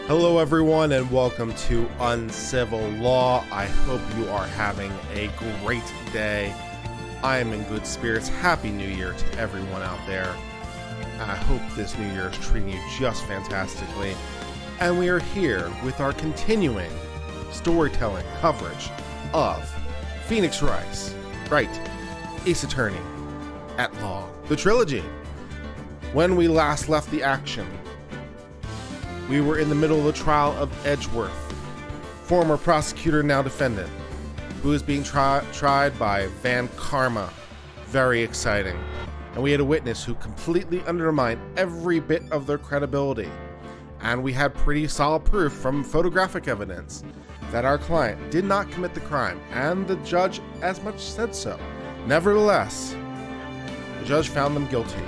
Hello everyone and welcome to Uncivil Law. I hope you are having a great day. I am in good spirits. Happy New Year to everyone out there. I hope this new year is treating you just fantastically. And we are here with our continuing storytelling coverage of Phoenix Wright, Ace Attorney at Law, the trilogy. When we last left the action, we were in the middle of the trial of Edgeworth, former prosecutor, now defendant, who is being tried by Van Karma. Very exciting. And we had a witness who completely undermined every bit of their credibility. And we had pretty solid proof from photographic evidence that our client did not commit the crime, and the judge as much said so. Nevertheless, the judge found them guilty,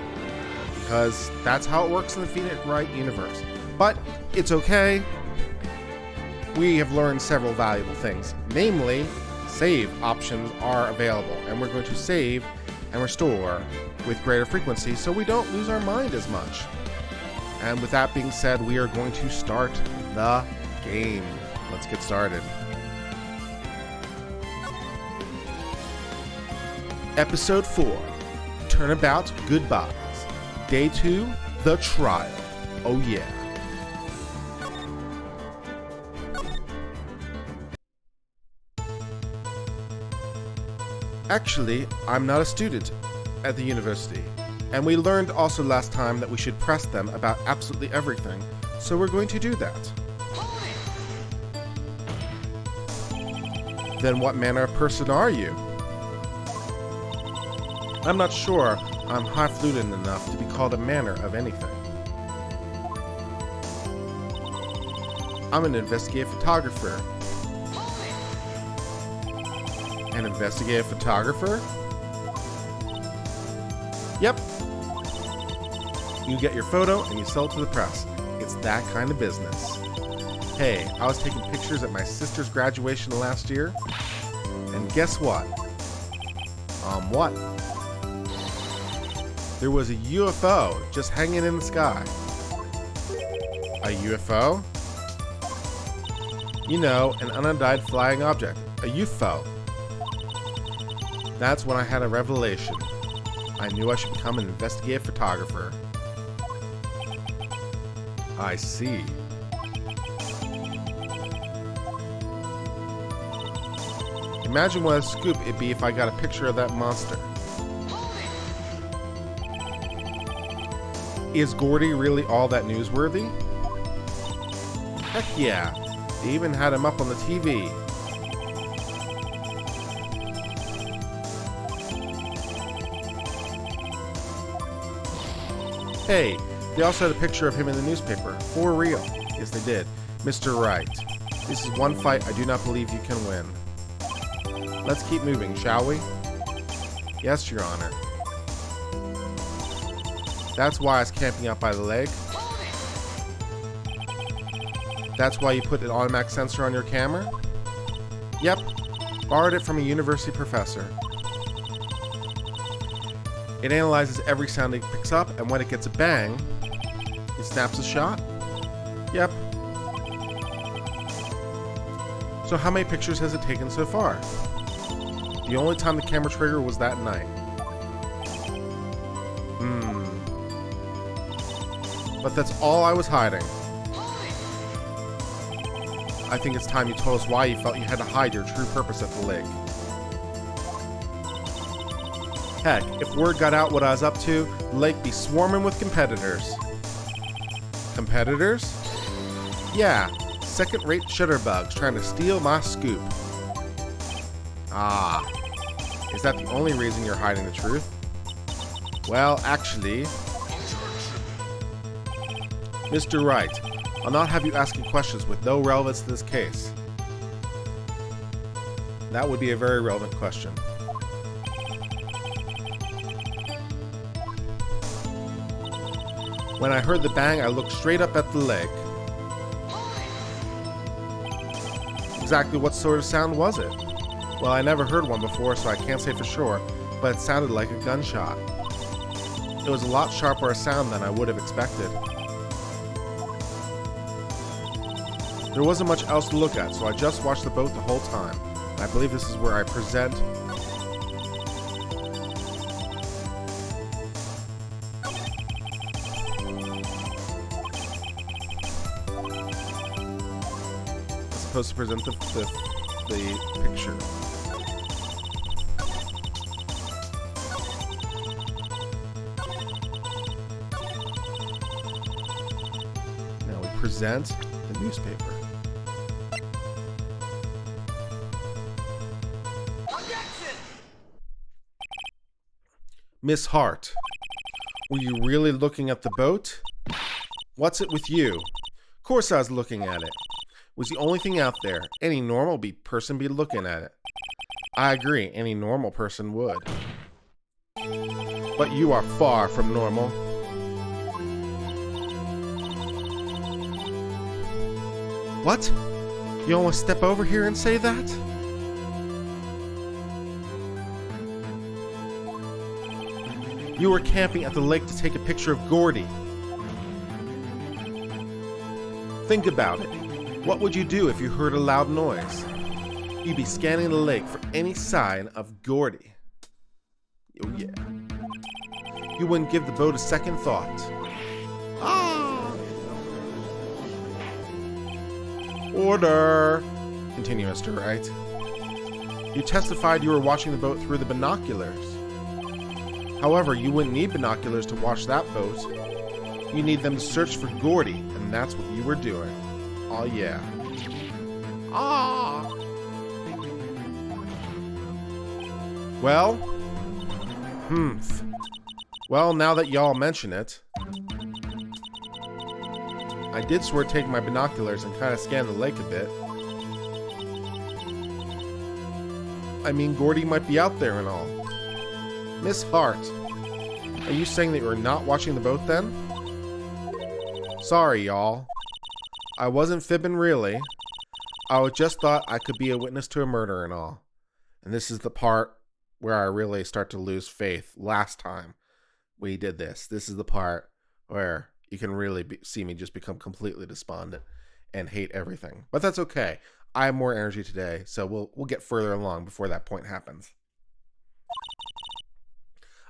because that's how it works in the Phoenix Wright universe. But it's okay. We have learned several valuable things. Namely, save options are available, and we're going to save and restore with greater frequency so we don't lose our mind as much. And with that being said, we are going to start the game. Let's get started. Episode 4, Turnabout Goodbyes. Day 2, The Trial. Oh yeah. Actually, I'm not a student at the university, and we learned also last time that we should press them about absolutely everything, so we're going to do that. Then what manner of person are you? I'm not sure I'm highfalutin enough to be called a manner of anything. I'm an investigative photographer. An investigative photographer? Yep. You get your photo and you sell it to the press. It's that kind of business. Hey, I was taking pictures at my sister's graduation last year, and guess what? What? There was a UFO just hanging in the sky. A UFO? You know, an unidentified flying object. A UFO. That's when I had a revelation. I knew I should become an investigative photographer. I see. Imagine what a scoop it'd be if I got a picture of that monster. Is Gordy really all that newsworthy? Heck yeah, they even had him up on the TV. Hey, they also had a picture of him in the newspaper. For real. Yes, they did. Mr. Wright, this is one fight I do not believe you can win. Let's keep moving, shall we? Yes, Your Honor. That's why I was camping out by the lake. That's why you put an automatic sensor on your camera? Yep. Borrowed it from a university professor. It analyzes every sound it picks up, and when it gets a bang, it snaps a shot? Yep. So how many pictures has it taken so far? The only time the camera trigger was that night. But that's all I was hiding. I think it's time you told us why you felt you had to hide your true purpose at the lake. Heck, if word got out what I was up to, the lake be swarming with competitors. Competitors? Yeah, second-rate shutterbugs trying to steal my scoop. Ah, is that the only reason you're hiding the truth? Well, actually, Mr. Wright, I'll not have you asking questions with no relevance to this case. That would be a very relevant question. When I heard the bang, I looked straight up at the lake. Exactly what sort of sound was it? Well, I never heard one before, so I can't say for sure, but it sounded like a gunshot. It was a lot sharper a sound than I would have expected. There wasn't much else to look at, so I just watched the boat the whole time. I believe this is where I present. I'm supposed to present the picture. Now we present the newspaper. Miss Hart, were you really looking at the boat? What's it with you? Of course I was looking at it. It was the only thing out there. Any normal person be looking at it. I agree, any normal person would. But you are far from normal. What? You almost step over here and say that? You were camping at the lake to take a picture of Gordy. Think about it. What would you do if you heard a loud noise? You'd be scanning the lake for any sign of Gordy. Oh yeah. You wouldn't give the boat a second thought. Ah! Order! Continue, Mr. Wright. You testified you were watching the boat through the binoculars. However, you wouldn't need binoculars to watch that boat. You need them to search for Gordy, and that's what you were doing. Oh yeah. Ah! Well? Well, now that y'all mention it, I did swear to take my binoculars and kind of scan the lake a bit. I mean, Gordy might be out there and all. Miss Hart, are you saying that you were not watching the boat then? Sorry, y'all. I wasn't fibbing really. I just thought I could be a witness to a murder and all. And this is the part where I really start to lose faith. Last time we did this. This is the part where you can really see me just become completely despondent and hate everything. But that's okay. I have more energy today, so we'll get further along before that point happens.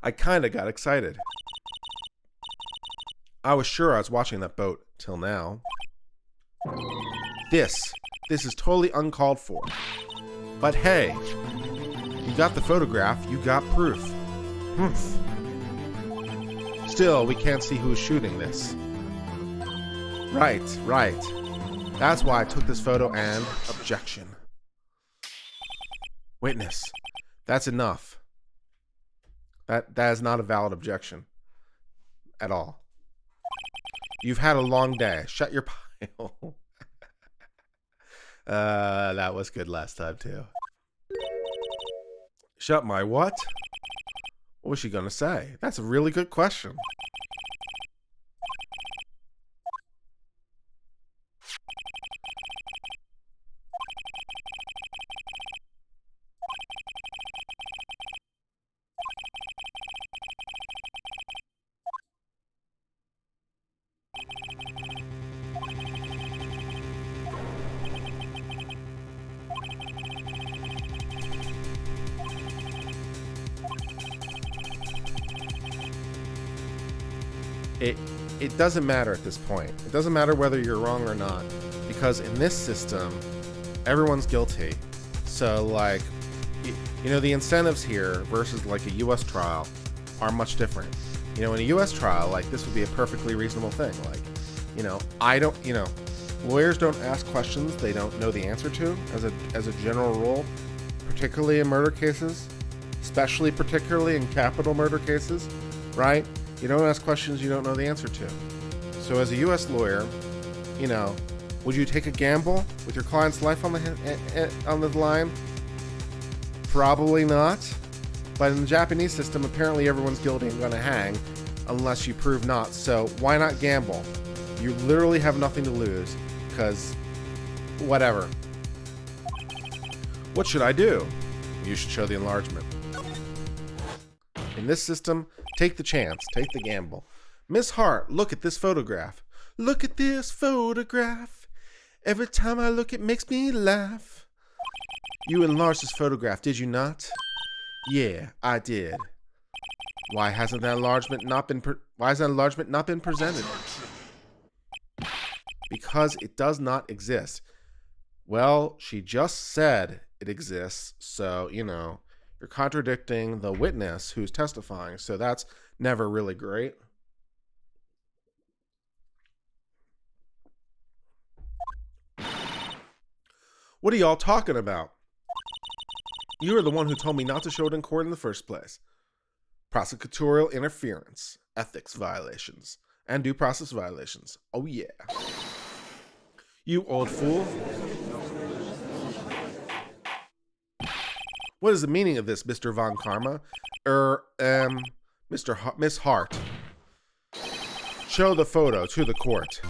I kind of got excited. I was sure I was watching that boat till now. This is totally uncalled for. But hey, you got the photograph, you got proof. Still, we can't see who's shooting this. Right. That's why I took this photo and objection. Witness, that's enough. That is not a valid objection at all. You've had a long day. Shut your pile. That was good last time too. Shut my what? What was she gonna say? That's a really good question. It doesn't matter at this point. It doesn't matter whether you're wrong or not, because in this system, everyone's guilty. So like, you know, the incentives here versus like a U.S. trial are much different. You know, in a U.S. trial, like this would be a perfectly reasonable thing. Like, you know, lawyers don't ask questions they don't know the answer to as a general rule, particularly in murder cases, particularly in capital murder cases, right? You don't ask questions you don't know the answer to. So as a U.S. lawyer, you know, would you take a gamble with your client's life on the line? Probably not. But in the Japanese system, apparently everyone's guilty and gonna hang unless you prove not. So why not gamble? You literally have nothing to lose, because whatever. What should I do? You should show the enlargement. In this system, take the chance, take the gamble. Miss Hart, look at this photograph. Look at this photograph. Every time I look, it makes me laugh. You enlarged this photograph, did you not? Yeah, I did. Why hasn't that enlargement not been presented? Because it does not exist. Well, she just said it exists, so, you're contradicting the witness who's testifying, so that's never really great. What are y'all talking about? You are the one who told me not to show it in court in the first place. Prosecutorial interference, ethics violations, and due process violations. Oh yeah. You old fool. What is the meaning of this, Mr. Von Karma? Miss Hart. Show the photo to the court.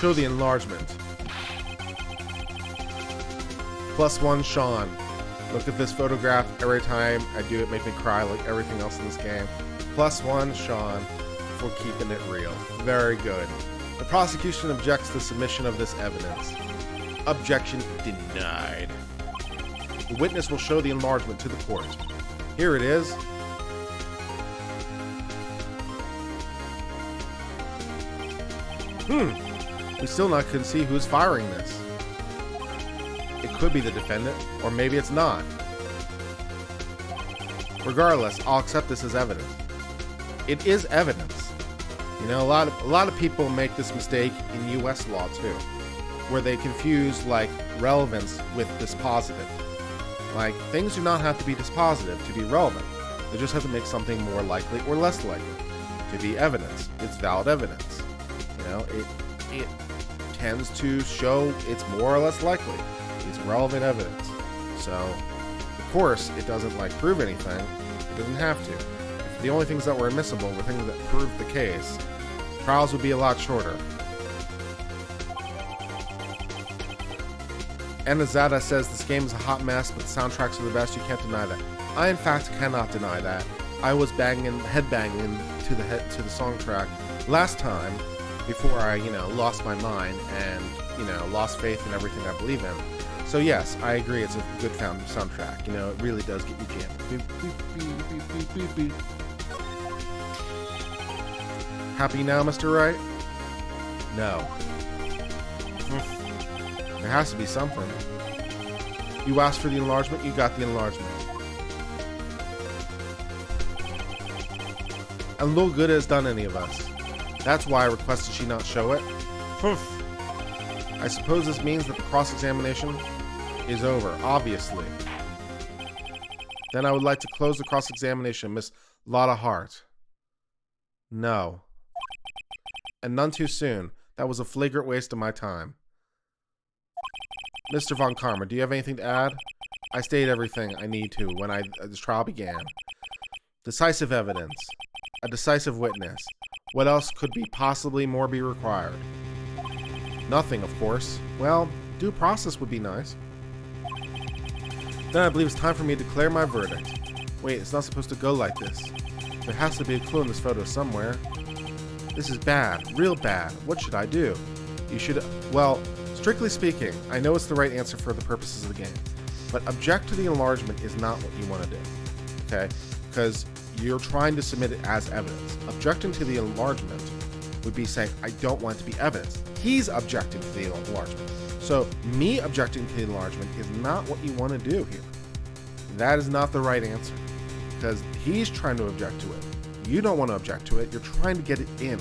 Show the enlargement. +1, Sean. Look at this photograph. Every time I do it, make me cry like everything else in this game. +1, Sean, for keeping it real. Very good. The prosecution objects to the submission of this evidence. Objection denied. The witness will show the enlargement to the court. Here it is. We still not can see who's firing this. It could be the defendant, or maybe it's not. Regardless, I'll accept this as evidence. It is evidence. A lot of people make this mistake in U.S. law too, where they confuse relevance with dispositive. Things do not have to be dispositive to be relevant. They just have to make something more likely or less likely to be evidence. It's valid evidence. It tends to show it's more or less likely. It's relevant evidence. So, of course, it doesn't prove anything. It doesn't have to. If the only things that were admissible were things that proved the case, trials would be a lot shorter. Anazada says this game is a hot mess, but the soundtracks are the best. You can't deny that. I, in fact, cannot deny that. I was headbanging to the song track last time before I, lost my mind and, lost faith in everything I believe in. So yes, I agree. It's a good soundtrack. It really does get you jamming. Happy now, Mr. Wright? No. There has to be something. You asked for the enlargement, you got the enlargement. And little good has done any of us. That's why I requested she not show it. I suppose this means that the cross-examination is over, obviously. Then I would like to close the cross-examination, Miss Lotta Hart. No. And none too soon. That was a flagrant waste of my time. Mr. Von Karma, do you have anything to add? I stated everything I need to when this trial began. Decisive evidence. A decisive witness. What else could possibly more be required? Nothing, of course. Well, due process would be nice. Then I believe it's time for me to declare my verdict. Wait, it's not supposed to go like this. There has to be a clue in this photo somewhere. This is bad, real bad. What should I do? You should, well, strictly speaking, I know it's the right answer for the purposes of the game, but object to the enlargement is not what you want to do, okay? Because you're trying to submit it as evidence. Objecting to the enlargement would be saying, I don't want it to be evidence. He's objecting to the enlargement. So me objecting to the enlargement is not what you want to do here. That is not the right answer, because he's trying to object to it. You don't want to object to it. You're trying to get it in.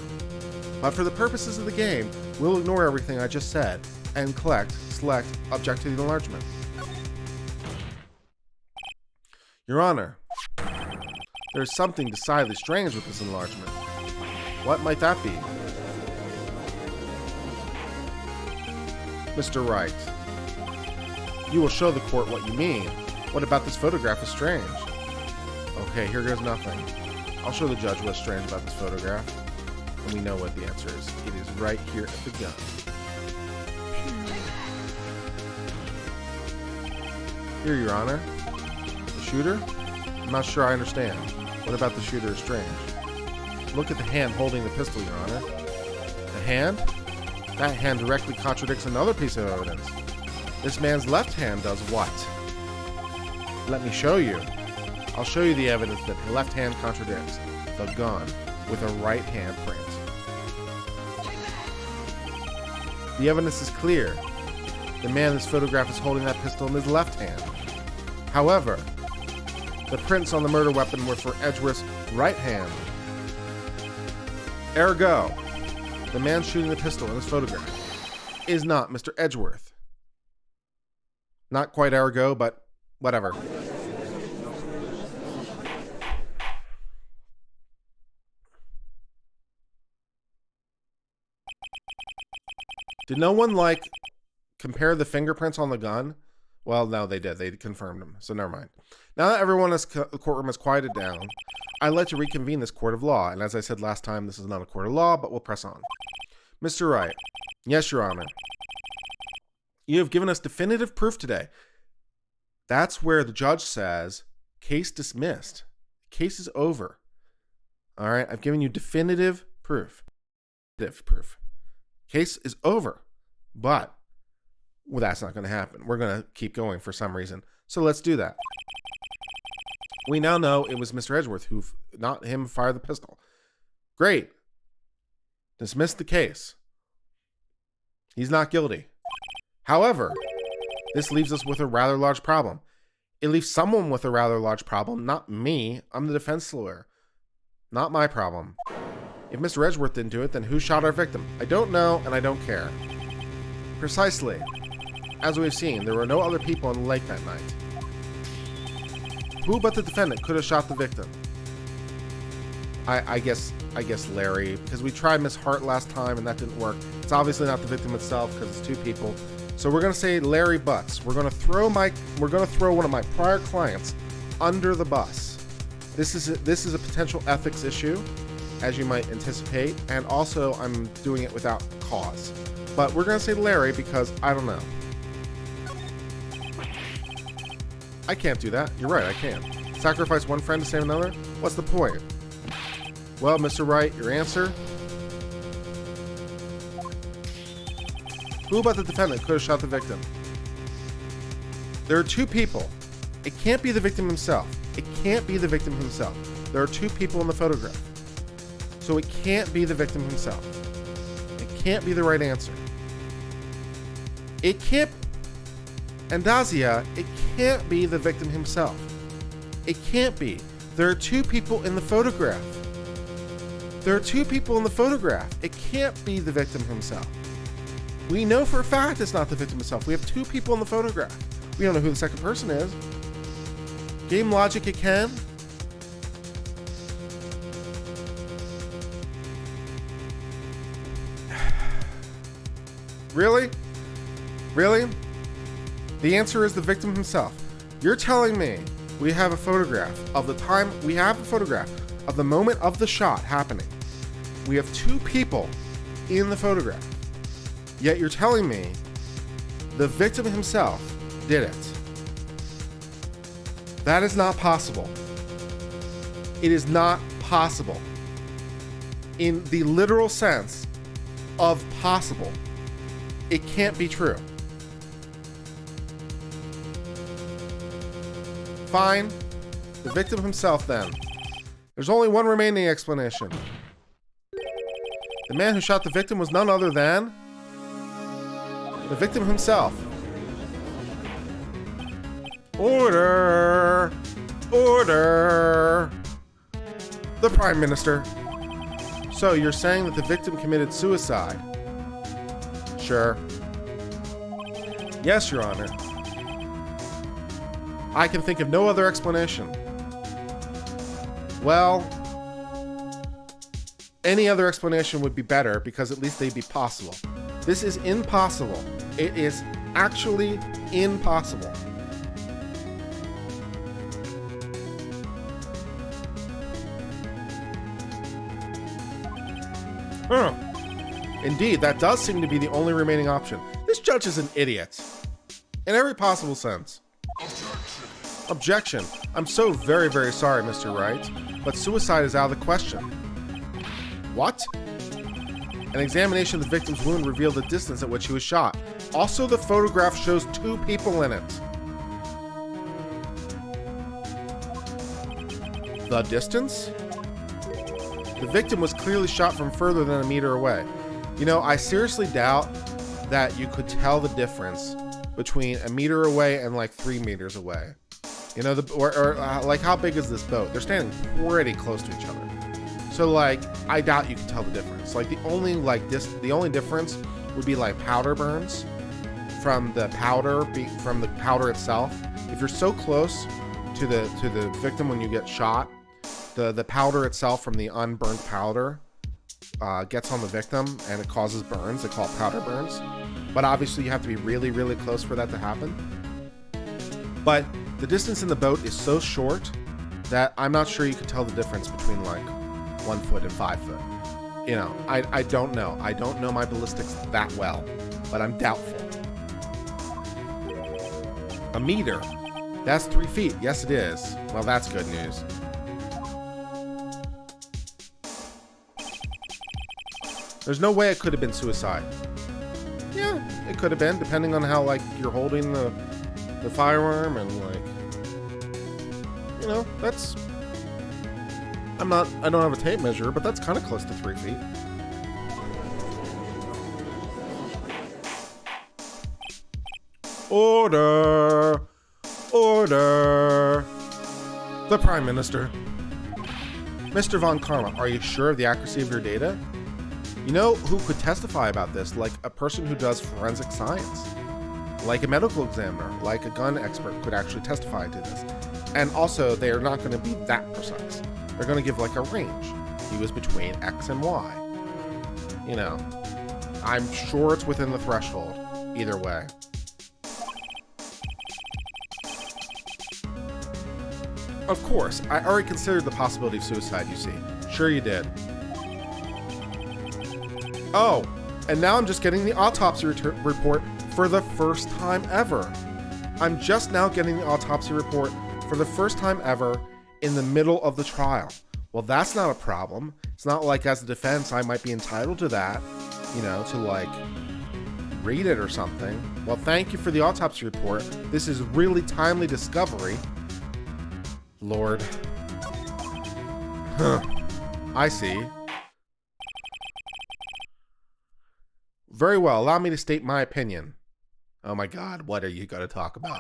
But for the purposes of the game, we'll ignore everything I just said and select object to the enlargement. Your Honor, there's something decidedly strange with this enlargement. What might that be? Mr. Wright, you will show the court what you mean. What about this photograph is strange? Okay, here goes nothing. I'll show the judge what's strange about this photograph. And we know what the answer is. It is right here at the gun. Here, Your Honor. The shooter? I'm not sure I understand. What about the shooter is strange? Look at the hand holding the pistol, Your Honor. The hand? That hand directly contradicts another piece of evidence. This man's left hand does what? Let me show you. I'll show you the evidence that the left hand contradicts the gun with a right hand print. The evidence is clear. The man in this photograph is holding that pistol in his left hand. However, the prints on the murder weapon were for Edgeworth's right hand. Ergo, the man shooting the pistol in this photograph is not Mr. Edgeworth. Not quite ergo, but whatever. Did no one, compare the fingerprints on the gun? Well, no, they did. They confirmed them, so never mind. Now that everyone in the courtroom has quieted down, I'd like to reconvene this court of law. And as I said last time, this is not a court of law, but we'll press on. Mr. Wright. Yes, Your Honor. You have given us definitive proof today. That's where the judge says, case dismissed. Case is over. All right, I've given you definitive proof. Case is over. But, well, that's not going to happen. We're going to keep going for some reason. So let's do that. We now know it was Mr. Edgeworth who, not him, fired the pistol. Great. Dismiss the case. He's not guilty. However, this leaves us with a rather large problem. It leaves someone with a rather large problem, not me. I'm the defense lawyer. Not my problem. If Mr. Edgeworth didn't do it, then who shot our victim? I don't know, and I don't care. Precisely. As we've seen, there were no other people on the lake that night. Who but the defendant could have shot the victim? I guess Larry, because we tried Miss Hart last time and that didn't work. It's obviously not the victim itself because it's two people. So we're gonna say Larry Butz. We're gonna throw one of my prior clients under the bus. This is a potential ethics issue, as you might anticipate, and also I'm doing it without cause. But we're gonna say Larry because I don't know. I can't do that. You're right, I can't. Sacrifice one friend to save another? What's the point? Well, Mr. Wright, your answer? Who but the defendant could have shot the victim? There are two people. It can't be the victim himself. It can't be the victim himself. There are two people in the photograph. So it can't be the victim himself. It can't be the right answer. It can't... Andazia, it can't be the victim himself. It can't be. There are two people in the photograph. There are two people in the photograph. It can't be the victim himself. We know for a fact it's not the victim himself. We have two people in the photograph. We don't know who the second person is. Game logic, it can. Really? Really? The answer is the victim himself. You're telling me we have a photograph of the time, we have a photograph of the moment of the shot happening. We have two people in the photograph. Yet you're telling me the victim himself did it. That is not possible. It is not possible. In the literal sense of possible, it can't be true. Fine. The victim himself then. There's only one remaining explanation. The man who shot the victim was none other than the victim himself. Order! Order! The Prime Minister. So you're saying that the victim committed suicide? Sure. Yes, Your Honor. I can think of no other explanation. Well, any other explanation would be better because at least they'd be possible. This is impossible. It is actually impossible. Huh. Indeed, that does seem to be the only remaining option. This judge is an idiot. In every possible sense. Objection. I'm so very, very sorry, Mr. Wright, but suicide is out of the question. What? An examination of the victim's wound revealed the distance at which he was shot. Also, the photograph shows 2 people in it. The distance? The victim was clearly shot from further than a meter away. You know, I seriously doubt that you could tell the difference between a meter away and like 3 meters away. You know, like how big is this boat? They're standing pretty close to each other. So like, I doubt you can tell the difference. Like the only difference would be like powder burns from the powder itself. If you're so close to the victim when you get shot, the powder itself from the unburned powder gets on the victim and it causes burns. They call it powder burns. But obviously you have to be really, really close for that to happen. But the distance in the boat is so short that I'm not sure you can tell the difference between like 1 foot and 5 foot. You know, I don't know. I don't know my ballistics that well, but I'm doubtful. A meter. That's 3 feet. Yes, it is. Well, that's good news. There's no way it could have been suicide. Yeah, it could have been, depending on how like you're holding the firearm and like, you know, that's. I don't have a tape measure, but that's kind of close to 3 feet. Order! Order! The Prime Minister. Mr. Von Karma, are you sure of the accuracy of your data? You know who could testify about this? Like a person who does forensic science. Like a medical examiner, like a gun expert could actually testify to this. And also, they are not going to be that precise. They're going to give like a range. He was between X and Y. You know, I'm sure it's within the threshold. Either way. Of course, I already considered the possibility of suicide, you see. Sure you did. Oh, and now I'm just getting the autopsy report for the first time ever. I'm just now getting the autopsy report for the first time ever in the middle of the trial. Well, that's not a problem. It's not like as a defense I might be entitled to that, you know, to like read it or something. Well, thank you for the autopsy report. This is really timely discovery. Lord. Huh. I see. Very well, allow me to state my opinion. Oh my God, what are you going to talk about?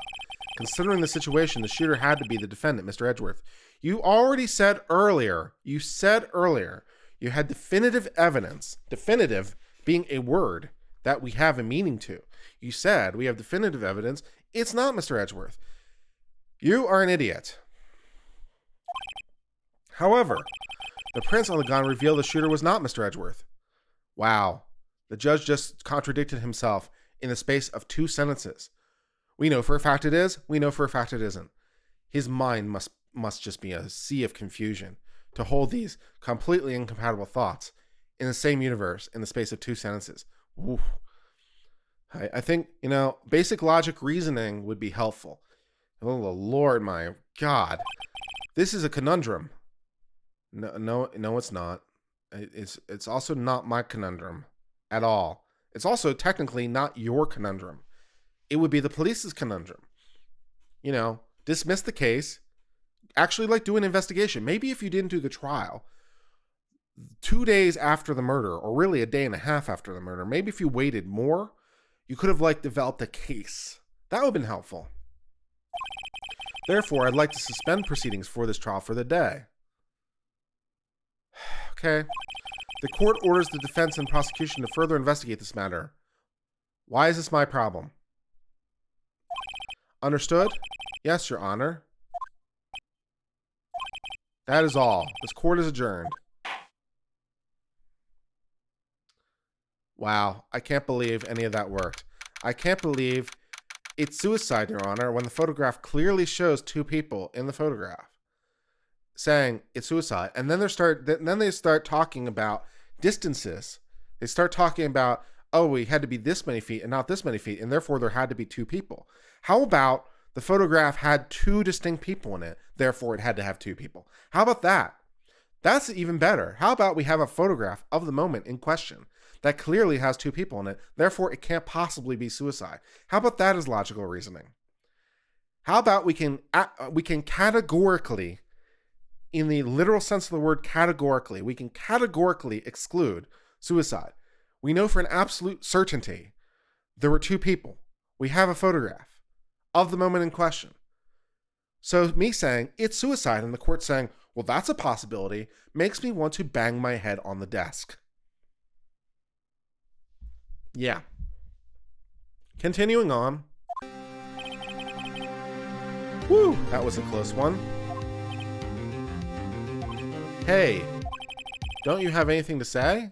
Considering the situation, the shooter had to be the defendant, Mr. Edgeworth. You already said earlier, you had definitive evidence, definitive being a word that we have a meaning to. You said we have definitive evidence. It's not Mr. Edgeworth. You are an idiot. However, the prints on the gun reveal the shooter was not Mr. Edgeworth. Wow. The judge just contradicted himself in the space of 2 sentences. We know for a fact it is. We know for a fact it isn't. His mind must just be a sea of confusion to hold these completely incompatible thoughts in the same universe in the space of 2 sentences. Oof. I think, you know, basic logic reasoning would be helpful. Oh, Lord, my God. This is a conundrum. No, it's not. It's also not my conundrum at all. It's also technically not your conundrum. It would be the police's conundrum. You know, dismiss the case. Actually, like, do an investigation. Maybe if you didn't do the trial 2 days after the murder, or really a day and a half after the murder, maybe if you waited more, you could have, like, developed a case. That would have been helpful. Therefore, I'd like to suspend proceedings for this trial for the day. Okay. The court orders the defense and prosecution to further investigate this matter. Why is this my problem? Understood? Yes, Your Honor. That is all. This court is adjourned. Wow, I can't believe any of that worked. I can't believe it's suicide, Your Honor, when the photograph clearly shows 2 people in the photograph saying it's suicide. And then they start talking about distances. They start talking about, oh, we had to be this many feet and not this many feet, and therefore there had to be 2 people. How about the photograph had 2 distinct people in it, therefore it had to have 2 people? How about that? That's even better. How about we have a photograph of the moment in question that clearly has 2 people in it. Therefore, it can't possibly be suicide. How about that as logical reasoning? How about we can categorically, in the literal sense of the word categorically, we can categorically exclude suicide. We know for an absolute certainty there were 2 people. We have a photograph of the moment in question. So me saying it's suicide and the court saying, well, that's a possibility, makes me want to bang my head on the desk. Yeah. Continuing on. Woo, that was a close one. Hey, don't you have anything to say?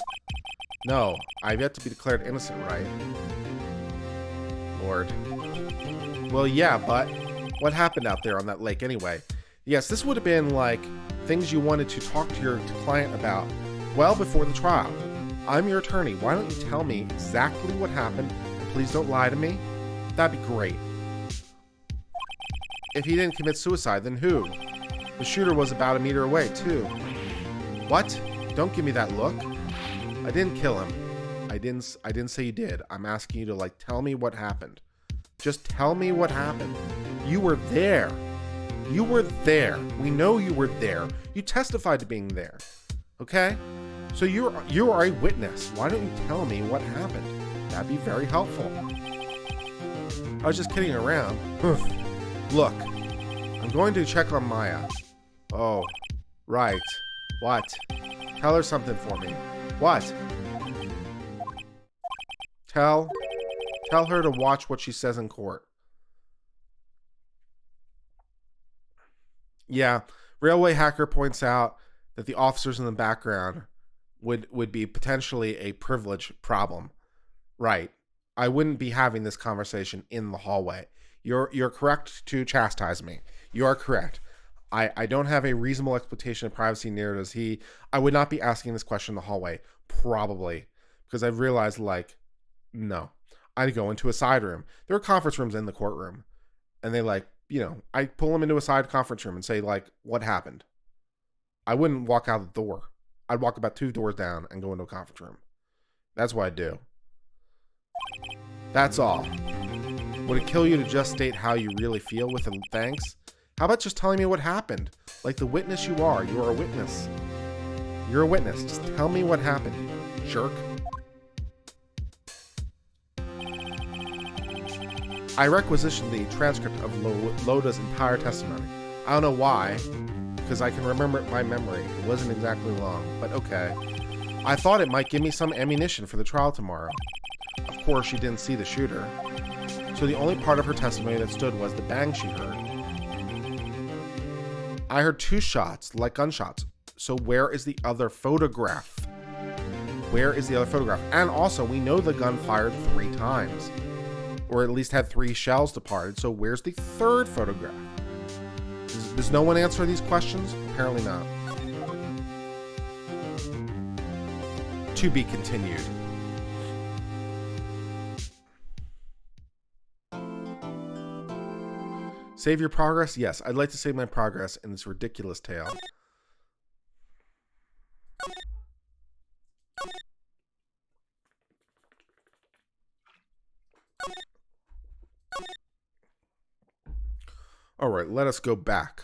No, I've yet to be declared innocent, right? Lord. Well, yeah, but what happened out there on that lake anyway? Yes, this would have been like things you wanted to talk to your client about well before the trial. I'm your attorney. Why don't you tell me exactly what happened? And please don't lie to me. That'd be great. If he didn't commit suicide, then who? The shooter was about 1 meter away, too. What? Don't give me that look. I didn't kill him. I didn't say you did. I'm asking you to, tell me what happened. Just tell me what happened. You were there. You were there. We know you were there. You testified to being there. Okay? So you are a witness. Why don't you tell me what happened? That'd be very helpful. I was just kidding around. Look, I'm going to check on Maya. Oh, right. What? Tell her something for me. What? Tell her to watch what she says in court. Yeah, Railway Hacker points out that the officers in the background would be potentially a privilege problem. Right. I wouldn't be having this conversation in the hallway. You're correct to chastise me. You are correct. I don't have a reasonable expectation of privacy, near does he. I would not be asking this question in the hallway, probably, because I've realized, no. I'd go into a side room. There are conference rooms in the courtroom, and they I pull them into a side conference room and say, what happened? I wouldn't walk out the door. I'd walk about 2 doors down and go into a conference room. That's what I do. That's all. Would it kill you to just state how you really feel with a thanks? How about just telling me what happened? Like the witness you are. You are a witness. You're a witness. Just tell me what happened, you jerk. I requisitioned the transcript of Lotta's entire testimony. I don't know why, because I can remember it by memory. It wasn't exactly long, but okay. I thought it might give me some ammunition for the trial tomorrow. Of course, she didn't see the shooter, so the only part of her testimony that stood was the bang she heard. I heard 2 shots, like gunshots. So where is the other photograph? Where is the other photograph? And also, we know the gun fired 3 times. Or at least had 3 shells departed. So where's the 3rd photograph? Does no one answer these questions? Apparently not. To be continued. Save your progress? Yes, I'd like to save my progress in this ridiculous tale. All right, let us go back.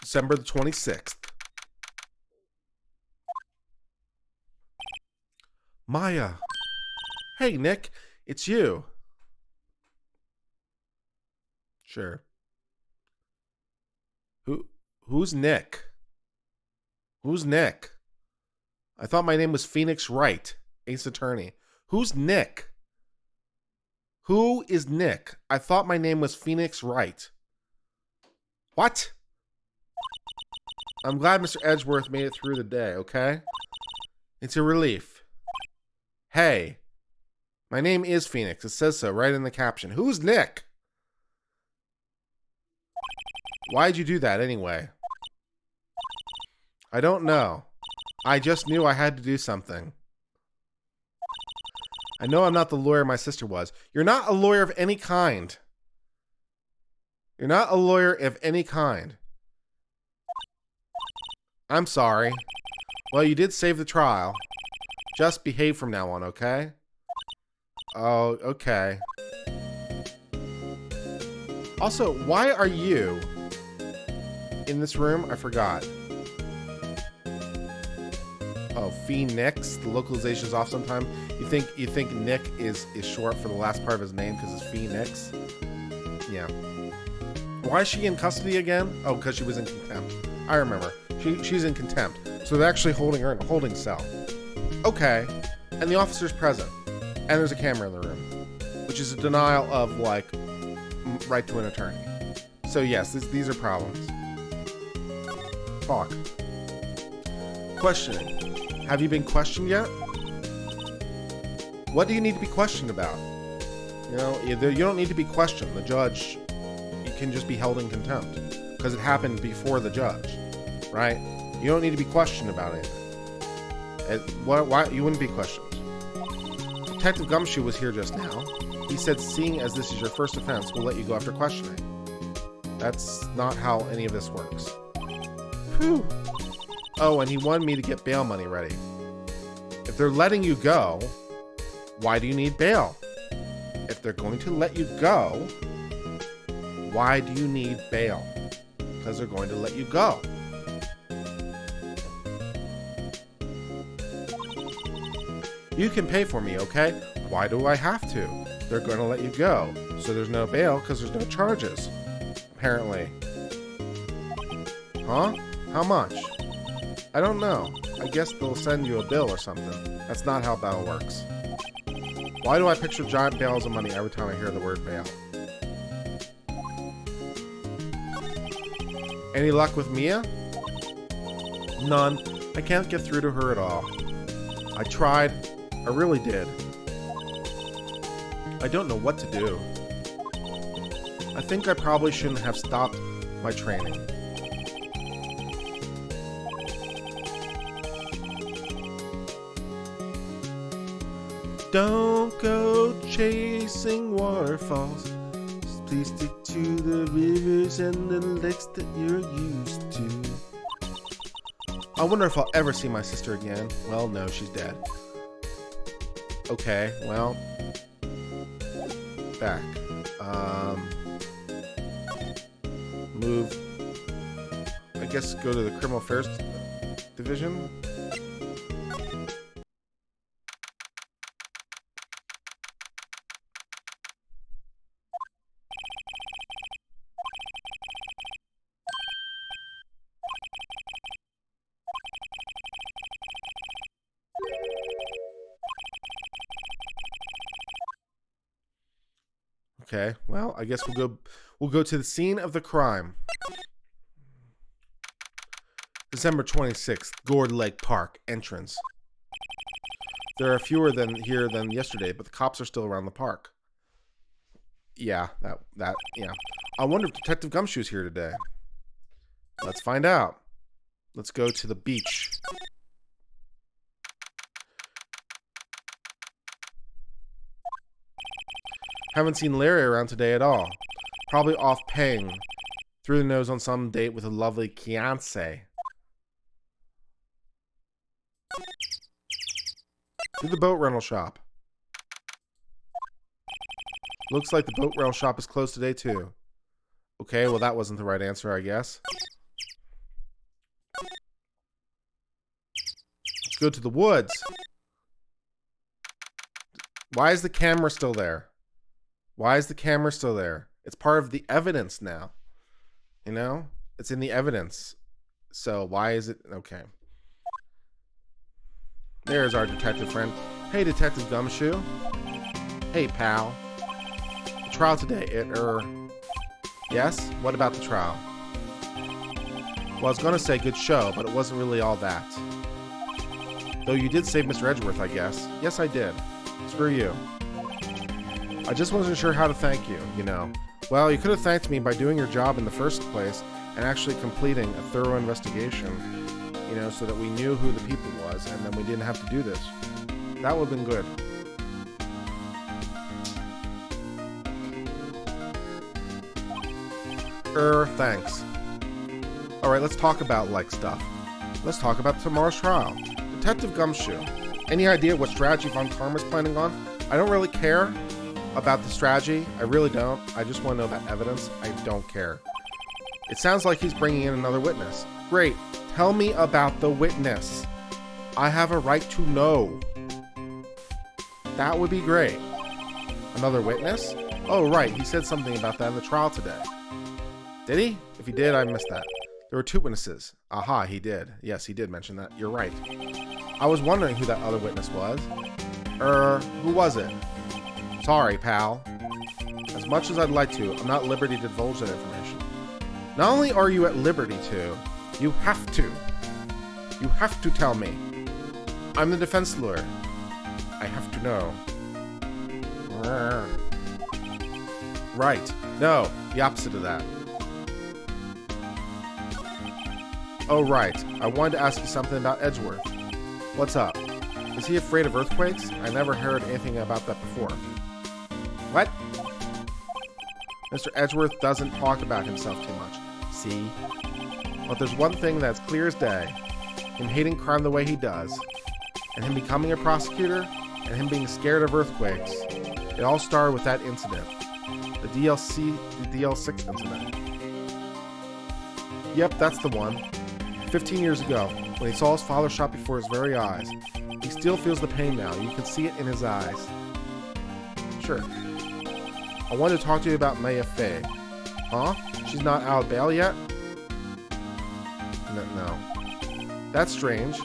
December the 26th. Maya. Hey, Nick, it's you. Sure. Who's Nick? Who's Nick? I thought my name was Phoenix Wright, Ace Attorney. Who's Nick? Who is Nick? I thought my name was Phoenix Wright. What? I'm glad Mr. Edgeworth made it through the day, okay? It's a relief. Hey, my name is Phoenix. It says so right in the caption. Who's Nick? Why'd you do that anyway? I don't know. I just knew I had to do something. I know I'm not the lawyer my sister was. You're not a lawyer of any kind. You're not a lawyer of any kind. I'm sorry. Well, you did save the trial. Just behave from now on, okay? Oh, okay. Also, why are you in this room? I forgot. Oh, Phoenix. The localization is off sometime. You think Nick is short for the last part of his name because it's Phoenix? Yeah. Why is she in custody again? Oh, because she was in contempt. I remember. She's in contempt. So they're actually holding her in a holding cell. Okay. And the officer's present. And there's a camera in the room. Which is a denial of, like, right to an attorney. So yes, these are problems. Talk. Questioning. Have you been questioned yet? What do you need to be questioned about? You know, you don't need to be questioned. The judge, you can just be held in contempt. Because it happened before the judge. Right? You don't need to be questioned about anything. Why you wouldn't be questioned? Detective Gumshoe was here just now. He said, seeing as this is your first offense, we'll let you go after questioning. That's not how any of this works. Whew. Oh, and he wanted me to get bail money ready. If they're letting you go, why do you need bail? If they're going to let you go, why do you need bail? Because they're going to let you go. You can pay for me, okay? Why do I have to? They're going to let you go. So there's no bail because there's no charges. Apparently. Huh? How much? I don't know. I guess they'll send you a bill or something. That's not how bail works. Why do I picture giant bales of money every time I hear the word bail? Any luck with Mia? None. I can't get through to her at all. I tried. I really did. I don't know what to do. I think I probably shouldn't have stopped my training. Don't go chasing waterfalls. Please stick to the rivers and the lakes that you're used to. I wonder if I'll ever see my sister again. Well, no, she's dead. Okay, well. Back. Move. I guess go to the Criminal Affairs Division. Okay, well, I guess we'll go to the scene of the crime. December 26th, Gourd Lake Park, entrance. There are fewer here than yesterday, but the cops are still around the park. Yeah, yeah. I wonder if Detective Gumshoe's here today. Let's find out. Let's go to the beach. Haven't seen Larry around today at all. Probably off paying. Through the nose on some date with a lovely fiancé. To the boat rental shop. Looks like the boat rental shop is closed today too. Okay, well that wasn't the right answer, I guess. Let's go to the woods. Why is the camera still there? Why is the camera still there? It's part of the evidence now. You know? It's in the evidence. So why is it... Okay. There's our detective friend. Hey, Detective Gumshoe. Hey, pal. The trial today, Yes? What about the trial? Well, I was gonna say good show, but it wasn't really all that. Though you did save Mr. Edgeworth, I guess. Yes, I did. Screw you. I just wasn't sure how to thank you, you know. Well, you could have thanked me by doing your job in the first place and actually completing a thorough investigation, you know, so that we knew who the people was and then we didn't have to do this. That would have been good. Thanks. Alright, let's talk about, like, stuff. Let's talk about tomorrow's trial. Detective Gumshoe, any idea what strategy Von Karma's planning on? I don't really care about the strategy. I really don't. I just want to know about evidence. I don't care. It sounds like he's bringing in another witness. Great. Tell me about the witness. I have a right to know. That would be great. Another witness? Oh, right. He said something about that in the trial today. Did he? If he did, I missed that. There were 2 witnesses. Aha, he did. Yes, he did mention that. You're right. I was wondering who that other witness was. Who was it? Sorry, pal. As much as I'd like to, I'm not at liberty to divulge that information. Not only are you at liberty to, you have to. You have to tell me. I'm the defense lawyer. I have to know. Right. No, the opposite of that. Oh, right. I wanted to ask you something about Edgeworth. What's up? Is he afraid of earthquakes? I never heard anything about that before. What? Mr. Edgeworth doesn't talk about himself too much. See? But there's one thing that's clear as day. Him hating crime the way he does, and him becoming a prosecutor, and him being scared of earthquakes. It all started with that incident. The DL6 incident. Yep, that's the one. 15 years ago, when he saw his father shot before his very eyes. He still feels the pain now. You can see it in his eyes. Sure. I wanted to talk to you about Maya Fey. Huh? She's not out of bail yet? No. That's strange.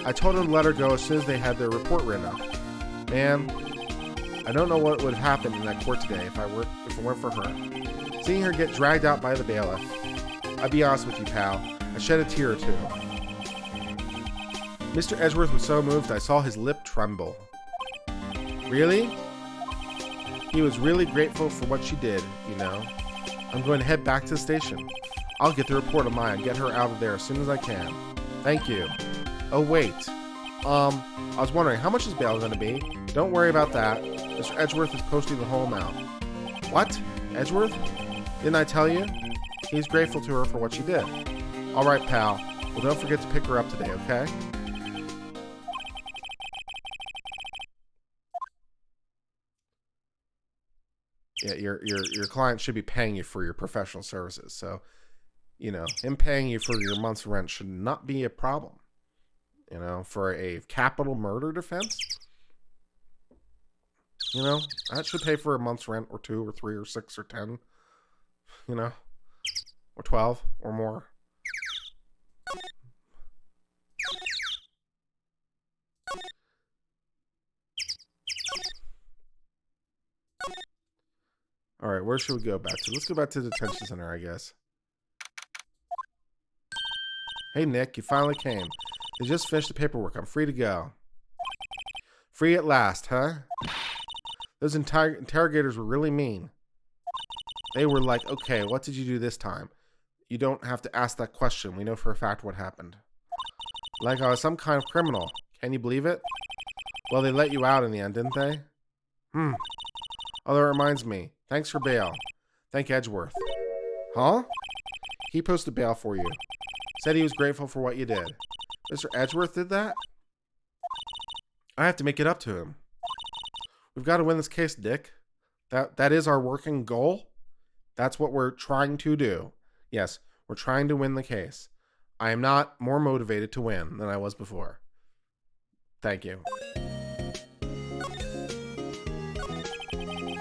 I told him to let her go as soon as they had their report written up. Man, I don't know what would have happened in that court today if it weren't for her. Seeing her get dragged out by the bailiff. I'll be honest with you, pal. I shed a tear or two. Mr. Edgeworth was so moved I saw his lip tremble. Really? He was really grateful for what she did, you know. I'm going to head back to the station. I'll get the report of mine and get her out of there as soon as I can. Thank you. Oh, wait. I was wondering, how much is bail going to be? Don't worry about that. Mr. Edgeworth is posting the whole amount. What? Edgeworth? Didn't I tell you? He's grateful to her for what she did. All right, pal. Well, don't forget to pick her up today, okay? Yeah, your client should be paying you for your professional services. So, you know, him paying you for your month's rent should not be a problem. You know, for a capital murder defense, you know, that should pay for a month's rent or 2 or 3 or 6 or 10, you know, or 12 or more. All right, where should we go back to? Let's go back to the detention center, I guess. Hey, Nick, you finally came. They just finished the paperwork. I'm free to go. Free at last, huh? Those interrogators were really mean. They were like, okay, what did you do this time? You don't have to ask that question. We know for a fact what happened. Like I was some kind of criminal. Can you believe it? Well, they let you out in the end, didn't they? Oh, that reminds me. Thanks for bail. Thank Edgeworth. Huh? He posted bail for you. Said he was grateful for what you did. Mr. Edgeworth did that? I have to make it up to him. We've got to win this case, Dick. That is our working goal. That's what we're trying to do. Yes, we're trying to win the case. I am not more motivated to win than I was before. Thank you.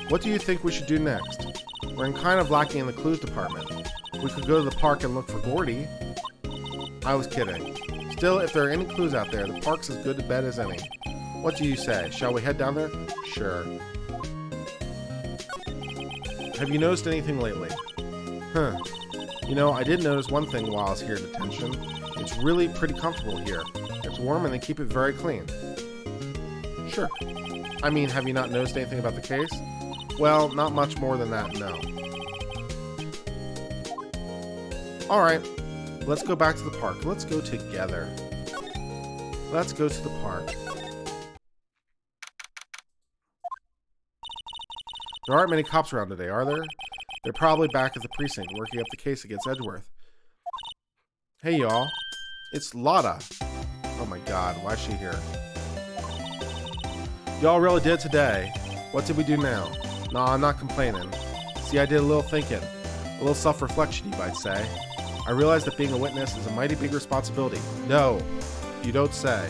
What do you think we should do next? We're kind of lacking in the clues department. We could go to the park and look for Gordy. I was kidding. Still, if there are any clues out there, the park's as good a bet as any. What do you say? Shall we head down there? Sure. Have you noticed anything lately? You know, I did notice one thing while I was here at detention. It's really pretty comfortable here. It's warm and they keep it very clean. Sure. I mean, have you not noticed anything about the case? Well, not much more than that, no. Alright, let's go back to the park. Let's go together. Let's go to the park. There aren't many cops around today, are there? They're probably back at the precinct, working up the case against Edgeworth. Hey, y'all. It's Lotta. Oh my god, why is she here? Y'all really did today. What did we do now? Nah, I'm not complaining. See, I did a little thinking. A little self-reflection, you might say. I realized that being a witness is a mighty big responsibility. No, you don't say.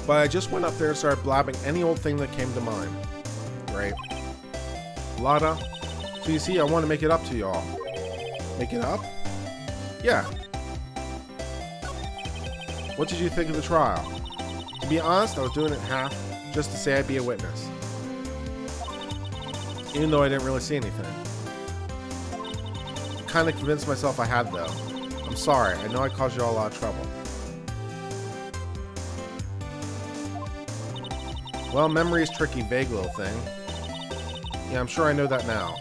But I just went up there and started blabbing any old thing that came to mind. Right? Lotta, so you see, I want to make it up to y'all. Make it up? Yeah. What did you think of the trial? To be honest, I was doing it half just to say I'd be a witness. Even though I didn't really see anything. I kind of convinced myself I had, though. I'm sorry, I know I caused you all a lot of trouble. Well, memory is tricky, vague little thing. Yeah, I'm sure I know that now.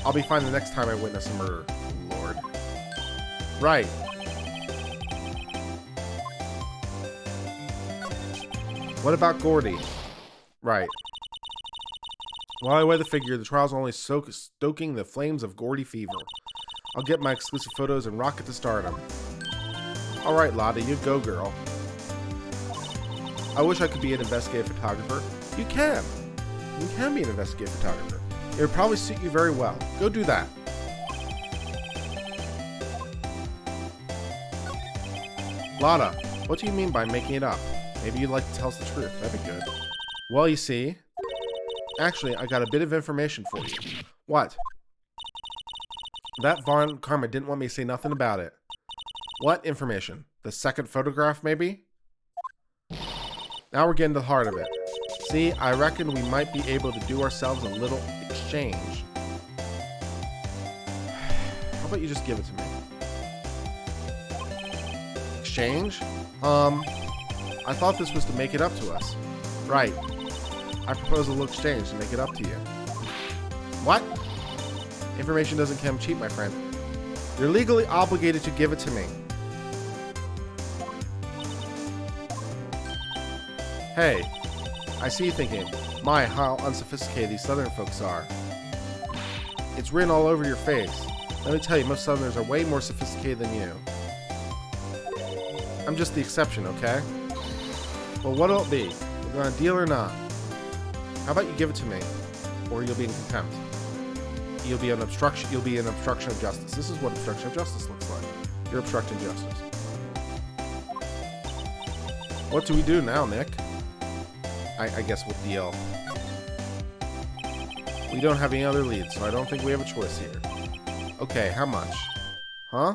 I'll be fine the next time I witness a murder. Lord. Right. What about Gordy? Right. While I weigh the figure, the trial's only stoking the flames of Gordy fever. I'll get my exclusive photos and rocket to stardom. Alright, Lotta, you go, girl. I wish I could be an investigative photographer. You can. You can be an investigative photographer. It would probably suit you very well. Go do that. Lotta, what do you mean by making it up? Maybe you'd like to tell us the truth. That'd be good. Well, you see... Actually, I got a bit of information for you. What? That Von Karma didn't want me to say nothing about it. What information? The second photograph, maybe? Now we're getting to the heart of it. See, I reckon we might be able to do ourselves a little exchange. How about you just give it to me? Exchange? I thought this was to make it up to us. Right. I propose a little exchange to make it up to you. What? Information doesn't come cheap, my friend. You're legally obligated to give it to me. Hey, I see you thinking, my, how unsophisticated these southern folks are. It's written all over your face. Let me tell you, most southerners are way more sophisticated than you. I'm just the exception, okay? Well, what'll it be? We're gonna deal or not? How about you give it to me, or you'll be in contempt. You'll be an obstruction of justice. This is what obstruction of justice looks like. You're obstructing justice. What do we do now, Nick? I guess we'll deal. We don't have any other leads, so I don't think we have a choice here. Okay, how much? Huh?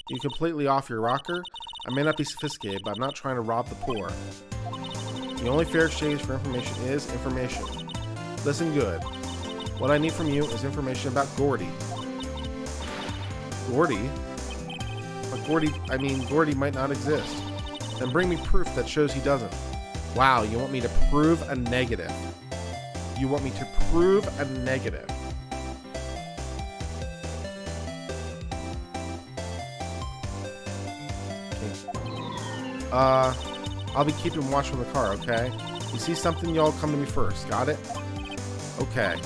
You completely off your rocker? I may not be sophisticated, but I'm not trying to rob the poor. The only fair exchange for information is information. Listen good. What I need from you is information about Gordy. Gordy? But Gordy might not exist. Then bring me proof that shows he doesn't. Wow, you want me to prove a negative. You want me to prove a negative. Okay. I'll be keeping watch from the car, okay? You see something, y'all come to me first. Got it? Okay.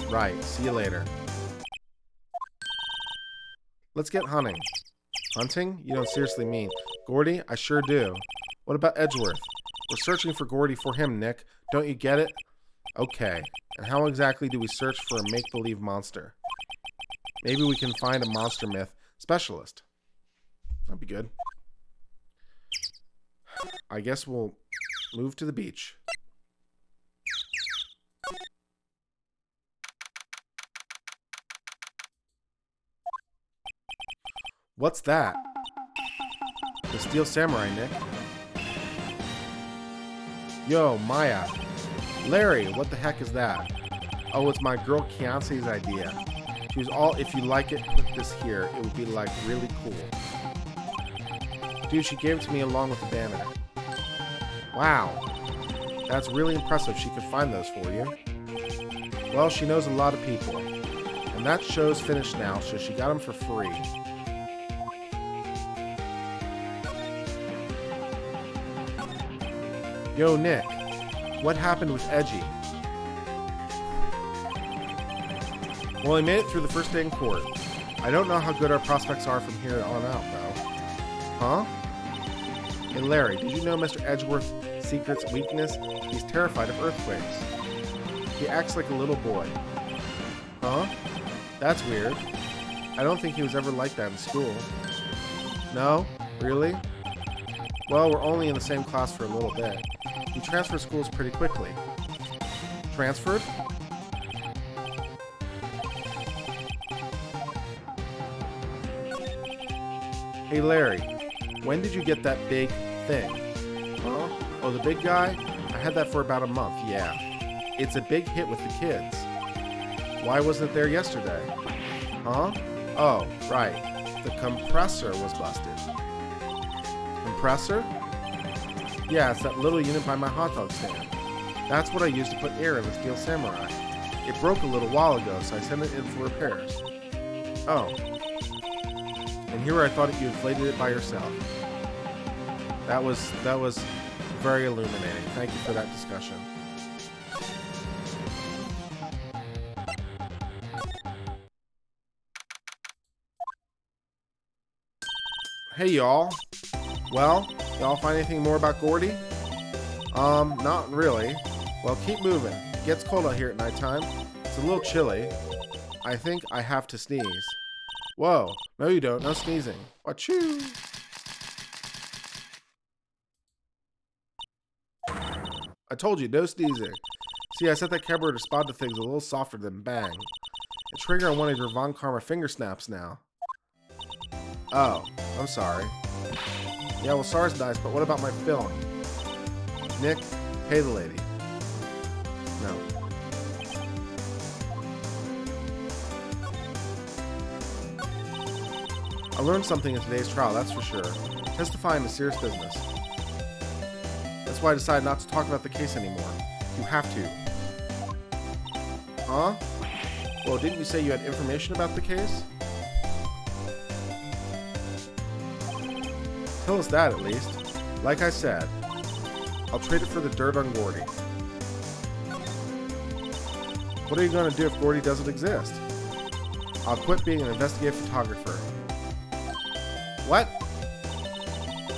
Right. See you later. Let's get hunting. Hunting? You don't seriously mean. Gordy? I sure do. What about Edgeworth? We're searching for Gordy for him, Nick. Don't you get it? Okay. And how exactly do we search for a make-believe monster? Maybe we can find a monster myth specialist. That'd be good. I guess we'll move to the beach. What's that? The Steel Samurai, Nick. Yo, Maya. Larry, what the heck is that? Oh, it's my girl Kiance's idea. She was all, if you like it, put this here. It would be like really cool. Dude, she gave it to me along with the banner. Wow. That's really impressive. She could find those for you. Well, she knows a lot of people. And that show's finished now, so she got them for free. Yo, Nick. What happened with Edgy? Well, he made it through the first day in court. I don't know how good our prospects are from here on out, though. Huh? Hey, Larry, did you know Mr. Edgeworth's secret's weakness? He's terrified of earthquakes. He acts like a little boy. Huh? That's weird. I don't think he was ever like that in school. No? Really? Well, we're only in the same class for a little bit. He transferred schools pretty quickly. Transferred? Hey, Larry, when did you get that big thing? Huh? Oh, the big guy? I had that for about a month, yeah. It's a big hit with the kids. Why wasn't it there yesterday? Huh? Oh, right. The compressor was busted. Compressor? Yeah, it's that little unit by my hot dog stand. That's what I used to put air in the Steel Samurai. It broke a little while ago, so I sent it in for repairs. Oh. And here I thought you inflated it by yourself. That was very illuminating. Thank you for that discussion. Hey y'all. Well, y'all find anything more about Gordy? Not really. Well, keep moving. It gets cold out here at nighttime. It's a little chilly. I think I have to sneeze. Whoa. No, you don't. No sneezing. Wachoo. I told you, no sneezing. See, I set that camera to respond to things a little softer than bang. A trigger on one of your Von Karma finger snaps now. Oh, I'm sorry. Yeah, well, sorry's nice, but what about my film? Nick, pay the lady. No. I learned something in today's trial, that's for sure. Testifying is serious business. That's why I decided not to talk about the case anymore. You have to. Huh? Well, didn't you say you had information about the case? Tell us that, at least. Like I said, I'll trade it for the dirt on Gordy. What are you going to do if Gordy doesn't exist? I'll quit being an investigative photographer. What?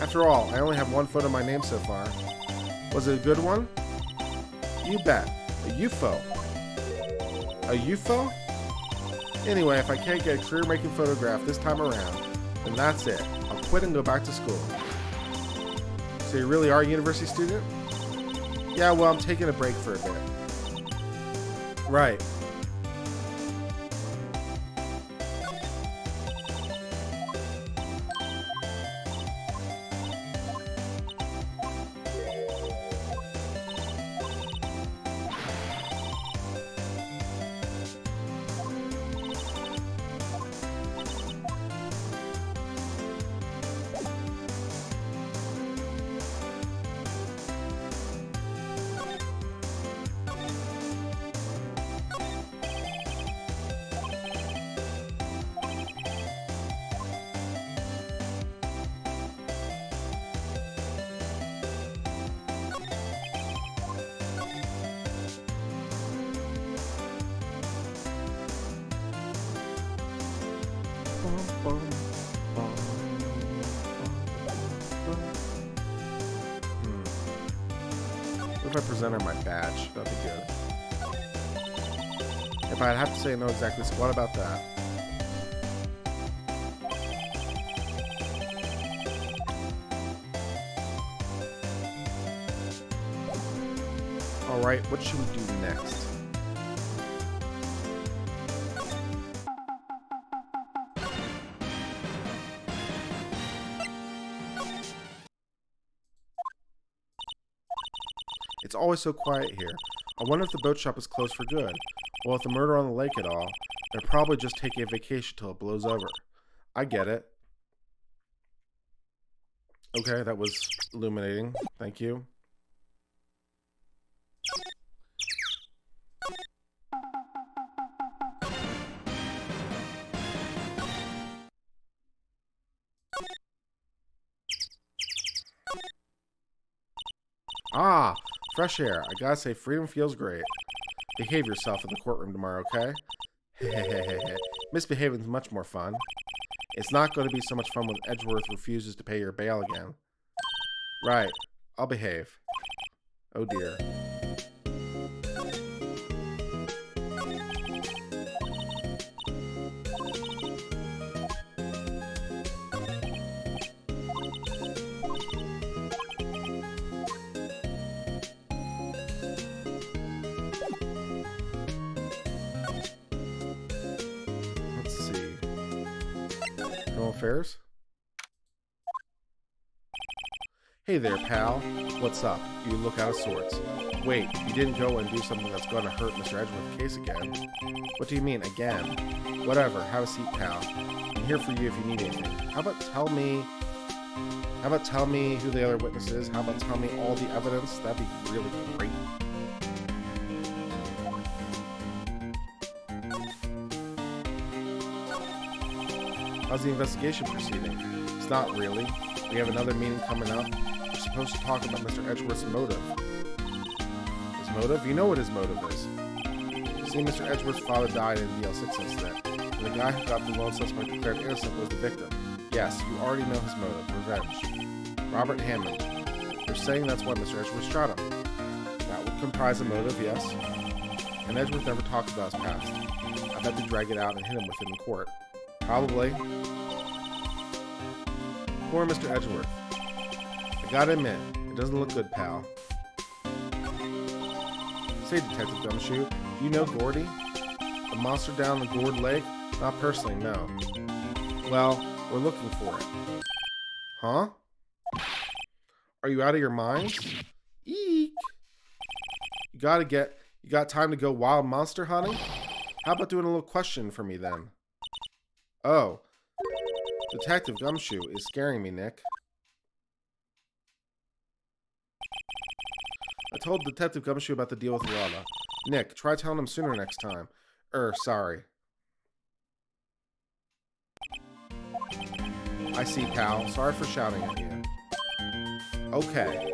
After all, I only have one photo of my name so far. Was it a good one? You bet. A UFO. A UFO? Anyway, if I can't get a career-making photograph this time around, then that's it. I'll quit and go back to school. So you really are a university student? Yeah, well, I'm taking a break for a bit. Right. What if I present her my badge? That'd be good. If I'd have to say no exactly, so what about that? Alright, what should we do next? It's always so quiet here. I wonder if the boat shop is closed for good. Well, with the murder on the lake at all, they're probably just taking a vacation till it blows over. I get it. Okay, that was illuminating. Thank you. Ah, fresh air. I gotta say, freedom feels great. Behave yourself in the courtroom tomorrow, okay? Misbehaving is much more fun. It's not going to be so much fun when Edgeworth refuses to pay your bail again. Right. I'll behave. Oh dear. Affairs? Hey there, pal. What's up? You look out of sorts. Wait, you didn't go and do something that's going to hurt Mr. Edgeworth's case again. What do you mean, again? Whatever, have a seat, pal. I'm here for you if you need anything. How about tell me who the other witness is? How about tell me all the evidence? That'd be really great. How's the investigation proceeding? It's not really. We have another meeting coming up. We're supposed to talk about Mr. Edgeworth's motive. His motive? You know what his motive is. See, Mr. Edgeworth's father died in the DL6 incident, and the guy who got the lone suspect declared innocent was the victim. Yes, you already know his motive. Revenge. Robert Hammond. They're saying that's why Mr. Edgeworth shot him. That would comprise a motive, yes. And Edgeworth never talked about his past. I bet they drag it out and hit him with it in court. Probably. Poor Mr. Edgeworth. I gotta admit, it doesn't look good, pal. Say, Detective Gumshoe, do you know Gordy? The monster down the Gourd Lake? Not personally, no. Well, we're looking for it. Huh? Are you out of your minds? Eek! You got time to go wild monster hunting? How about doing a little question for me then? Oh. Detective Gumshoe is scaring me, Nick. I told Detective Gumshoe about the deal with Lotta. Nick, try telling him sooner next time. Sorry. I see, pal. Sorry for shouting at you. Okay.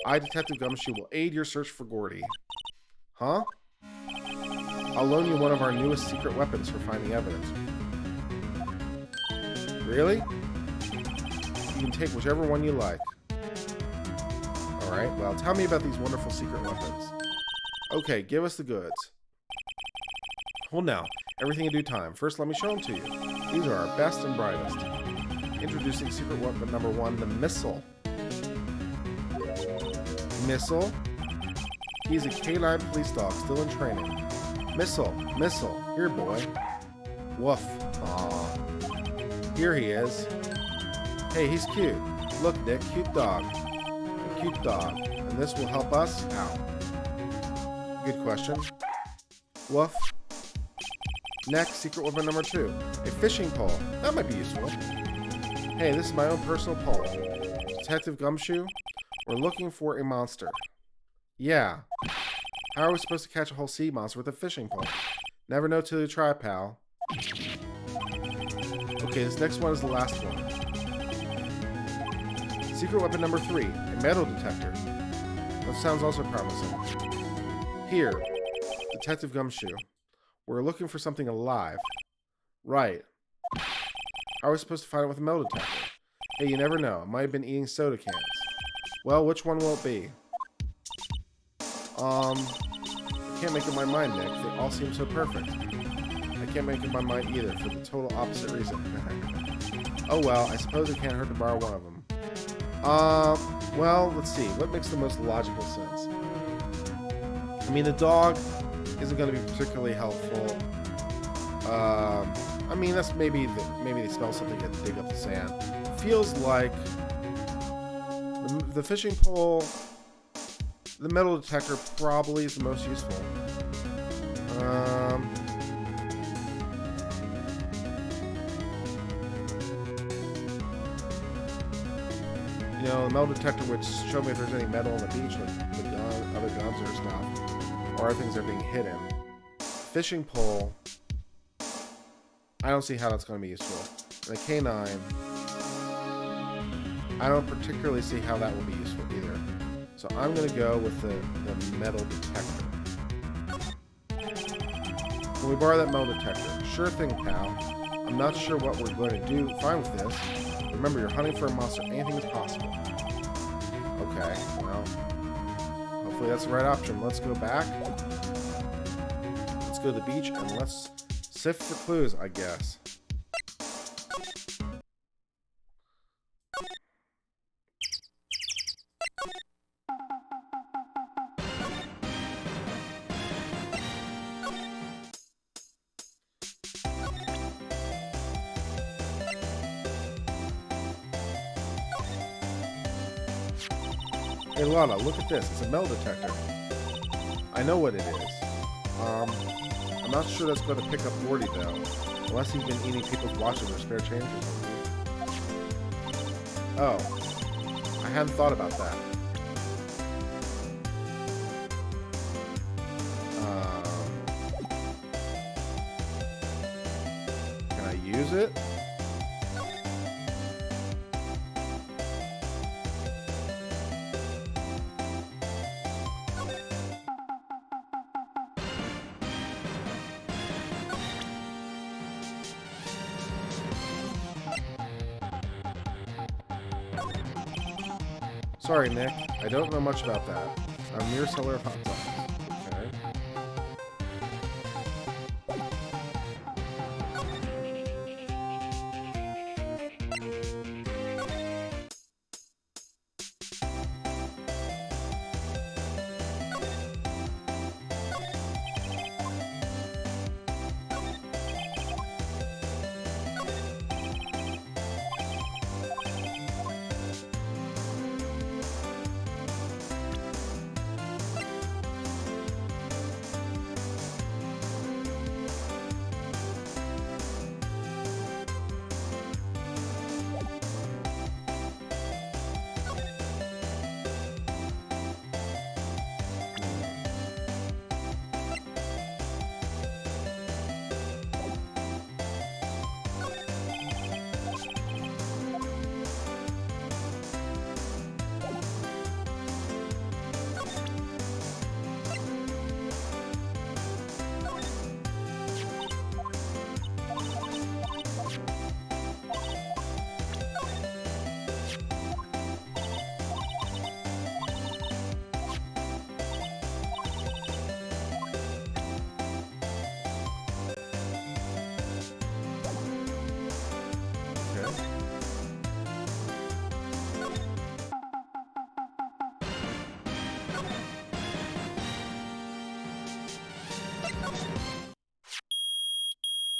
I, Detective Gumshoe, will aid your search for Gordy. Huh? I'll loan you one of our newest secret weapons for finding evidence. Really? You can take whichever one you like. Alright, well, tell me about these wonderful secret weapons. Okay, give us the goods. Hold now. Everything in due time. First, let me show them to you. These are our best and brightest. Introducing secret weapon number 1, the missile. Missile? He's a canine police dog, still in training. Missile. Here, boy. Woof. Aww. Here he is. Hey, he's cute. Look, Nick, cute dog. A cute dog. And this will help us out. Good question. Woof. Next, secret weapon number 2. A fishing pole. That might be useful. Hey, this is my own personal pole. Detective Gumshoe, we're looking for a monster. Yeah. How are we supposed to catch a whole sea monster with a fishing pole? Never know till you try, pal. Okay, this next one is the last one. Secret weapon number 3, a metal detector. That sounds also promising. Here, Detective Gumshoe. We're looking for something alive. Right. How are we supposed to find it with a metal detector? Hey, you never know. I might have been eating soda cans. Well, which one will it be? I can't make up my mind, Nick. They all seem so perfect. I can't make up my mind either, for the total opposite reason. Oh well, I suppose it can't hurt to borrow one of them. Well, let's see. What makes the most logical sense? I mean, the dog isn't going to be particularly helpful. I mean, that's maybe they smell something and dig up the sand. Feels like the fishing pole, the metal detector probably is the most useful. You know, the metal detector would show me if there's any metal on the beach, like the other guns or stuff, or other things that are being hidden. Fishing pole, I don't see how that's going to be useful. And the canine, I don't particularly see how that will be useful either. So I'm going to go with the metal detector. Can we borrow that metal detector? Sure thing, pal. I'm not sure what we're going to do. Fine with this. Remember, you're hunting for a monster. Anything is possible. Okay, well, hopefully that's the right option. Let's go back. Let's go to the beach and let's sift for clues, I guess. Hey Lotta, look at this. It's a metal detector. I know what it is. I'm not sure that's going to pick up Gordy though. Unless he's been eating people's watches or spare change or something. Oh. I hadn't thought about that. Can I use it? Sorry, Nick. I don't know much about that. I'm a mere seller of hot sauce. Okay.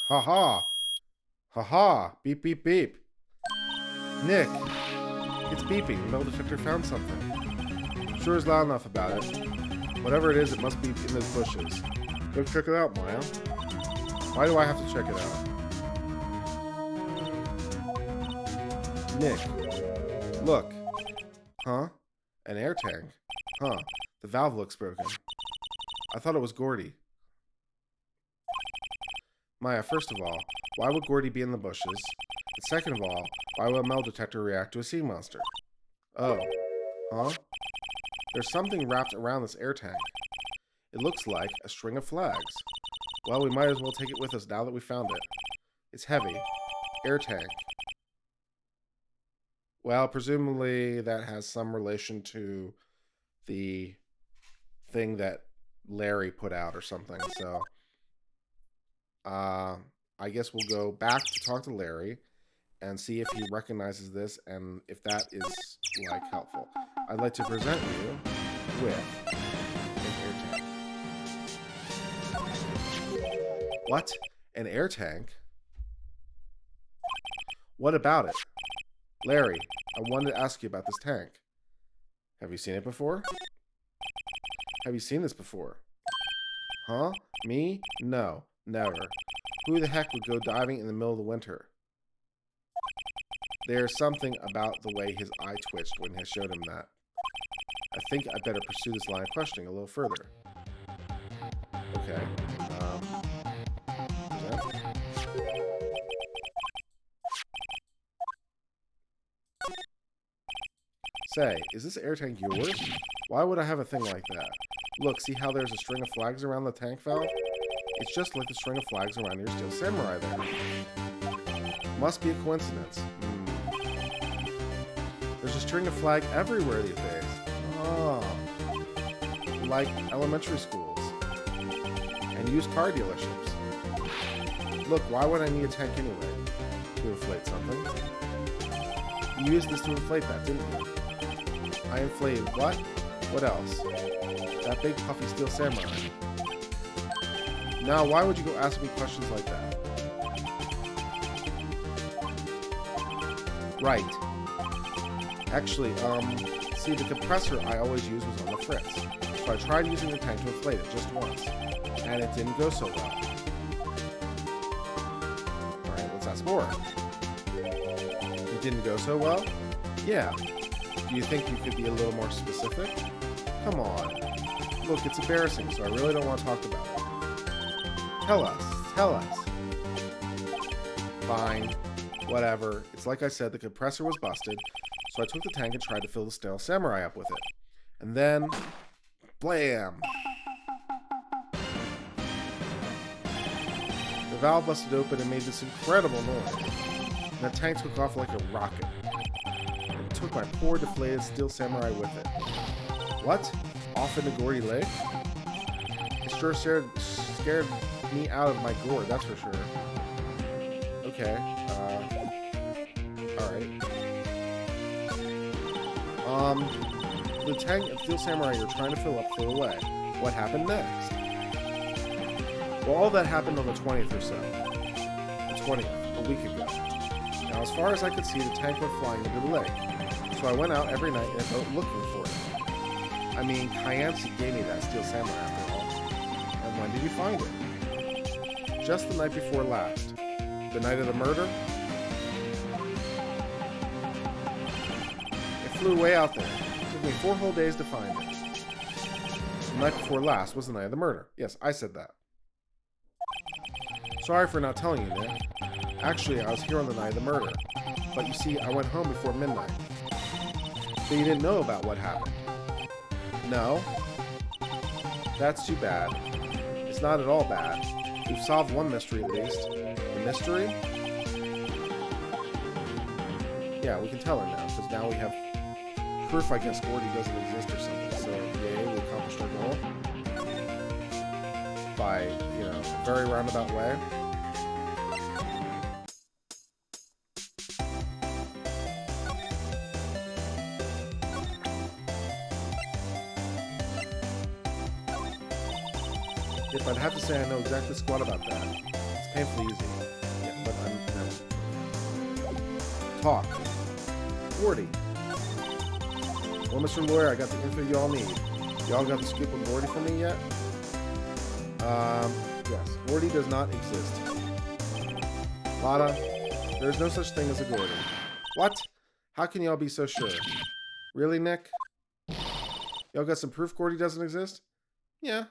Haha. Haha. Beep, beep, beep. Nick. It's beeping. The metal detector found something. Sure is loud enough about it. Whatever it is, it must be in those bushes. Go check it out, Maya. Why do I have to check it out? Nick. Look. Huh? An air tank. Huh. The valve looks broken. I thought it was Gordy. Maya, first of all, why would Gordy be in the bushes? And second of all, why would a metal detector react to a sea monster? Oh. Huh? There's something wrapped around this air tank. It looks like a string of flags. Well, we might as well take it with us now that we found it. It's heavy. Air tank. Well, presumably that has some relation to the thing that Larry put out or something, so... I guess we'll go back to talk to Larry and see if he recognizes this and if that is, like, helpful. I'd like to present you with an air tank. What? An air tank? What about it? Larry, I wanted to ask you about this tank. Have you seen it before? Have you seen this before? Huh? Me? No. Never. Who the heck would go diving in the middle of the winter? There's something about the way his eye twitched when I showed him that. I think I better pursue this line of questioning a little further. Okay. Say, is this air tank yours? Why would I have a thing like that? Look, see how there's a string of flags around the tank valve? It's just like the string of flags around your steel samurai there. Must be a coincidence. There's a string of flag everywhere these days. Oh. Like elementary schools. And used car dealerships. Look, why would I need a tank anyway? To inflate something. You used this to inflate that, didn't you? I inflated what? What else? That big puffy steel samurai. Now, why would you go ask me questions like that? Right. Actually, see, the compressor I always used was on the fritz. So I tried using the tank to inflate it just once. And it didn't go so well. Alright, let's ask more. It didn't go so well? Yeah. Do you think you could be a little more specific? Come on. Look, it's embarrassing, so I really don't want to talk about it. Tell us. Tell us. Fine. Whatever. It's like I said, the compressor was busted, so I took the tank and tried to fill the steel samurai up with it. And then... blam! The valve busted open and made this incredible noise. And the tank took off like a rocket. It took my poor deflated steel samurai with it. What? Off into Gory Lake? It sure scared me out of my gourd, that's for sure. Okay, alright. The tank and steel samurai you're trying to fill up flew away. What happened next? Well, all that happened on the 20th or so. The 20th, a week ago. Now, as far as I could see, the tank went flying into the lake. So I went out every night in a boat looking for it. I mean, Kyansi gave me that steel samurai after all. And when did you find it? Just the night before last. The night of the murder? It flew way out there. It took me 4 whole days to find it. The night before last was the night of the murder. Yes, I said that. Sorry for not telling you, Nick. Actually, I was here on the night of the murder. But you see, I went home before midnight. So you didn't know about what happened? No? That's too bad. It's not at all bad. We've solved one mystery at least. A mystery? Yeah, we can tell her now, because now we have proof, I guess, Gordy doesn't exist or something. So, yay, we accomplished our goal. By, you know, a very roundabout way. Yep, I'd have to say I know exactly squat about that. It's painfully easy. Yeah, but I'm never. Talk. 40. Well, Mr. Lawyer, I got the info y'all need. Y'all got the scoop on Gordy for me yet? Yes. Gordy does not exist. Lotta, there's no such thing as a Gordy. What? How can y'all be so sure? Really, Nick? Y'all got some proof Gordy doesn't exist? Yeah.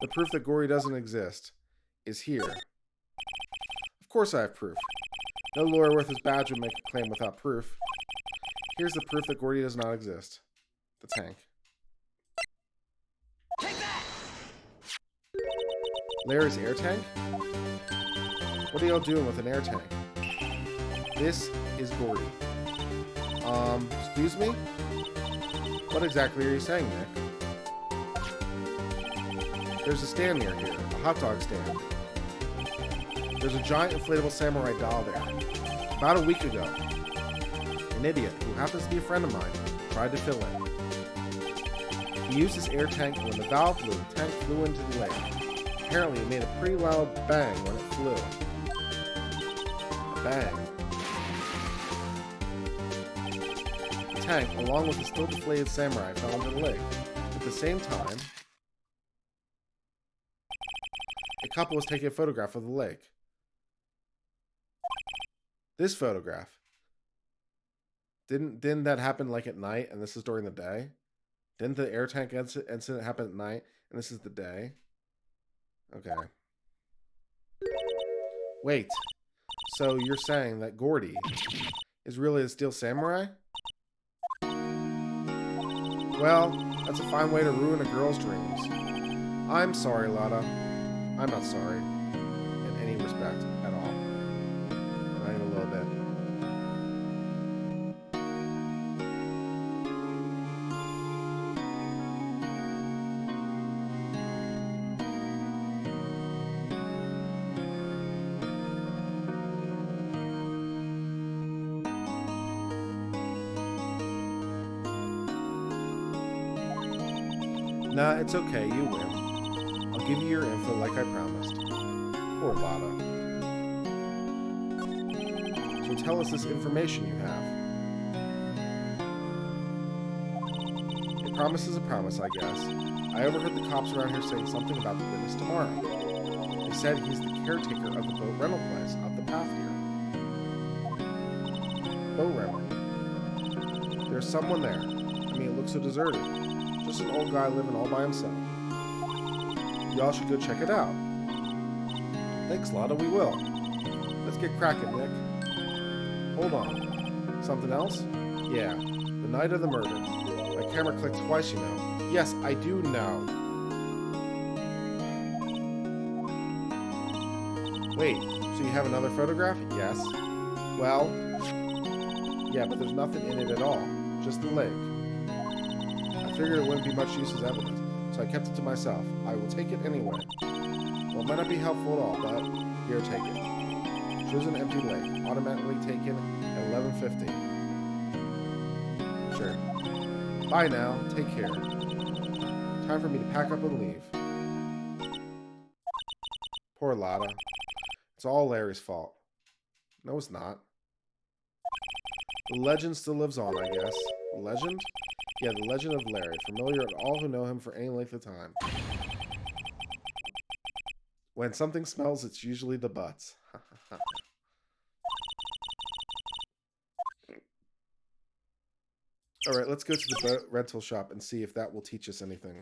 The proof that Gordy doesn't exist is here. Of course I have proof. No lawyer worth his badge would make a claim without proof. Here's the proof that Gordy does not exist. The tank. Take that! Larry's air tank? What are y'all doing with an air tank? This is Gordy. Excuse me? What exactly are you saying, Nick? There's a stand near here, a hot dog stand. There's a giant inflatable samurai doll there. About a week ago, an idiot, who happens to be a friend of mine, tried to fill it. He used his air tank, and when the valve blew, the tank flew into the lake. Apparently, it made a pretty loud bang when it flew. A bang. The tank, along with the still deflated samurai, fell into the lake. At the same time, a couple was taking a photograph of the lake. This photograph. Didn't that happen like at night and this is during the day? Didn't the air tank incident happen at night and this is the day? Okay. Wait. So you're saying that Gordy is really a steel samurai? Well, that's a fine way to ruin a girl's dreams. I'm sorry, Lotta. I'm not sorry. In any respect at all. Not even a little bit. Nah, it's okay, you win. I'll give you your info like I promised. Poor Lotta. So tell us this information you have. A promise is a promise, I guess. I overheard the cops around here saying something about the witness tomorrow. They said he's the caretaker of the boat rental place up the path here. Boat rental. There's someone there. I mean, it looks so deserted. Just an old guy living all by himself. Y'all should go check it out. Thanks, Lotta, we will. Let's get cracking, Nick. Hold on. Something else? Yeah, the night of the murder. My camera clicked twice, you know. Yes, I do know. Wait, so you have another photograph? Yes. Well, yeah, but there's nothing in it at all. Just the leg. I figured it wouldn't be much use as evidence, so I kept it to myself. I will take it anyway. Well, it might not be helpful at all, but here, take it. Shows an empty lake, automatically taken at 11:50. Sure. Bye now. Take care. Time for me to pack up and leave. Poor Lotta. It's all Larry's fault. No, it's not. The legend still lives on, I guess. The legend? Yeah, the legend of Larry, familiar to all who know him for any length of time. When something smells, it's usually the Butz. Alright, let's go to the boat rental shop and see if that will teach us anything.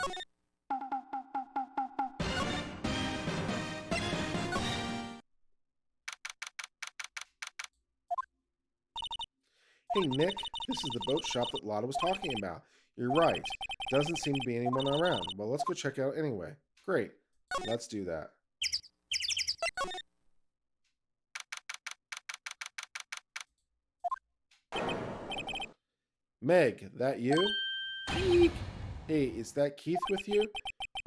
Hey, Nick, this is the boat shop that Lotta was talking about. You're right. Doesn't seem to be anyone around. Well, let's go check it out anyway. Great. Let's do that. Meg, that you? Eek. Hey, is that Keith with you?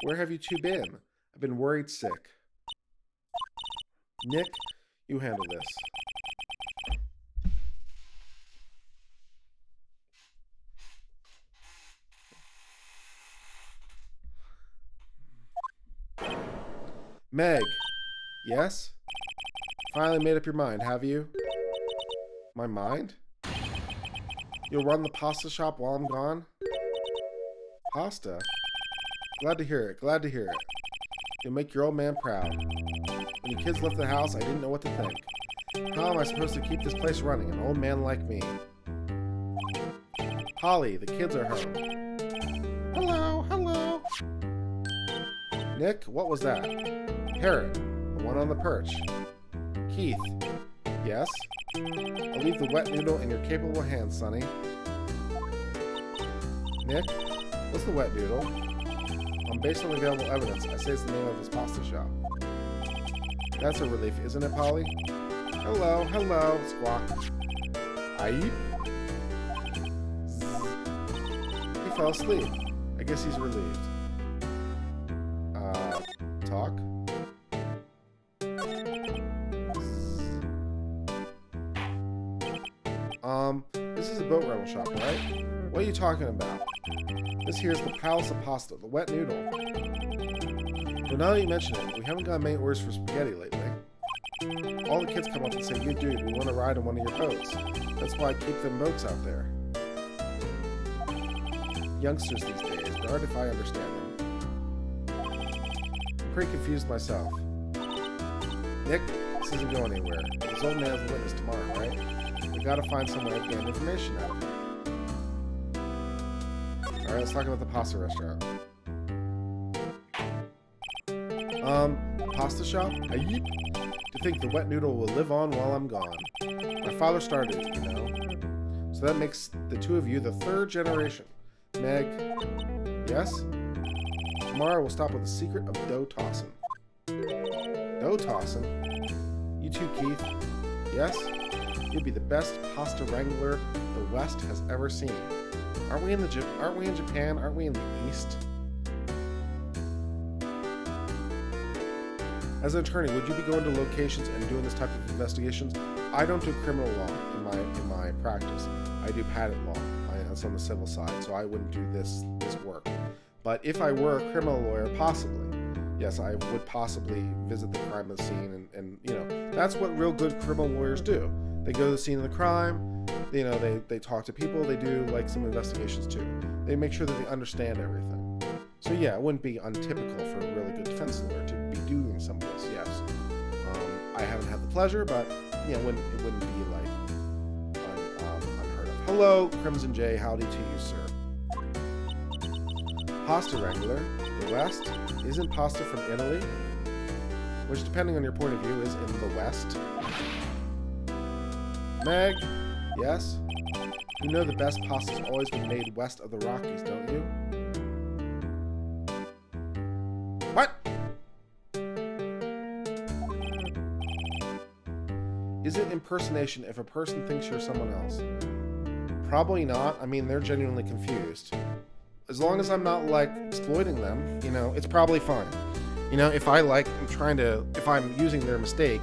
Where have you two been? I've been worried sick. Nick, you handle this. Meg. Yes? Finally made up your mind, have you? My mind? You'll run the pasta shop while I'm gone? Pasta? Glad to hear it, glad to hear it. You'll make your old man proud. When the kids left the house, I didn't know what to think. How am I supposed to keep this place running, an old man like me? Holly, the kids are home. Hello, hello. Nick, what was that? Parrot, the one on the perch. Keith, yes? I'll leave the wet noodle in your capable hands, Sonny. Nick, what's the wet noodle? Based on available evidence, I say it's the name of his pasta shop. That's a relief, isn't it, Polly? Hello, hello, squawk. Aye? He fell asleep. I guess he's relieved. Talk? This is a boat rental shop, right? What are you talking about? This here's the palace of pasta, the wet noodle. Well, now that you mention it, we haven't got many orders for spaghetti lately. All the kids come up and say, "You dude, we want to ride on one of your boats." That's why I keep them boats out there. Youngsters these days, darned if I understand them. I'm pretty confused myself. Nick, this isn't going anywhere. This old man's the witness tomorrow, right? We gotta find some way of getting information out of him. Alright, let's talk about the pasta restaurant. Pasta shop? Aye? To think the wet noodle will live on while I'm gone. My father started it, you know. So that makes the two of you the third generation. Meg? Yes? Tomorrow we'll stop with the secret of dough tossing. Dough tossing? You too, Keith? Yes? You'd be the best pasta wrangler the West has ever seen. Aren't we in Japan? Aren't we in the East? As an attorney, would you be going to locations and doing this type of investigations? I don't do criminal law in my practice. I do patent law. That's on the civil side, so I wouldn't do this work. But if I were a criminal lawyer, possibly, yes, I would possibly visit the crime scene, and you know, that's what real good criminal lawyers do. They go to the scene of the crime, you know, they talk to people, they do like some investigations too. They make sure that they understand everything. So yeah, it wouldn't be untypical for a really good defense lawyer to be doing some of this, yes. I haven't had the pleasure, but yeah, it wouldn't be like unheard of. Hello, Crimson J, howdy to you, sir. Pasta wrangler, the West, isn't pasta from Italy? Which, depending on your point of view, is in the West. Meg, yes? You know the best pasta's always been made west of the Rockies, don't you? What? Is it impersonation if a person thinks you're someone else? Probably not. I mean, they're genuinely confused. As long as I'm not, like, exploiting them, you know, it's probably fine. You know, if I'm using their mistake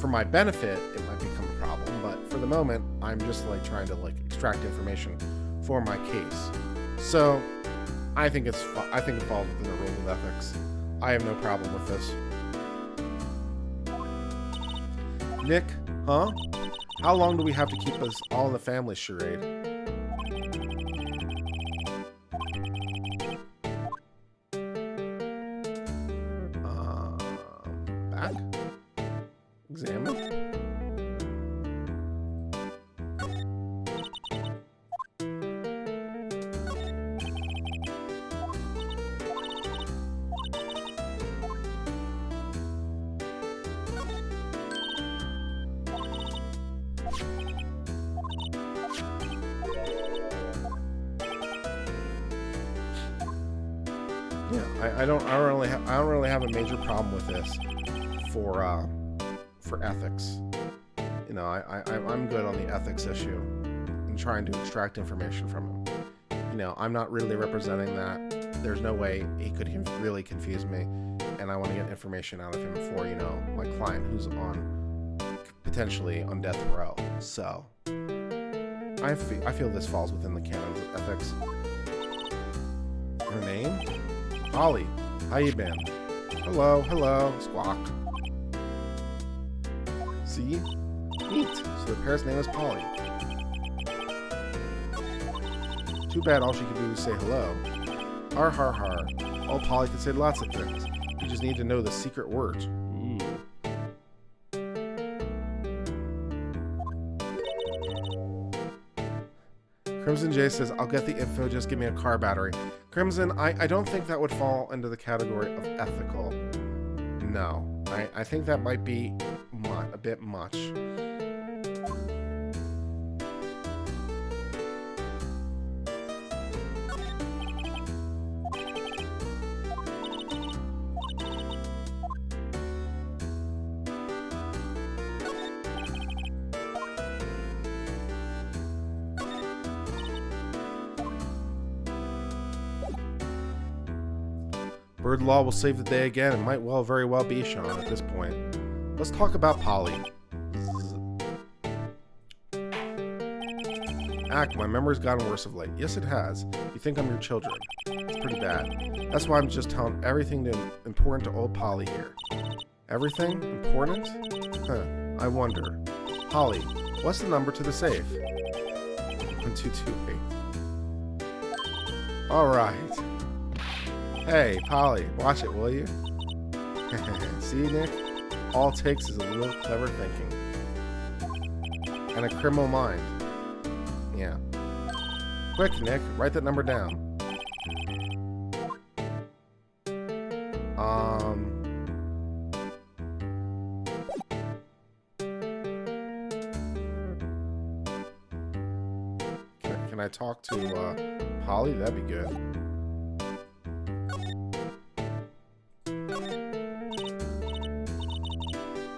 for my benefit, it might become a problem. But for the moment, I'm just, like, trying to, like, extract information for my case. So, I think it falls within the rules of ethics. I have no problem with this. Nick, huh? How long do we have to keep us all in the family charade? Back? Examine? Yeah, I don't really have a major problem with this for ethics. You know, I'm good on the ethics issue and trying to extract information from him. You know, I'm not really representing that. There's no way he could really confuse me, and I want to get information out of him for, you know, my client who's potentially on death row. So I feel this falls within the canons of ethics. Her name? Ollie. How you been? Hello, Squawk. See? Neat. So the pair's name is Polly. Too bad all she could do is say hello. Har har har. Oh, Polly can say lots of things. You just need to know the secret words. Ooh. Crimson J says, I'll get the info, just give me a car battery. Crimson, I don't think that would fall into the category of ethical. No. I think that might be a bit much. Bird law will save the day again. It might very well be, Sean, at this point. Let's talk about Polly. Ack, my memory's gotten worse of late. Yes, it has. You think I'm your children. It's pretty bad. That's why I'm just telling everything important to old Polly here. Everything? Important? Huh. I wonder. Polly, what's the number to the safe? 1228. Alright. Hey, Polly, watch it, will you? See, Nick? All it takes is a little clever thinking. And a criminal mind. Yeah. Quick, Nick, write that number down. Can Can I talk to Polly? That'd be good.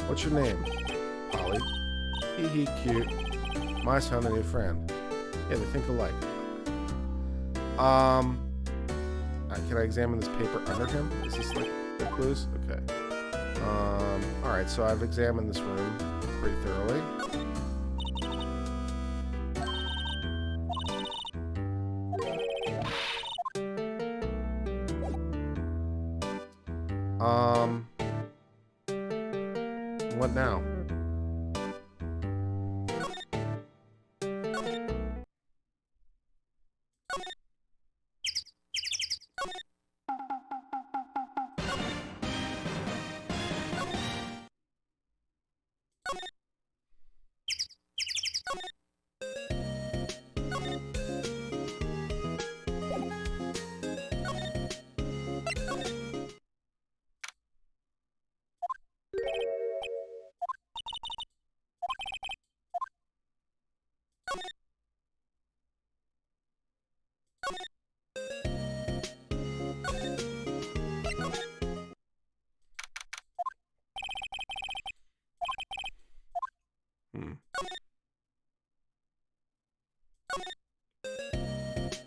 What's your name? Polly. Hee hee, cute. My son, a new friend. Yeah, they think alike. Can I examine this paper under him? Is this like the clues? Okay. Alright, so I've examined this room pretty thoroughly. What now?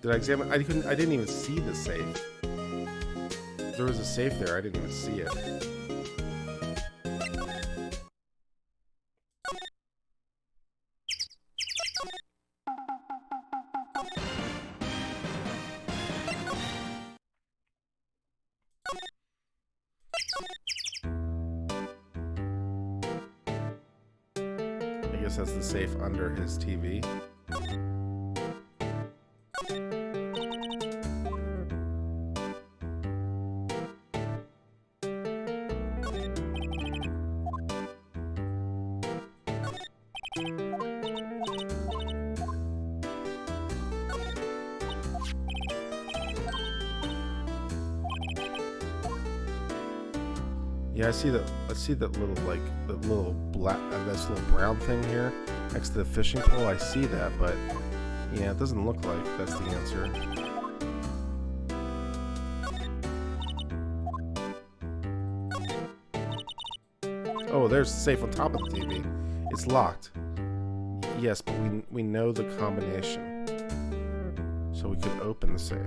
Did I examine? I didn't even see the safe. There was a safe there. I didn't even see it. I guess that's the safe under his TV. Yeah, I see that little black, this little brown thing here next to the fishing pole. I see that, but yeah, it doesn't look like that's the answer. Oh, there's the safe on top of the TV. It's locked. Yes, but we know the combination, so we could open the safe.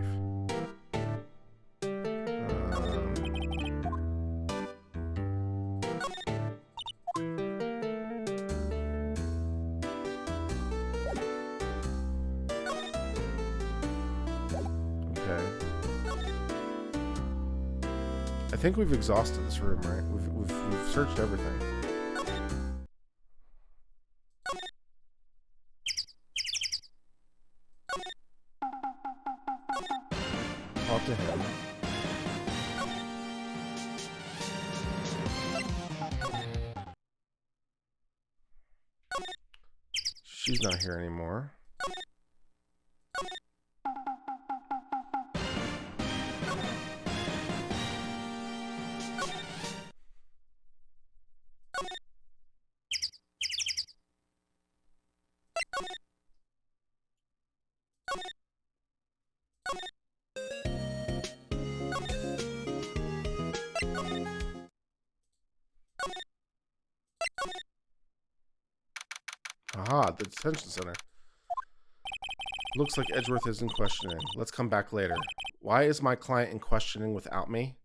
I think we've exhausted this room, right? We've searched everything. Talk to him. She's not here anymore. Aha, the detention center. Looks like Edgeworth is in questioning. Let's come back later. Why is my client in questioning without me?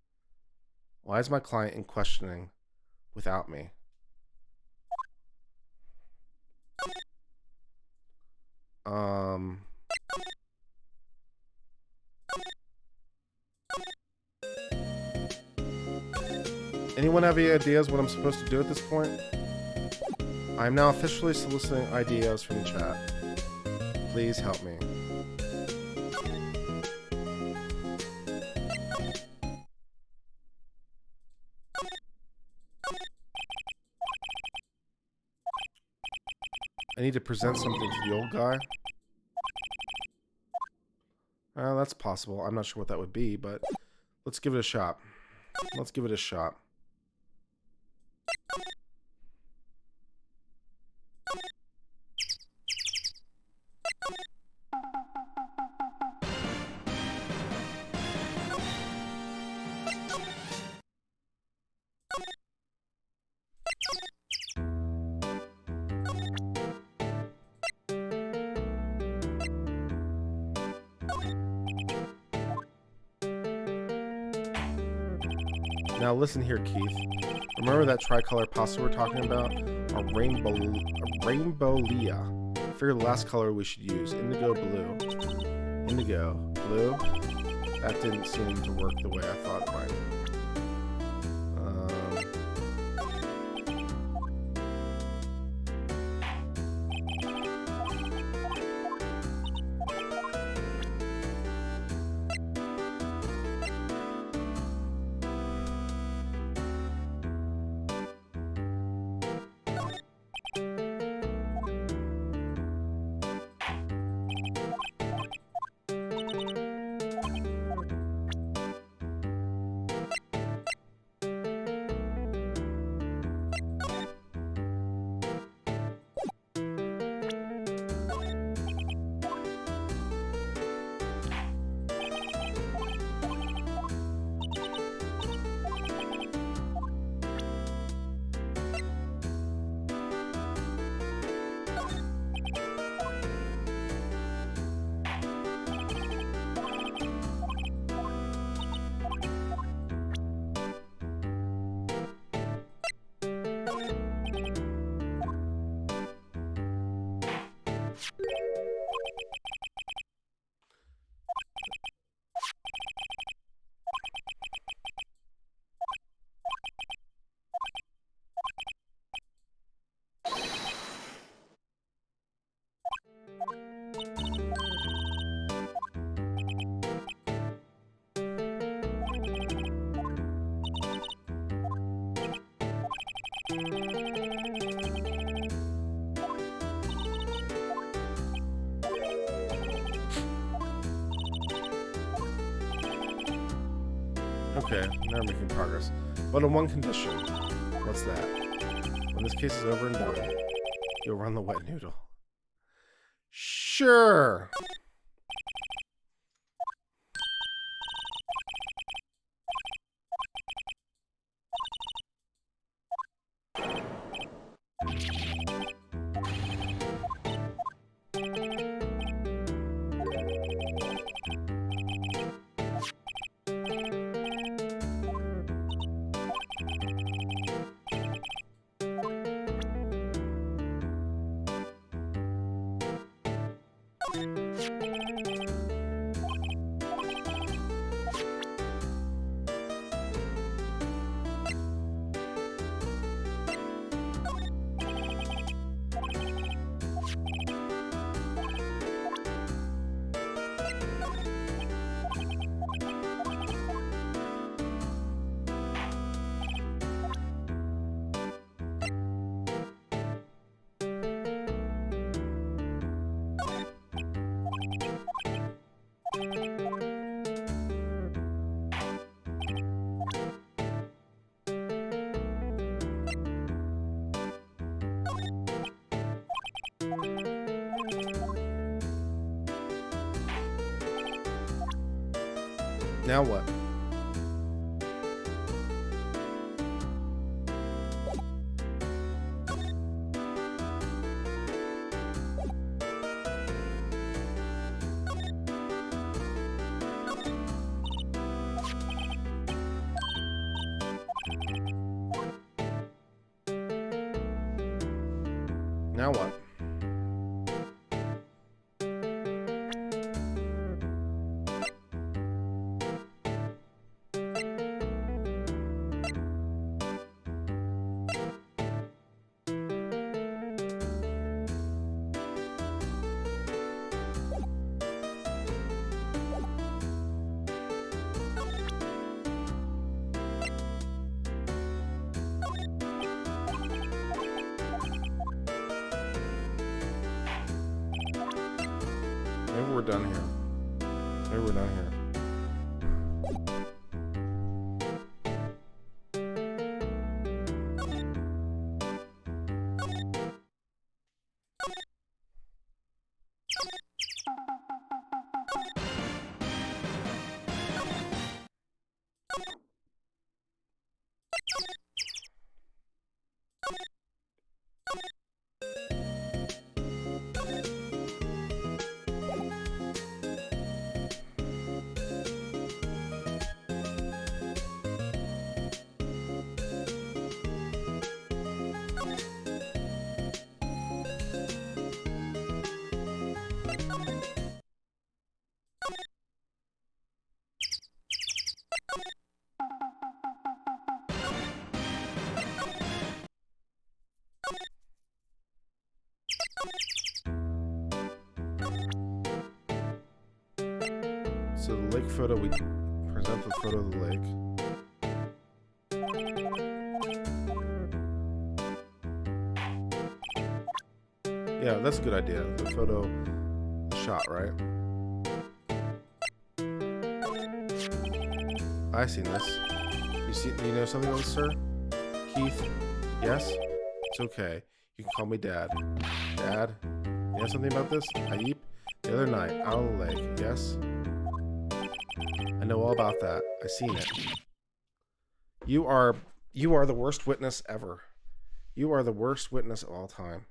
Why is my client in questioning without me? Anyone have any ideas what I'm supposed to do at this point? I am now officially soliciting ideas from the chat. Please help me. I need to present something to the old guy. That's possible. I'm not sure what that would be, but let's give it a shot. Let's give it a shot. Now listen here, Keith. Remember that tricolor pasta we're talking about? A rainbow Leah. Figure the last color we should use. Indigo blue. Indigo blue. That didn't seem to work the way I thought it might. Okay, now we're making progress. But on one condition. What's that? When this case is over and done, you'll run the wet noodle. Sure! Now what? Now what? Maybe we're done here. Maybe we're done here. lake photo. We present the photo of the lake. Yeah, that's a good idea. The photo shot, right? I've seen this. You know something about this, sir? Keith? Yes? It's okay. You can call me Dad. Dad? You know something about this? Ayip? The other night, out on the lake. Yes? I know all about that. I seen it. You are the worst witness ever. You are the worst witness of all time.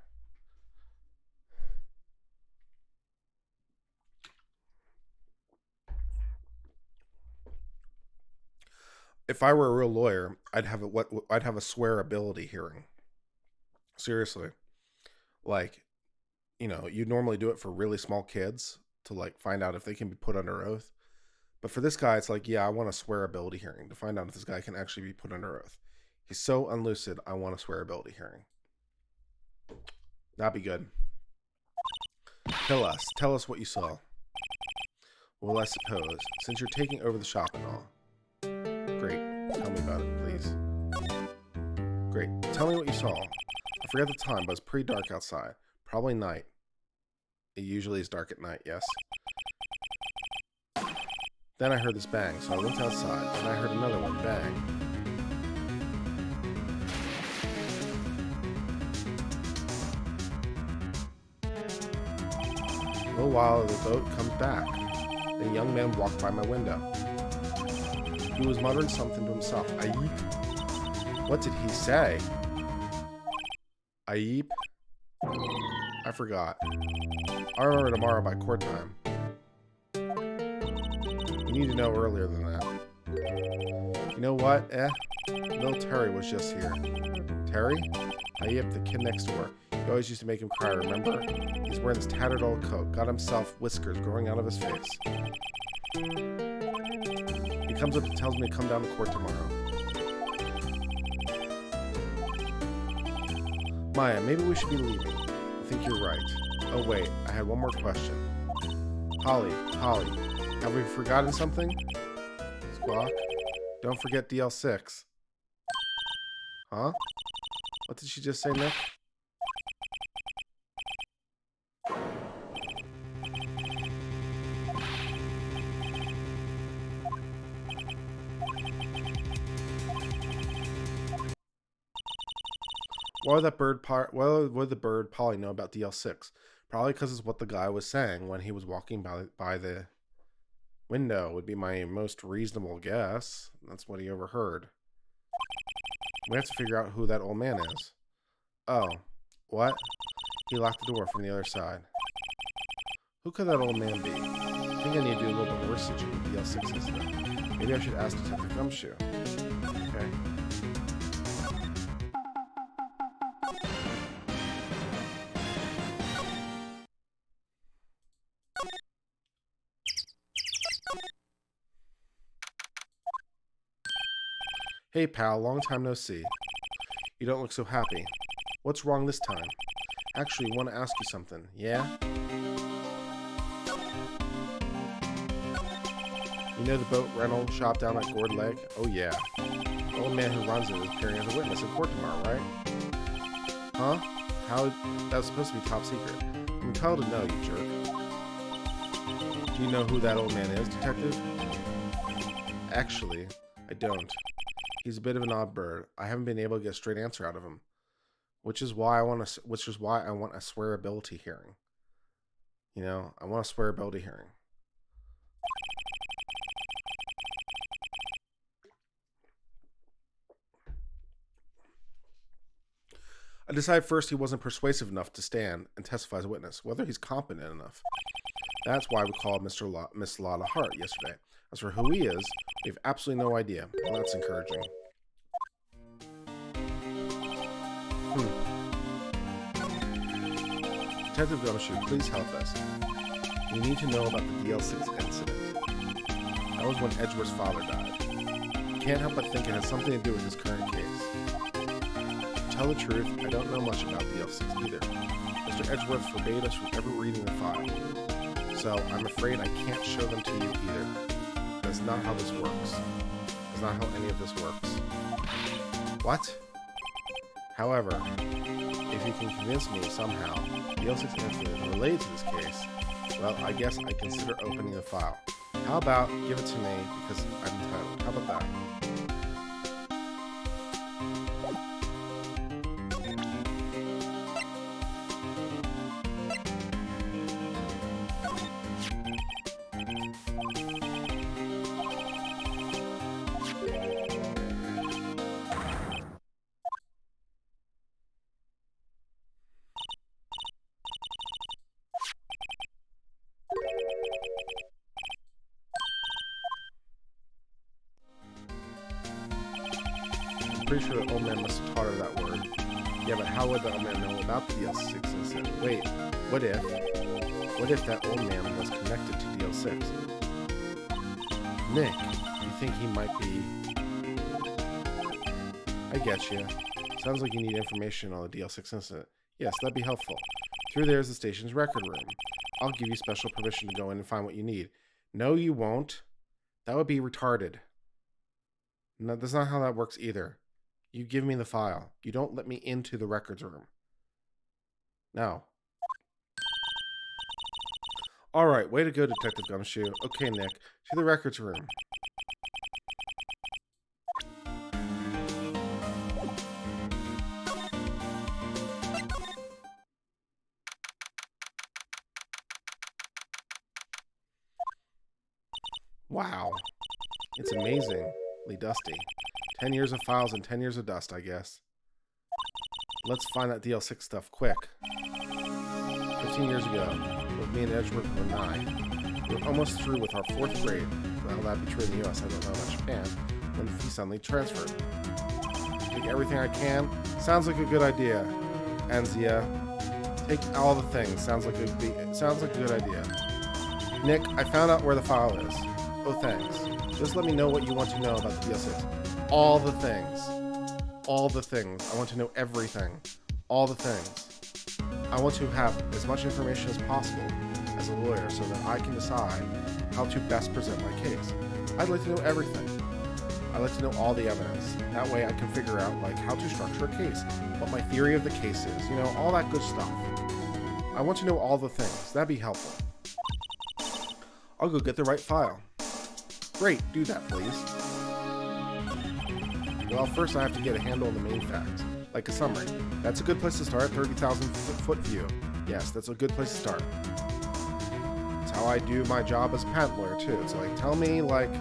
If I were a real lawyer, I'd have a swearability hearing. Seriously. Like, you know, you normally do it for really small kids to like find out if they can be put under oath. But for this guy, it's like, yeah, I want a swearability hearing to find out if this guy can actually be put under oath. He's so unlucid, I want a swearability hearing. That'd be good. Tell us what you saw. Well, I suppose, since you're taking over the shop and all. Great, tell me about it, please. Great, tell me what you saw. I forget the time, but it's pretty dark outside. Probably night. It usually is dark at night, yes? Then I heard this bang, so I went outside, and I heard another one bang. A little while, the boat comes back. The young man walked by my window. He was muttering something to himself. Ayip? What did he say? Ayip? I forgot. I'll remember tomorrow by court time. You need to know earlier than that. You know what? Little Terry was just here. Terry? Ayip, the kid next door. You always used to make him cry, remember? He's wearing this tattered old coat. Got himself whiskers growing out of his face. He comes up and tells me to come down to court tomorrow. Maya, maybe we should be leaving. I think you're right. Oh wait, I had one more question. Holly, have we forgotten something? Squawk, don't forget DL6. Huh? What did she just say, Nick? Why would the bird Polly know about DL6? Probably because it's what the guy was saying when he was walking by the window, would be my most reasonable guess. That's what he overheard. We have to figure out who that old man is. Oh, what? He locked the door from the other side. Who could that old man be? I think I need to do a little bit more research on the DL6 incident. Maybe I should ask Detective Gumshoe. Okay. Hey pal, long time no see. You don't look so happy. What's wrong this time? Actually, I want to ask you something. Yeah? You know the boat rental shop down at Gourd Lake? Oh yeah. The old man who runs it is appearing as a witness in court tomorrow, right? Huh? How? That was supposed to be top secret. I'm entitled to know, you jerk. Do you know who that old man is, detective? Actually, I don't. He's a bit of an odd bird. I haven't been able to get a straight answer out of him, which is why I want a swearability hearing. You know, I want a swearability hearing. I decided first he wasn't persuasive enough to stand and testify as a witness, whether he's competent enough. That's why we called Miss Lotta Hart yesterday. As for who he is, we have absolutely no idea. Well, that's encouraging. Detective Gumshoe, please help us. We need to know about the DL6 incident. That was when Edgeworth's father died. Can't help but think it has something to do with his current case. To tell the truth, I don't know much about DL6 either. Mr. Edgeworth forbade us from ever reading the file. So I'm afraid I can't show them to you either. That's not how this works. That's not how any of this works. What? However, if you can convince me somehow DL6 incident is related to this case, well, I guess I consider opening the file. How about give it to me because I'm entitled? How about that? Pretty sure the old man must have taught her that word. Yeah, but how would the old man know about the DL6 incident? Wait, what if that old man was connected to DL6? Nick, you think he might be... I get you. Sounds like you need information on the DL6 incident. Yes, that'd be helpful. Through there is the station's record room. I'll give you special permission to go in and find what you need. No, you won't. That would be retarded. No, that's not how that works either. You give me the file. You don't let me into the records room. No. Alright, way to go, Detective Gumshoe. Okay, Nick, to the records room. Wow. It's amazingly dusty. 10 years of files and 10 years of dust, I guess. Let's find that DL6 stuff quick. 15 years ago, with me and Edgeworth were 9. We were almost through with our 4th grade. Well, that'd be true in the US, I don't know about Japan, when he suddenly transferred. Take everything I can. Sounds like a good idea. Anzia. Take all the things. Sounds like a good idea. Nick, I found out where the file is. Oh, thanks. Just let me know what you want to know about the DL6. All the things. All the things. I want to know everything. All the things. I want to have as much information as possible as a lawyer so that I can decide how to best present my case. I'd like to know everything. I'd like to know all the evidence. That way I can figure out like how to structure a case, what my theory of the case is, you know, all that good stuff. I want to know all the things. That'd be helpful. I'll go get the right file. Great, do that, please. Well, first I have to get a handle on the main facts, like a summary. That's a good place to start, 30,000 foot view. Yes, that's a good place to start. That's how I do my job as a patent lawyer, too. It's like, tell me, like,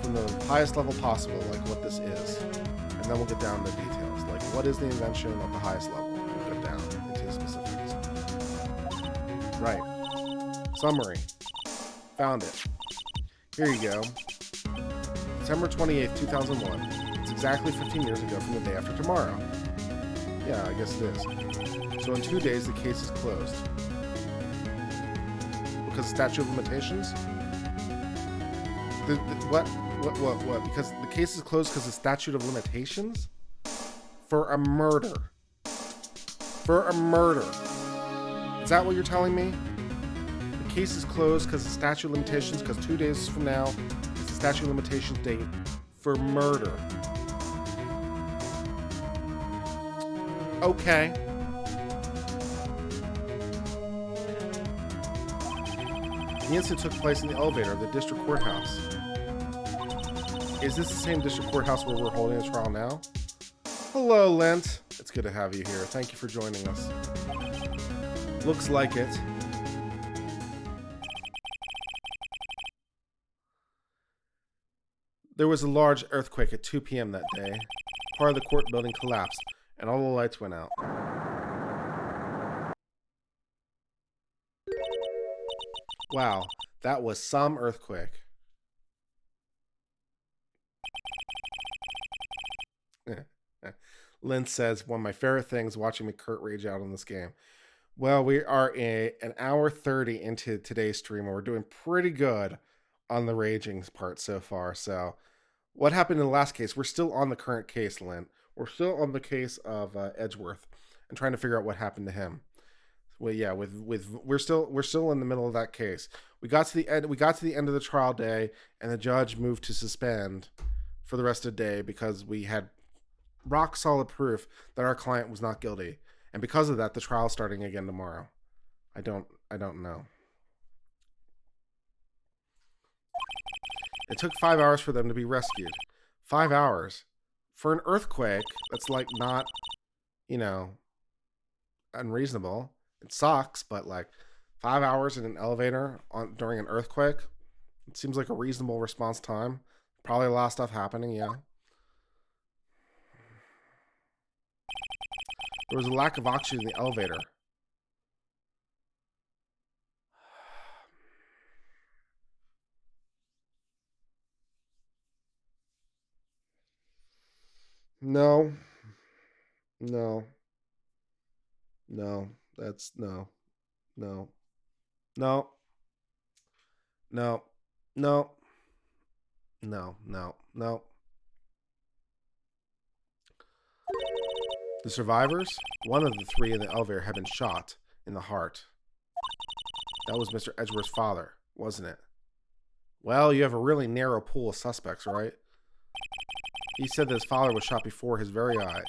from the highest level possible, like, what this is. And then we'll get down to details. Like, what is the invention at the highest level? We'll get down into specifics. Right. Summary. Found it. Here you go. September 28th, 2001. It's exactly 15 years ago from the day after tomorrow. Yeah, I guess it is. So in 2 days, the case is closed. Because of statute of limitations? What? Because the case is closed because of statute of limitations? For a murder. For a murder. Is that what you're telling me? The case is closed because of statute of limitations, because 2 days from now is the statute of limitations date for murder. Okay. The incident took place in the elevator of the district courthouse. Is this the same district courthouse where we're holding a trial now? Hello, Lent. It's good to have you here. Thank you for joining us. Looks like it. There was a large earthquake at 2 p.m. that day. Part of the court building collapsed, and all the lights went out. Wow, that was some earthquake. Lynn says, one of my favorite things watching me Kurt rage out on this game. Well, we are an hour 30 into today's stream, and we're doing pretty good on the raging part so far. So what happened in the last case? We're still on the current case, Lynn. We're still on the case of Edgeworth and trying to figure out what happened to him. Well, yeah, we're still in the middle of that case. We got to the end. We got to the end of the trial day, and the judge moved to suspend for the rest of the day because we had rock solid proof that our client was not guilty, and because of that, the trial's starting again tomorrow. I don't know. It took 5 hours for them to be rescued. 5 hours for an earthquake. That's like not, unreasonable. It sucks, but like 5 hours in an elevator during an earthquake, it seems like a reasonable response time. Probably a lot of stuff happening, yeah. There was a lack of oxygen in the elevator. No. That's no. No. No. No. No. No. No. No. The survivors, one of the three in the elevator, had been shot in the heart. That was Mr. Edgeworth's father, wasn't it? Well, you have a really narrow pool of suspects, right? He said that his father was shot before his very eyes,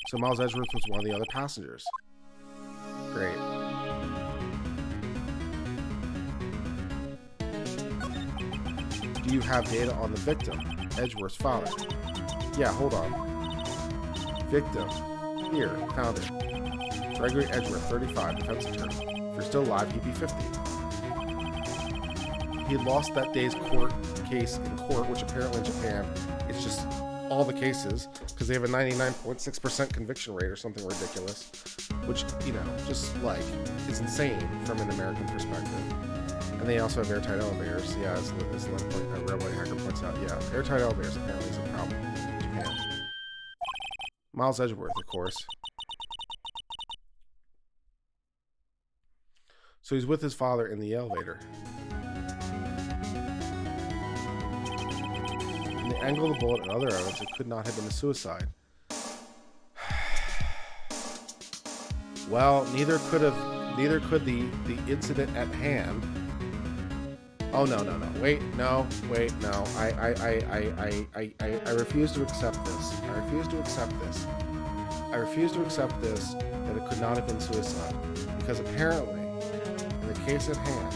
so Miles Edgeworth was one of the other passengers. Great. Do you have data on the victim, Edgeworth's father? Yeah, hold on. Victim. Here, found it. Gregory Edgeworth, 35, defense attorney. If you're still alive, he'd be 50. He lost that day's court case in court, which apparently in Japan, it's just all the cases, because they have a 99.6% conviction rate or something ridiculous, which, just like, is insane from an American perspective. And they also have airtight elevators. Yeah, as Railway Hacker points out, yeah, airtight elevators apparently is a problem in Japan. Miles Edgeworth, of course. So he's with his father in the elevator. From the angle of the bullet and other evidence, it could not have been a suicide. Well, neither could the incident at hand. Oh no. Wait, no. I refuse to accept this. I refuse to accept this that it could not have been suicide. Because apparently, in the case at hand,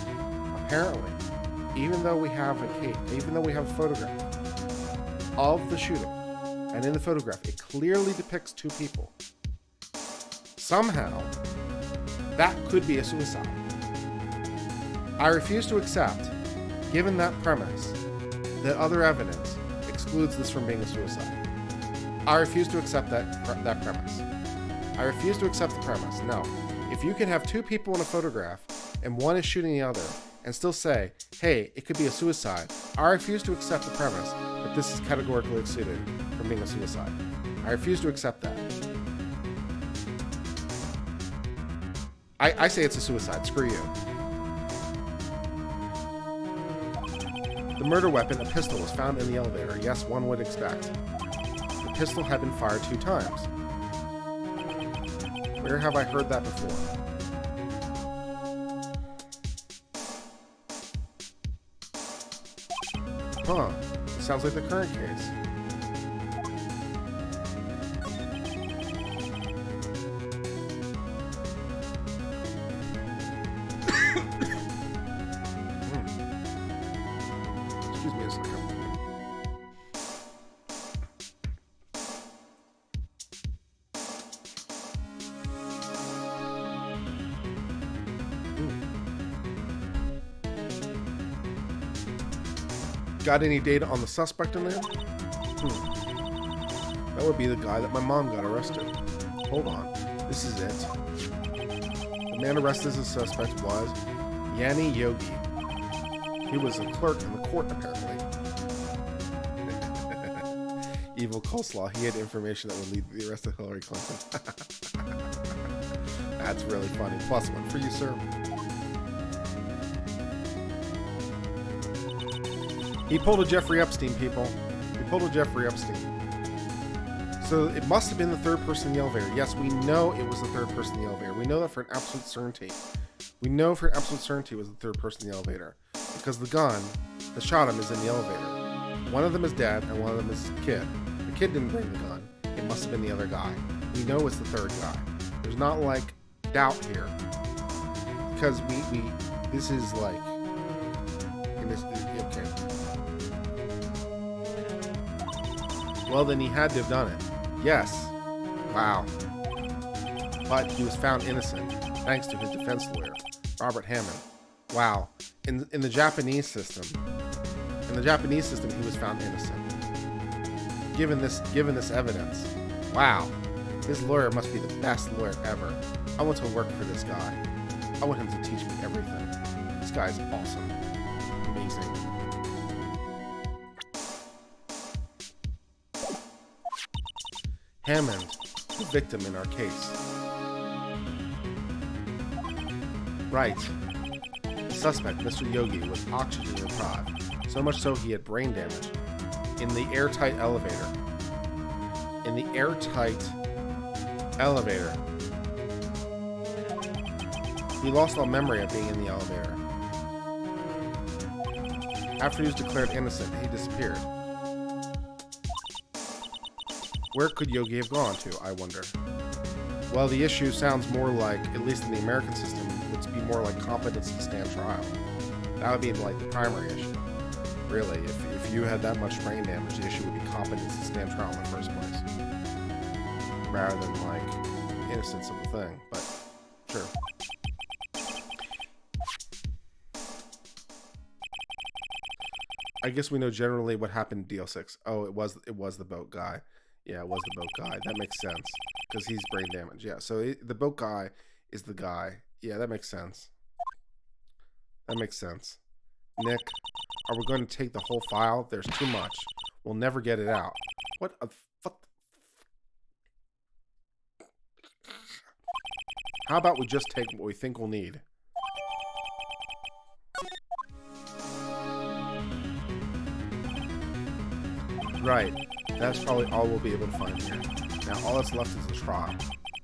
even though we have a photograph of the shooting, and in the photograph it clearly depicts two people, somehow that could be a suicide. I refuse to accept, given that premise, that other evidence excludes this from being a suicide. I refuse to accept that premise. I refuse to accept the premise. No. If you can have two people in a photograph and one is shooting the other and still say, hey, it could be a suicide, I refuse to accept the premise that this is categorically excluded from being a suicide. I refuse to accept that. I say it's a suicide. Screw you. The murder weapon, a pistol, was found in the elevator. Yes, one would expect. The pistol had been fired 2 times. Where have I heard that before? Huh. It sounds like the current case. Excuse me a second. Got any data on the suspect in there? That would be the guy that my mom got arrested. Hold on. This is it. The man arrested as a suspect was Yanni Yogi. He was a clerk in the court, apparently. Evil coleslaw. He had information that would lead to the arrest of Hillary Clinton. That's really funny. +1 for you, sir. He pulled a Jeffrey Epstein, people. He pulled a Jeffrey Epstein. So it must have been the third person in the elevator. Yes, we know it was the third person in the elevator. We know that for an absolute certainty. We know for an absolute certainty it was the third person in the elevator. because the gun that shot him is in the elevator. One of them is dead, and one of them is the kid. The kid didn't bring the gun. It must have been the other guy. We know it's the third guy. There's not, like, doubt here. Because this is, like... Okay. Well, then he had to have done it. Yes. Wow. But he was found innocent, thanks to his defense lawyer, Robert Hammond. Wow. In the Japanese system, he was found innocent. Given this evidence, wow, this lawyer must be the best lawyer ever. I want to work for this guy. I want him to teach me everything. This guy is awesome. Amazing. Hammond, the victim in our case. Right. The suspect, Mr. Yogi, was oxygen deprived, so much so he had brain damage. In the airtight elevator. He lost all memory of being in the elevator. After he was declared innocent, he disappeared. Where could Yogi have gone to, I wonder? Well, the issue sounds more like, at least in the American system, would be more like competency to stand trial. That would be like the primary issue. Really, if you had that much brain damage, the issue would be competency to stand trial in the first place. Rather than, like, innocence of the thing, but sure. I guess we know generally what happened in DL6. Oh, it was the boat guy. Yeah, it was the boat guy. That makes sense. Because he's brain damaged. Yeah, so the boat guy is the guy. Yeah, that makes sense. That makes sense. Nick, are we going to take the whole file? There's too much. We'll never get it out. What a fuck? How about we just take what we think we'll need? Right. That's probably all we'll be able to find here. Now, all that's left is the trial.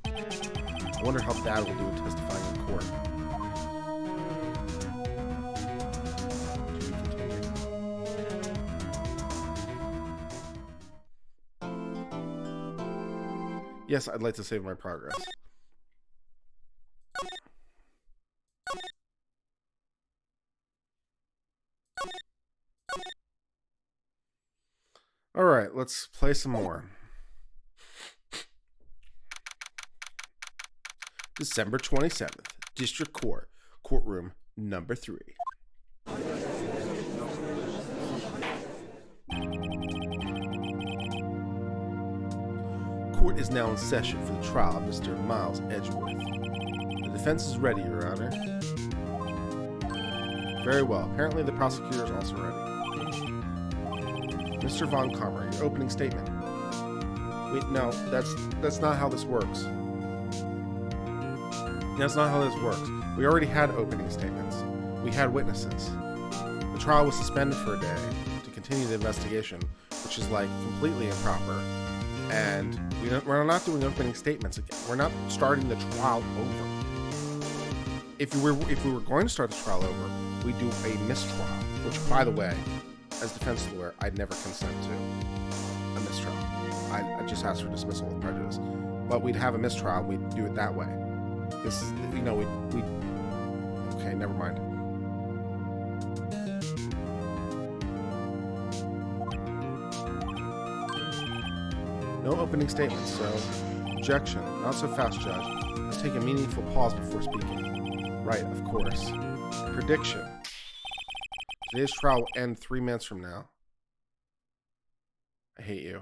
I wonder how Dad will do testifying in court. Yes, I'd like to save my progress. Alright, let's play some more. December 27th, District Court, Courtroom number 3. Court is now in session for the trial of Mr. Miles Edgeworth. The defense is ready, Your Honor. Very well. Apparently the prosecutor is also ready. Mr. Von Karmer, your opening statement. Wait, no, that's not how this works. That's not how this works. We already had opening statements. We had witnesses. The trial was suspended for a day to continue the investigation, which is like completely improper. And we're not doing opening statements again. We're not starting the trial over. If we were going to start the trial over, we'd do a mistrial, which, by the way, as defense lawyer, I'd never consent to a mistrial. I just ask for dismissal with prejudice. But we'd have a mistrial. We'd do it that way. This, we okay, never mind. No opening statements, so objection. Not so fast, Judge. Let's take a meaningful pause before speaking. Right, of course. Prediction. Today's trial will end 3 minutes from now. I hate you.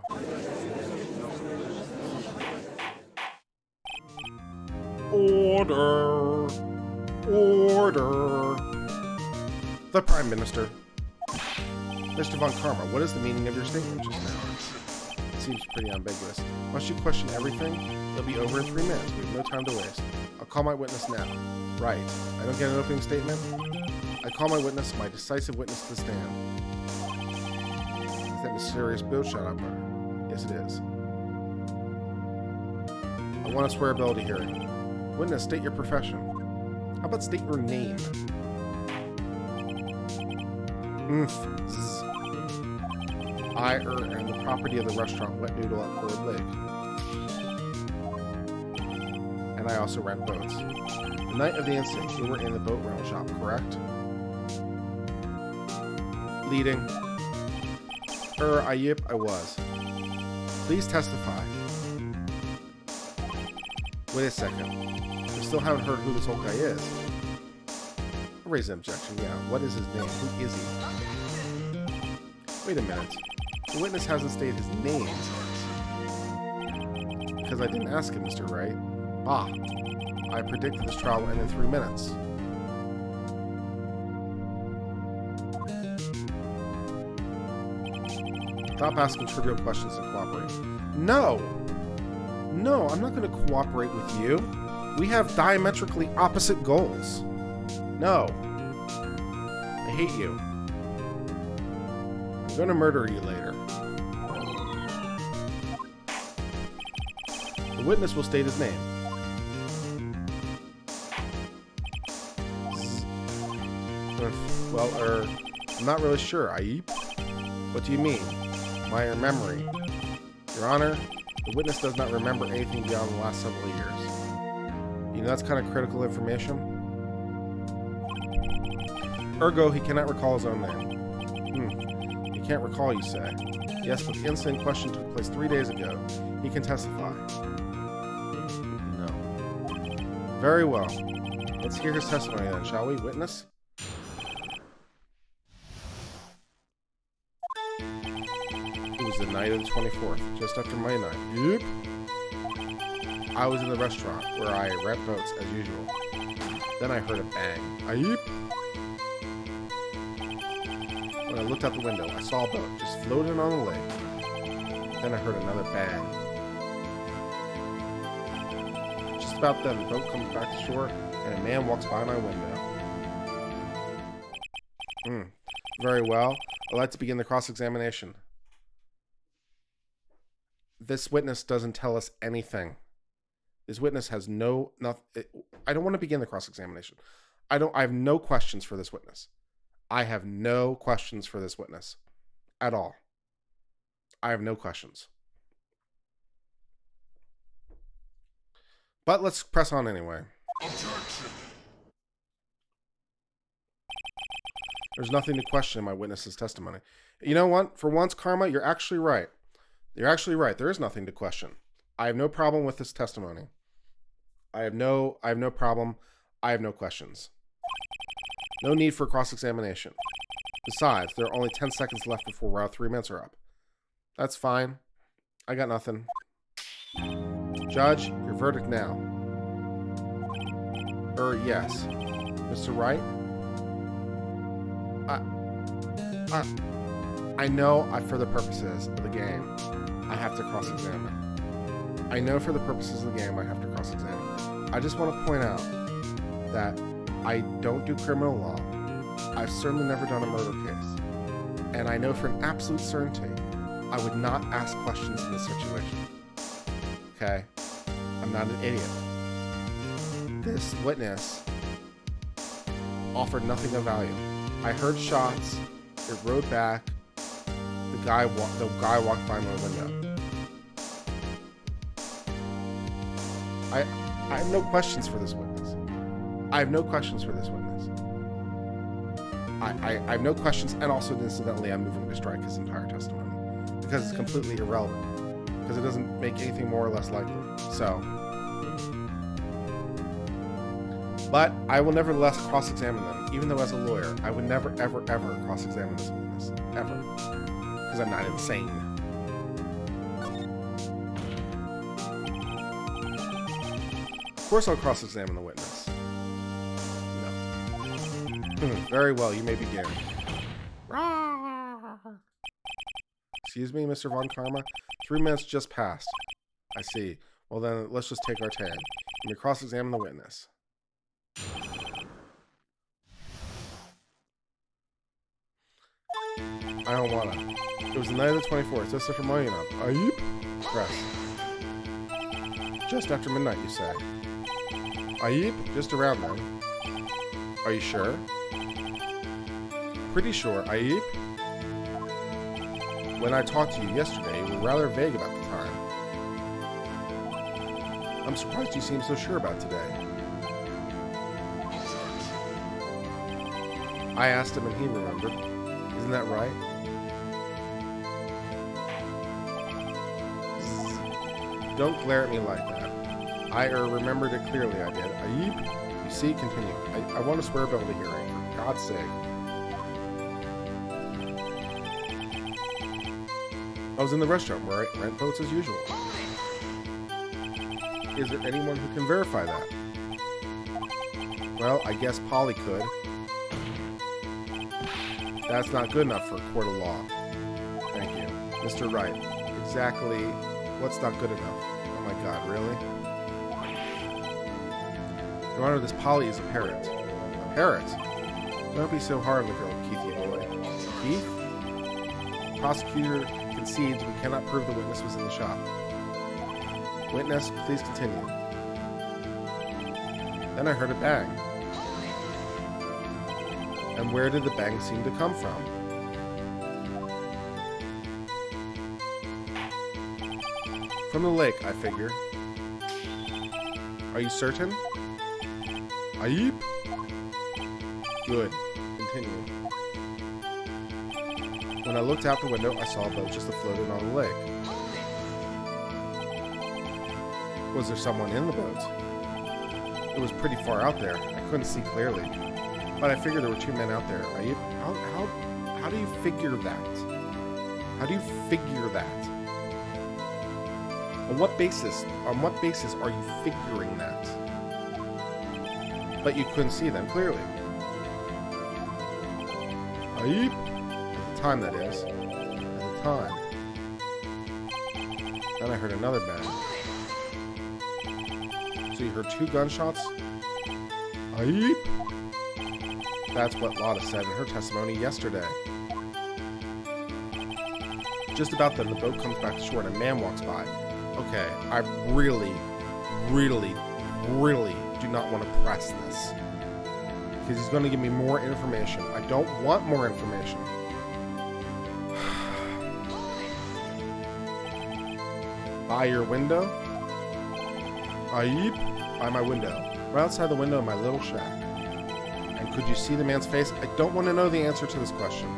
Order! Order! The Prime Minister. Mr. Von Karmer, what is the meaning of your statement just now? It seems pretty ambiguous. Must you question everything? It'll be over in 3 minutes. We have no time to waste. I'll call my witness now. Right. I don't get an opening statement? I call my witness, my decisive witness to the stand. Is that mysterious boat shot up there? Yes, it is. I want a swearability hearing. Witness, state your profession. How about state your name? Zzz. I am the property of the restaurant Wet Noodle at Ford Lake. And I also rent boats. The night of the incident, you were in the boat rental shop, correct? Leading. Yep, I was. Please testify. Wait a second. We still haven't heard who this old guy is. I'll raise an objection, yeah. What is his name? Who is he? Wait a minute. The witness hasn't stated his name. Because I didn't ask him, Mr. Wright. Ah. I predicted this trial will end in 3 minutes. Stop asking trivial questions and cooperate. No! No, I'm not going to cooperate with you. We have diametrically opposite goals. No. I hate you. I'm going to murder you later. The witness will state his name. Well, I'm not really sure. Ayeep? What do you mean? My memory. Your Honor, the witness does not remember anything beyond the last several years. You know that's kind of critical information? Ergo, he cannot recall his own name. He can't recall, you say? Yes, but the incident in question took place 3 days ago. He can testify. No. Very well. Let's hear his testimony then, shall we, witness? It was the night of the 24th, just after midnight. Yep. I was in the restaurant, where I rent boats as usual. Then I heard a bang. Yep. When I looked out the window, I saw a boat just floating on the lake. Then I heard another bang. Just about then, the boat comes back to shore, and a man walks by my window. Very well. I'd like to begin the cross-examination. This witness doesn't tell us anything. This witness has I don't want to begin the cross-examination. I have no questions for this witness. I have no questions for this witness. At all. I have no questions. But let's press on anyway. Objection. There's nothing to question in my witness's testimony. You know what? For once, Karma, you're actually right. You're actually right. There is nothing to question. I have no problem with this testimony. I have no problem. I have no questions. No need for cross-examination. Besides, there are only 10 seconds left before round 3 minutes are up. That's fine. I got nothing. Judge, your verdict now. Yes. Mr. Wright? I know for the purposes of the game, I have to cross-examine. I know for the purposes of the game, I have to cross-examine. I just want to point out that I don't do criminal law. I've certainly never done a murder case. And I know for an absolute certainty, I would not ask questions in this situation. Okay? I'm not an idiot. This witness offered nothing of value. I heard shots. It rode back. The guy walked by my window. I have no questions for this witness. I have no questions for this witness. I have no questions, and also, incidentally, I'm moving to strike his entire testimony because it's completely irrelevant, because it doesn't make anything more or less likely. So, but I will nevertheless cross-examine them, even though as a lawyer, I would never, ever, ever cross-examine this witness, ever, because I'm not insane. Of course I'll cross-examine the witness. No. Very well, you may begin. Excuse me, Mr. Von Karma? 3 minutes just passed. I see. Well then, let's just take our time. You may cross-examine the witness. I don't wanna. It was the night of the 24th, just after morning up. Ayeep? Press. Just after midnight, you say. Ayeep? Just around then. Are you sure? Pretty sure, Aip. When I talked to you yesterday, you were rather vague about the time. I'm surprised you seem so sure about today. I asked him and he remembered. Isn't that right? Don't glare at me like that. I remembered it clearly, I did. Aip. You see, continue. I want to swear about the hearing, for God's sake. I was in the restaurant where I rent boats as usual. Is there anyone who can verify that? Well, I guess Polly could. That's not good enough for a court of law. Thank you. Mr. Wright, exactly what's not good enough? Oh my god, really? Your Honor, this Polly is a parrot. A parrot? Don't be so hard on the girl, Keithy boy. Keith? The prosecutor concedes we cannot prove the witness was in the shop. Witness, please continue. Then I heard a bang. And where did the bang seem to come from? From the lake, I figure. Are you certain? Aip? Good. Continue. When I looked out the window, I saw a boat just floating on the lake. Was there someone in the boat? It was pretty far out there. I couldn't see clearly. But I figured there were two men out there. How do you figure that? How do you figure that? On what basis are you figuring that? But you couldn't see them clearly. Aip? At the time, that is. At the time. Then I heard another bang. So you heard two gunshots? Aip? That's what Lotta said in her testimony yesterday. Just about then, the boat comes back to shore and a man walks by. Okay, I really do not want to press this. Because he's going to give me more information. I don't want more information. By your window? Aip? By my window. Right outside the window of my little shack. And could you see the man's face? I don't want to know the answer to this question.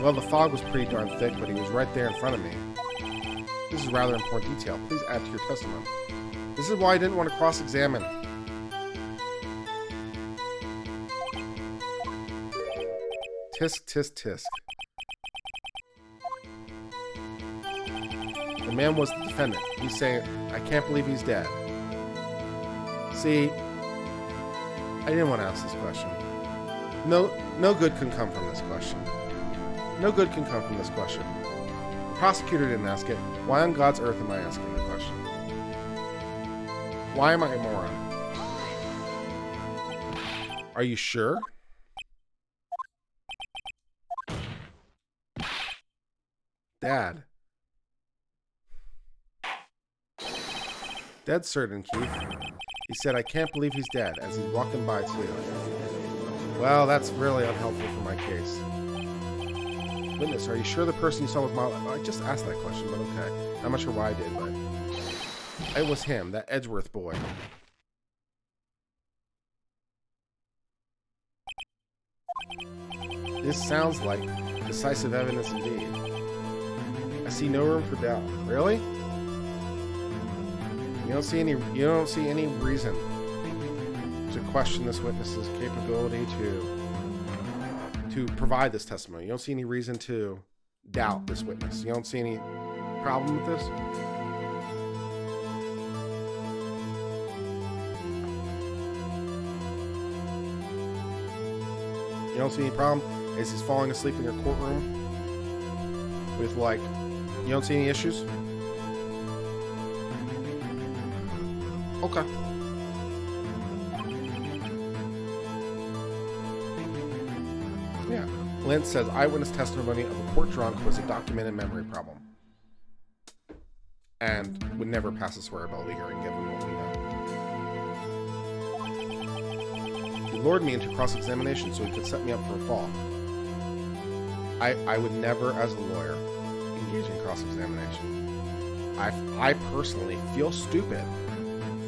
Well, the fog was pretty darn thick, but he was right there in front of me. This is a rather important detail. Please add to your testimony. This is why I didn't want to cross-examine. Tisk, tisk, tisk. The man was the defendant. He's saying, I can't believe he's dead. See, I didn't want to ask this question. No good can come from this question. No good can come from this question. The prosecutor didn't ask it. Why on God's earth am I asking the question? Why am I a moron? Are you sure? Dad. Dead certain, Keith. He said, I can't believe he's dead, as he's walking by, too. Well, that's really unhelpful for my case. Witness, are you sure the person you saw was Molly? I just asked that question, but okay. I'm not sure why I did, but... It was him, that Edgeworth boy. This sounds like decisive evidence indeed. I see no room for doubt. Really? You don't see any reason to question this witness's capability to provide this testimony. You don't see any reason to doubt this witness. You don't see any problem with this? You don't see any problem as he's falling asleep in your courtroom with, like, you don't see any issues? Okay. Yeah. Lynch says eyewitness testimony of a court drunk was a documented memory problem. And would never pass a swearability hearing given what we know. lured me into cross-examination so he could set me up for a fall. I would never, as a lawyer, engage in cross-examination. I personally feel stupid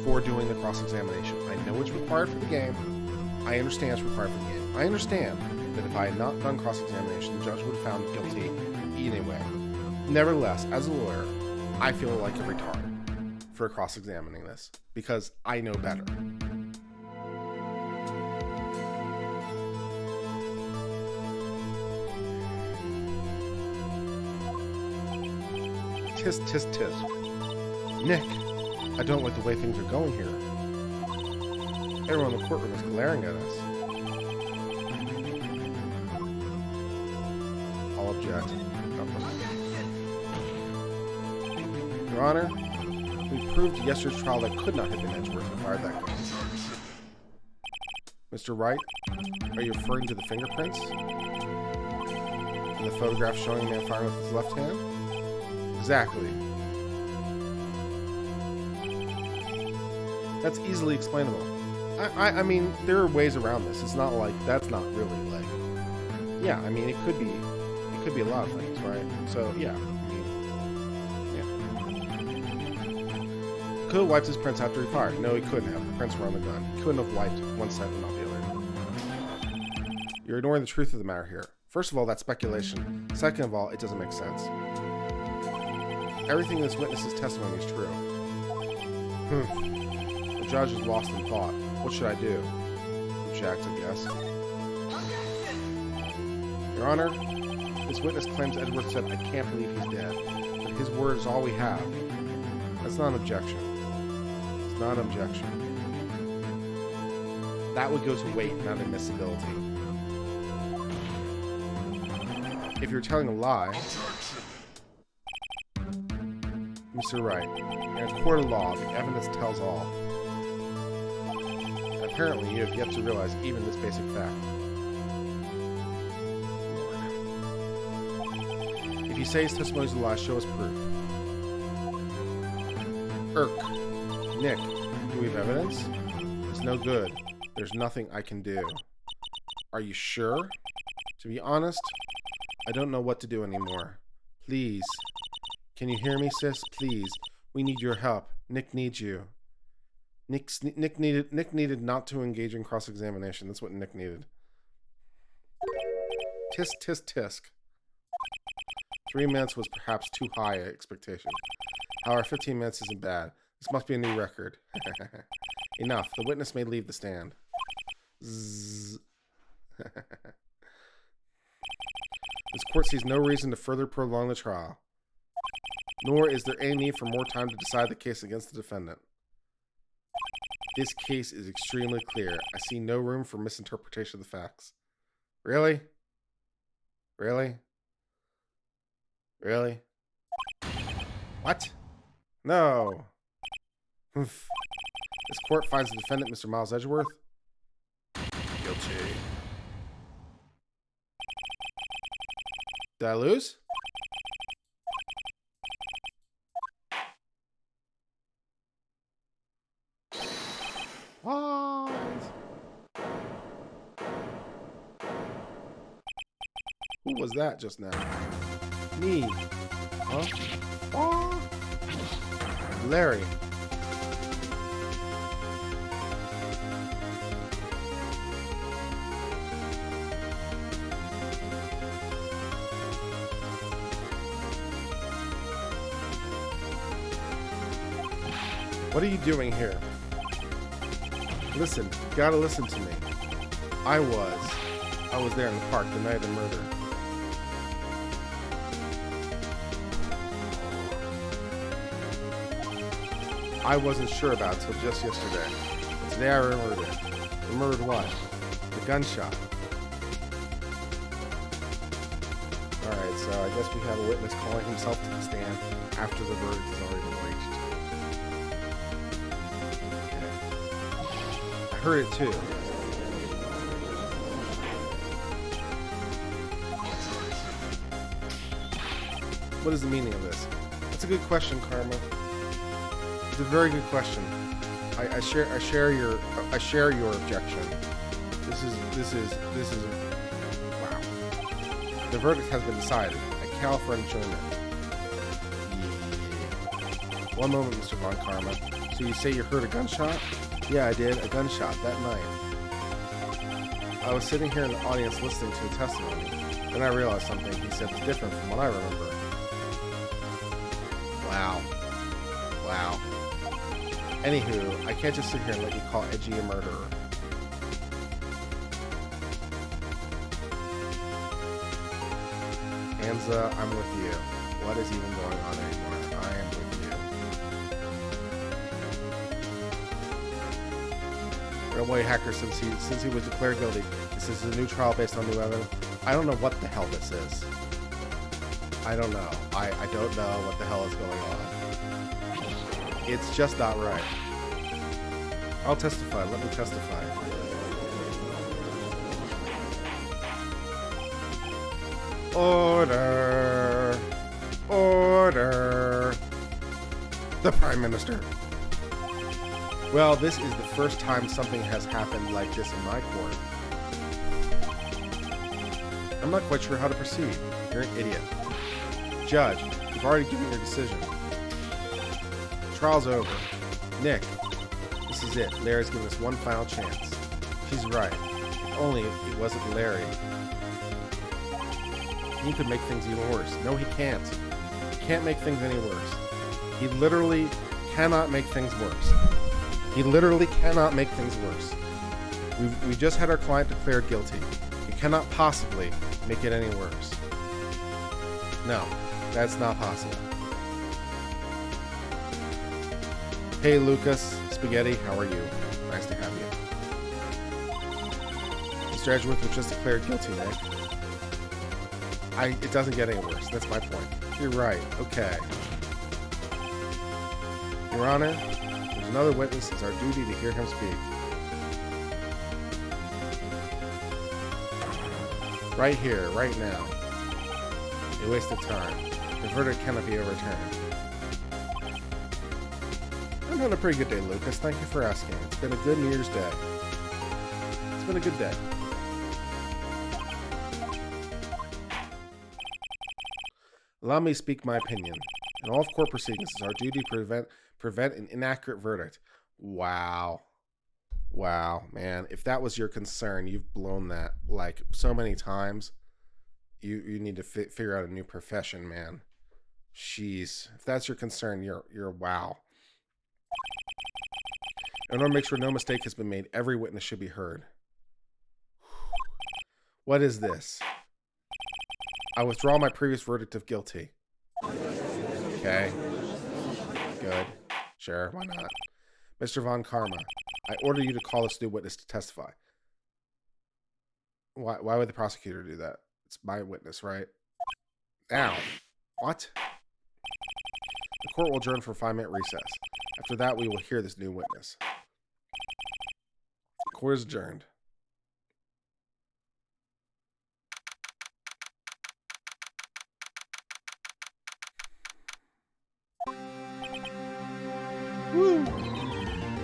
for doing the cross-examination. I know it's required for the game. I understand it's required for the game. I understand that if I had not done cross-examination, the judge would have found guilty anyway. Nevertheless, as a lawyer, I feel like a retard for cross-examining this because I know better. Tisk, tisk, tisk. Nick, I don't like the way things are going here. Everyone in the courtroom is glaring at us. I'll object. Your Honor, we proved at yesterday's trial that could not have been Edgeworth who fired that gun. Mr. Wright, are you referring to the fingerprints? In the photograph showing a man firing with his left hand? Exactly. That's easily explainable. I mean, there are ways around this. It's not like, that's not really like, yeah, I mean, it could be a lot of things, right? So, yeah, I mean, yeah. Could have wiped his prints after he fired. No, he couldn't have. The prints were on the gun. He couldn't have wiped one side and not the other. You're ignoring the truth of the matter here. First of all, that's speculation. Second of all, it doesn't make sense. Everything in this witness's testimony is true. The judge is lost in thought. What should I do? Object, I guess. Your Honor, this witness claims Edgeworth said, "I can't believe he's dead." But his word is all we have. That's not an objection. It's not an objection. That would go to weight, not admissibility. If you're telling a lie, Mr. Wright, in a court of law, the evidence tells all. Apparently, you have yet to realize even this basic fact. Lord. If you say his testimony is a lie, show us proof. Nick, do we have evidence? It's no good. There's nothing I can do. Are you sure? To be honest, I don't know what to do anymore. Please. Can you hear me, sis? Please. We need your help. Nick needs you. Nick needed not to engage in cross-examination. That's what Nick needed. Tisk, tisk, tisk. 3 minutes was perhaps too high an expectation. However, 15 minutes isn't bad. This must be a new record. Enough. The witness may leave the stand. Zzz. This court sees no reason to further prolong the trial. Nor is there any need for more time to decide the case against the defendant. This case is extremely clear. I see no room for misinterpretation of the facts. Really? Really? Really? What? No. This court finds the defendant, Mr. Miles Edgeworth, guilty. Did I lose? What? Who was that just now? Me. Huh? Oh. Larry. What are you doing here? Listen, you gotta listen to me. I was there in the park the night of the murder. I wasn't sure about it till just yesterday. But today I remembered it. Remembered what? The gunshot. Alright, so I guess we have a witness calling himself to the stand after the verdict has already been reached. I heard it too. What is the meaning of this? That's a good question, Karma. It's a very good question. I share your objection. This is wow. The verdict has been decided. A cow for adjournment. Yeah. One moment, Mr. Von Karma. So you say you heard a gunshot? Yeah, I did. A gunshot that night. I was sitting here in the audience listening to the testimony. Then I realized something he said was different from what I remember. Wow. Wow. Anywho, I can't just sit here and let you call Edgy a murderer. Anza, I'm with you. What is even going on anymore? I am with you. Railway hacker, since he was declared guilty, this is a new trial based on new evidence. I don't know what the hell this is. I don't know. I don't know what the hell is going on. It's just not right. I'll testify. Let me testify. Order! Order! The Prime Minister. Well, this is the first time something has happened like this in my court. I'm not quite sure how to proceed. You're an idiot. Judge, you've already given your decision. Trial's over. Nick, this is it. Larry's given us one final chance. She's right. If only it wasn't Larry. He could make things even worse. No, he can't. He can't make things any worse. He literally cannot make things worse. He literally cannot make things worse. We just had our client declared guilty. He cannot possibly make it any worse. No, that's not possible. Hey, Lucas, Spaghetti, how are you? Nice to have you. Mr. Edgeworth was just declared guilty, Nick. It doesn't get any worse. That's my point. You're right. Okay. Your Honor, there's another witness. It's our duty to hear him speak. Right here, right now. A waste of time. The verdict cannot be overturned. I'm having a pretty good day, Lucas. Thank you for asking. It's been a good New Year's Day. It's been a good day. Allow me to speak my opinion. In all of court proceedings, it's our duty to prevent an inaccurate verdict. Wow. Wow, man. If that was your concern, you've blown that like so many times. You need to figure out a new profession, man. Jeez. If that's your concern, you're wow. In order to make sure no mistake has been made, every witness should be heard. What is this? I withdraw my previous verdict of guilty. Okay. Good. Sure, why not? Mr. Von Karma, I order you to call this new witness to testify. Why would the prosecutor do that? It's my witness, right? Ow. What? The court will adjourn for a 5-minute recess. After that, we will hear this new witness. The court is adjourned. Woo!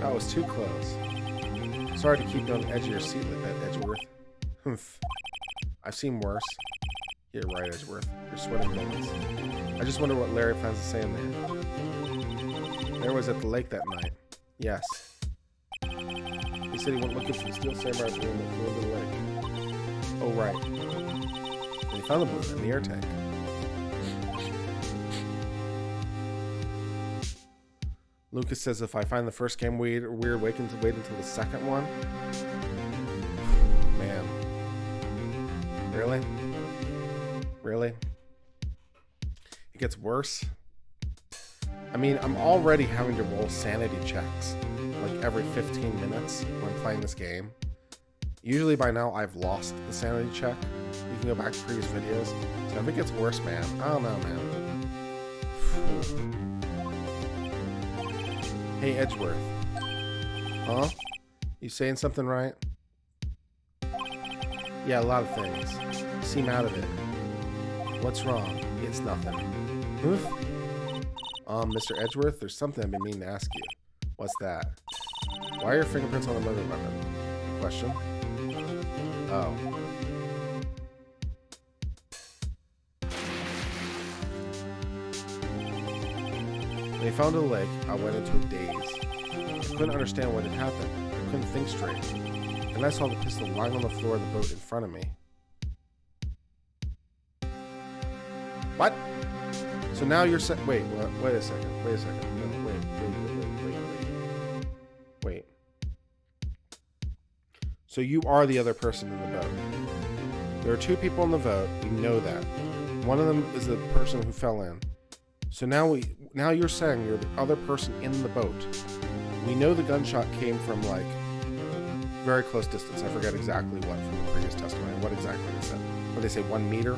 That was too close. Sorry to keep you on the edge of your seat like that, Edgeworth. Humph. I've seen worse. Yeah, right, Edgeworth. You're sweating bullets. I just wonder what Larry plans to say in there. Larry was at the lake that night. Yes. He said he went looking for the steel samurai's room and flew into the lake. Oh, right. And he found the balloon in the air tank. Lucas says if I find the first game weird, wait until the second one. Man. Really? Really? It gets worse? I mean, I'm already having to roll sanity checks like every 15 minutes when playing this game. Usually by now I've lost the sanity check. You can go back to previous videos. So if it gets worse, man, I don't know, man. Hey, Edgeworth. Huh? You saying something right? Yeah, a lot of things. You seem out of it. What's wrong? It's nothing. Oof. Mr. Edgeworth, there's something I've been meaning to ask you. What's that? Why are your fingerprints on the murder weapon? Question. Oh. When he found the lake, I went into a daze. I couldn't understand what had happened. I couldn't think straight. And I saw the pistol lying on the floor of the boat in front of me. What? So now you're wait a second. Wait a second. No, wait. So you are the other person in the boat. There are two people in the boat. We know that. One of them is the person who fell in. So now you're saying you're the other person in the boat. We know the gunshot came from like very close distance. I forget exactly what from the previous testimony. What exactly they said? What they say, 1 meter,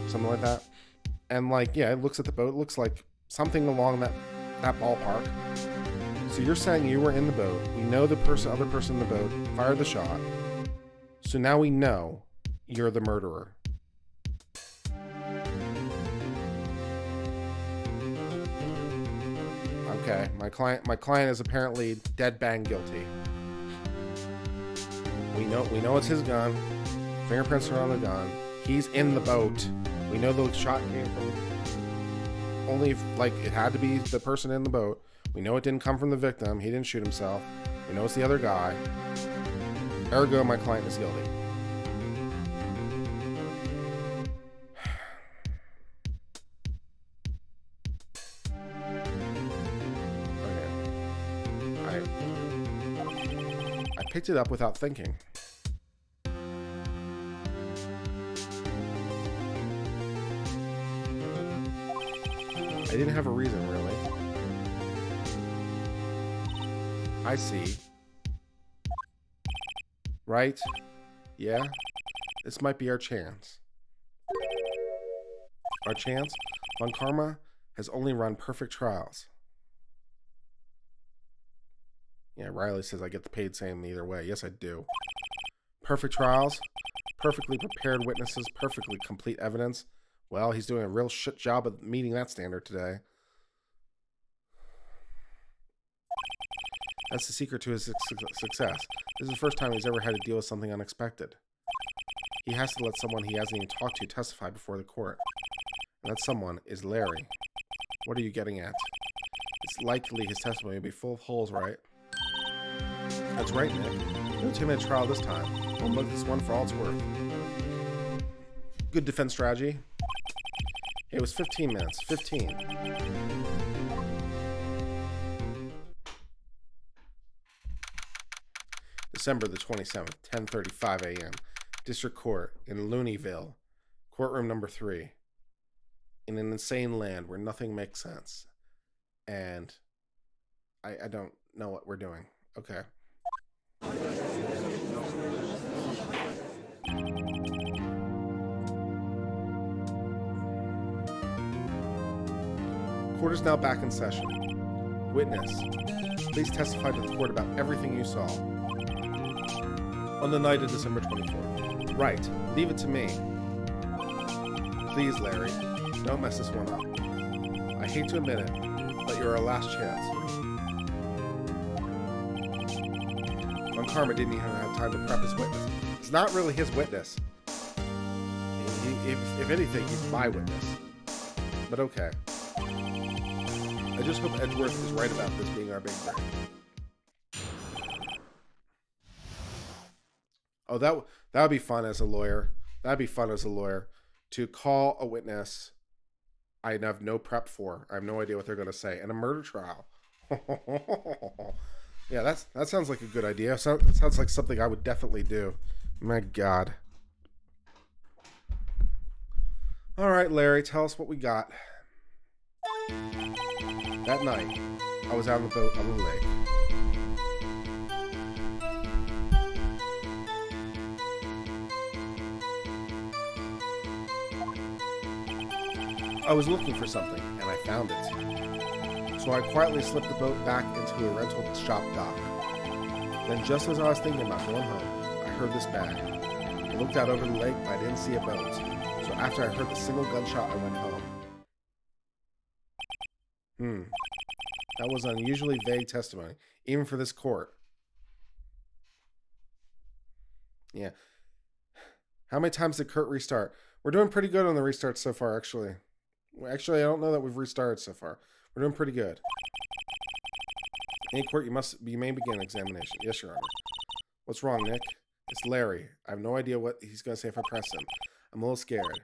something like that. And like, yeah, it looks at the boat. It looks like something along that ballpark. So you're saying you were in the boat. We know the other person in the boat fired the shot. So now we know you're the murderer. Okay, my client is apparently dead bang guilty. We know it's his gun. Fingerprints are on the gun. He's in the boat. We know the shot came from only like it had to be the person in the boat. We know it didn't come from the victim. He didn't shoot himself. We know it's the other guy. Ergo, my client is guilty. Okay. I picked it up without thinking. I didn't have a reason, really. I see. Right? Yeah? This might be our chance. Our chance? Von Karma has only run perfect trials. Yeah, Riley says I get the paid same either way. Yes, I do. Perfect trials? Perfectly prepared witnesses? Perfectly complete evidence? Well, he's doing a real shit job of meeting that standard today. That's the secret to his success. This is the first time he's ever had to deal with something unexpected. He has to let someone he hasn't even talked to testify before the court. And that someone is Larry. What are you getting at? It's likely his testimony will be full of holes, right? That's right, Nick. No 2-minute trial this time. We'll milk this one for all it's worth. Good defense strategy. It was 15 minutes. 15. December the 27th, 10:35 a.m. District Court in Looneyville. Courtroom number 3. In an insane land where nothing makes sense. And I don't know what we're doing. Okay. Court is now back in session. Witness, please testify to the court about everything you saw. On the night of December 24th. Right. Leave it to me. Please, Larry. Don't mess this one up. I hate to admit it, but you're our last chance. Von Karma didn't even have time to prep his witness. It's not really his witness. If anything, he's my witness. But okay. I just hope Edgeworth is right about this being our big break. Oh, that would be fun as a lawyer. That'd be fun as a lawyer to call a witness I have no prep for. I have no idea what they're going to say. And a murder trial. Yeah, that sounds like a good idea. That sounds like something I would definitely do. My God. All right, Larry, tell us what we got. That night, I was out on the boat on the lake. I was looking for something, and I found it. So I quietly slipped the boat back into a rental shop dock. Then just as I was thinking about going home, I heard this bang. I looked out over the lake, but I didn't see a boat. So after I heard the single gunshot, I went home. That was unusually vague testimony, even for this court. Yeah. How many times did Kurt restart? We're doing pretty good on the restarts so far, actually. Actually, I don't know that we've restarted so far. We're doing pretty good. Hey, Kurt, you may begin examination. Yes, Your Honor. What's wrong, Nick? It's Larry. I have no idea what he's going to say if I press him. I'm a little scared.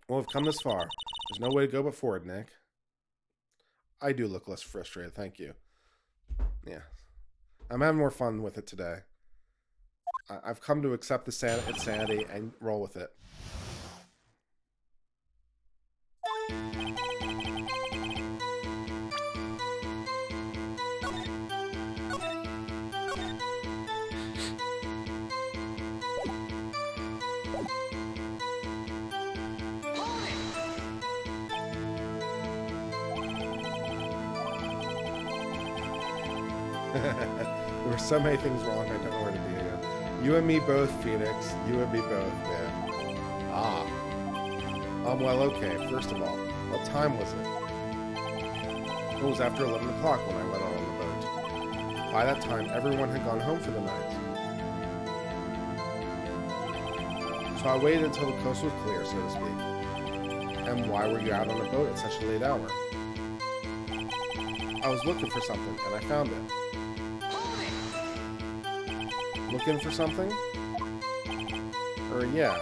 Well, we've come this far. There's no way to go but forward, Nick. I do look less frustrated, thank you. Yeah. I'm having more fun with it today. I've come to accept the insanity and roll with it. There were so many things wrong, I don't know where to begin. You and me both, Phoenix. You and me both, man. Ah. Well, okay. First of all, what time was it? It was after 11 o'clock when I went on the boat. By that time, everyone had gone home for the night. So I waited until the coast was clear, so to speak. And why were you out on a boat at such a late hour? I was looking for something, and I found it. Looking for something? Yeah,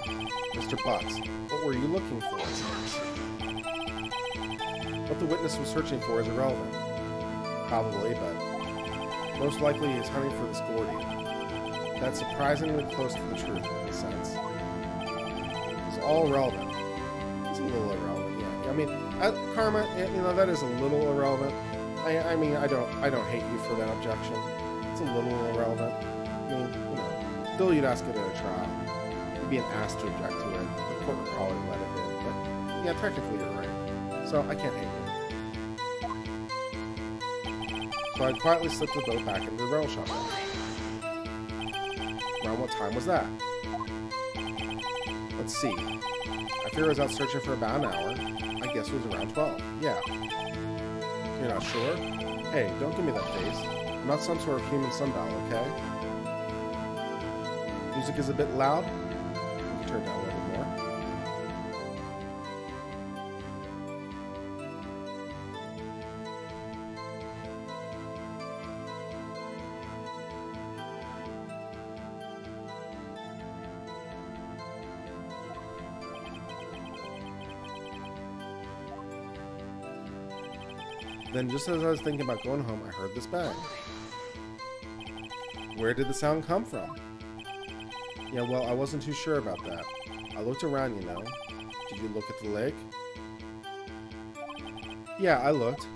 Mr. Butz, what were you looking for? What the witness was searching for is irrelevant. Probably, but most likely he's hunting for this Gordy. That's surprisingly close to the truth, in a sense. It's all irrelevant. It's a little irrelevant, yeah. I mean, Karma, you know, that is a little irrelevant. I mean, I don't hate you for that objection. It's a little irrelevant. I mean, you know, still you'd ask it at a trial. You'd be an ass to object to it. The court would probably let it in. But, yeah, technically you're right. So, I can't hate you. So I quietly slipped the boat back into the rail shop. Around what time was that? Let's see. I figure I was out searching for about an hour. I guess it was around 12. Yeah. You're not sure? Hey, don't give me that face. I'm not some sort of human sundial, okay? Music is a bit loud. You can turn it down a little more. Then just as I was thinking about going home, I heard this bang. Where did the sound come from? Yeah, well, I wasn't too sure about that. I looked around, you know. Did you look at the lake? Yeah, I looked.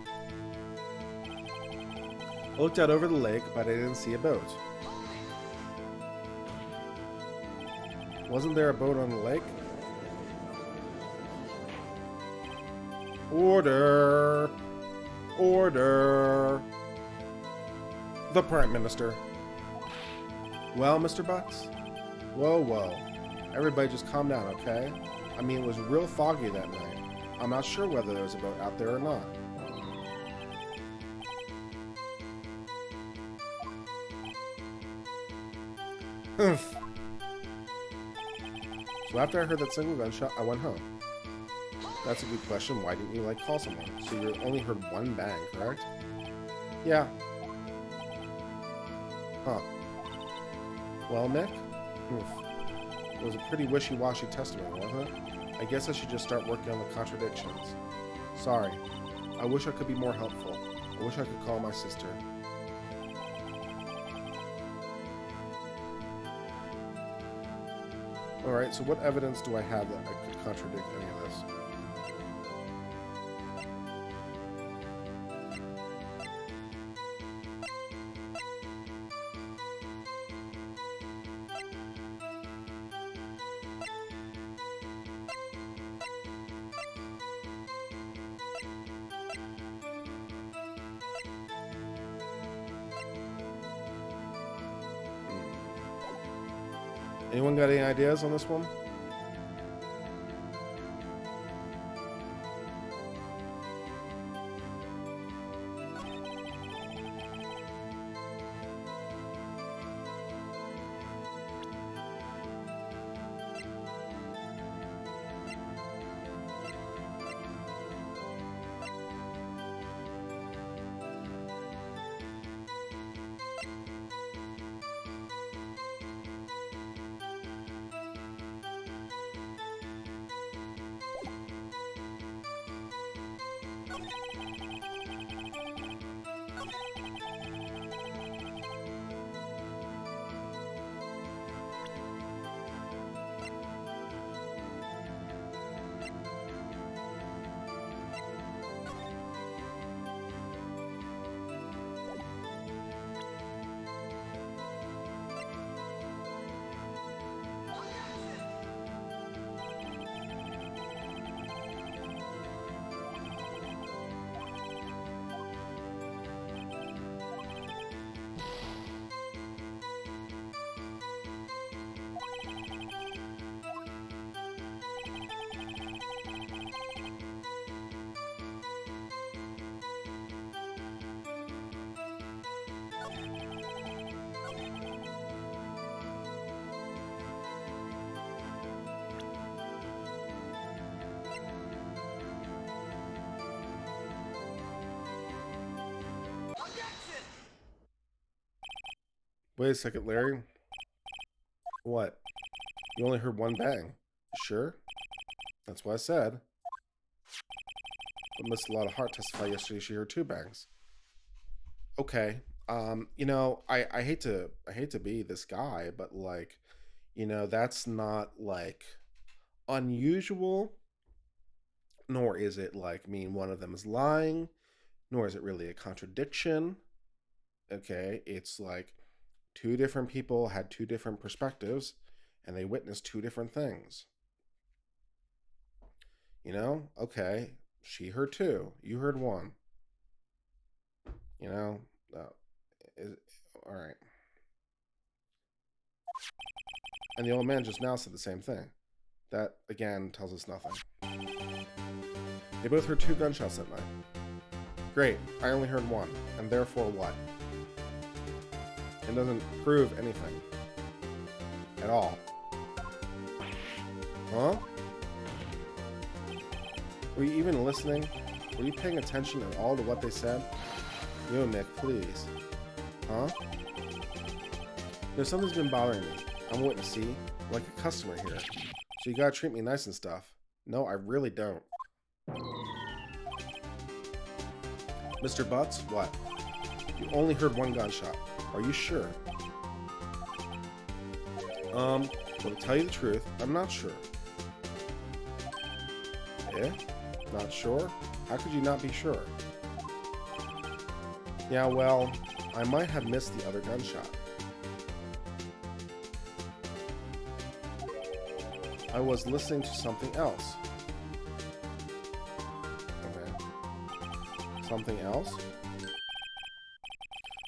I looked out over the lake, but I didn't see a boat. Wasn't there a boat on the lake? Order! Order! The Prime Minister. Well, Mr. Butz? Whoa, whoa. Everybody just calm down, okay? I mean, it was real foggy that night. I'm not sure whether there was a boat out there or not. Humph. So after I heard that single gunshot, I went home. That's a good question. Why didn't you, call someone? So you only heard one bang, correct? Yeah. Huh. Well, Nick? It was a pretty wishy-washy testimony, wasn't it? I guess I should just start working on the contradictions. Sorry. I wish I could be more helpful. I wish I could call my sister. Alright, so what evidence do I have that I could contradict any of this? Anyone got any ideas on this one? Wait a second, Larry. What? You only heard one bang. Sure? That's what I said. But Miss Lotta Hart testified yesterday she heard two bangs. Okay. You know, I hate to be this guy, but like, you know, that's not like unusual, nor is it like mean one of them is lying, nor is it really a contradiction. Okay, it's like two different people had two different perspectives and they witnessed two different things. You know, okay, she heard two, you heard one. You know, all right. And the old man just now said the same thing. That, again, tells us nothing. They both heard two gunshots that night. Great, I only heard one. And therefore what? It doesn't prove anything. At all. Huh? Were you even listening? Were you paying attention at all to what they said? Yo, Nick, please. Huh? No, something's been bothering me. I'm a witness, see? I'm like a customer here. So you gotta treat me nice and stuff. No, I really don't. Mr. Butz, what? You only heard one gunshot. Are you sure? Well, to tell you the truth, I'm not sure. Eh? Not sure? How could you not be sure? Yeah, well, I might have missed the other gunshot. I was listening to something else. Okay. Something else?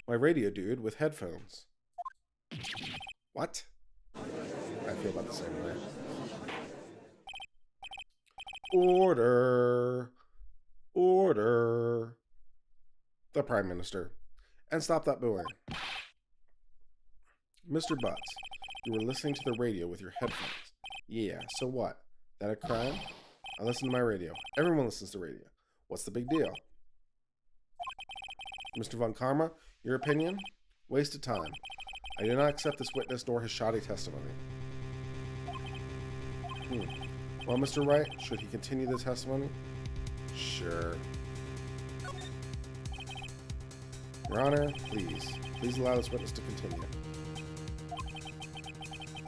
My radio dude with headphones. What? I feel about the same way. Order. Order. The Prime Minister. And stop that booing. Mr. Butz, you were listening to the radio with your headphones. Yeah, so what? That a crime? I listen to my radio. Everyone listens to radio. What's the big deal? Mr. Von Karma, your opinion? Waste of time. I do not accept this witness nor his shoddy testimony. Well, Mr. Wright, should he continue the testimony? Sure. Your Honor, please. Please allow this witness to continue.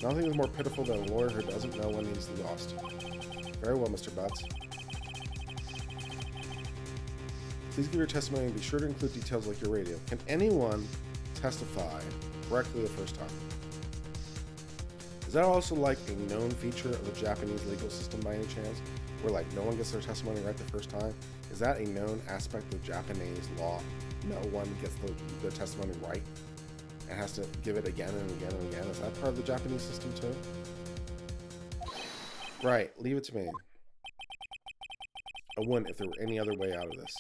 Nothing is more pitiful than a lawyer who doesn't know when he's lost. Very well, Mr. Butz. Please give your testimony and be sure to include details like your radio. Can anyone testify correctly the first time? Is that also like a known feature of the Japanese legal system by any chance? Where like no one gets their testimony right the first time? Is that a known aspect of Japanese law? No one gets their testimony right and has to give it again and again and again. Is that part of the Japanese system too? Right, leave it to me. I wouldn't if there were any other way out of this.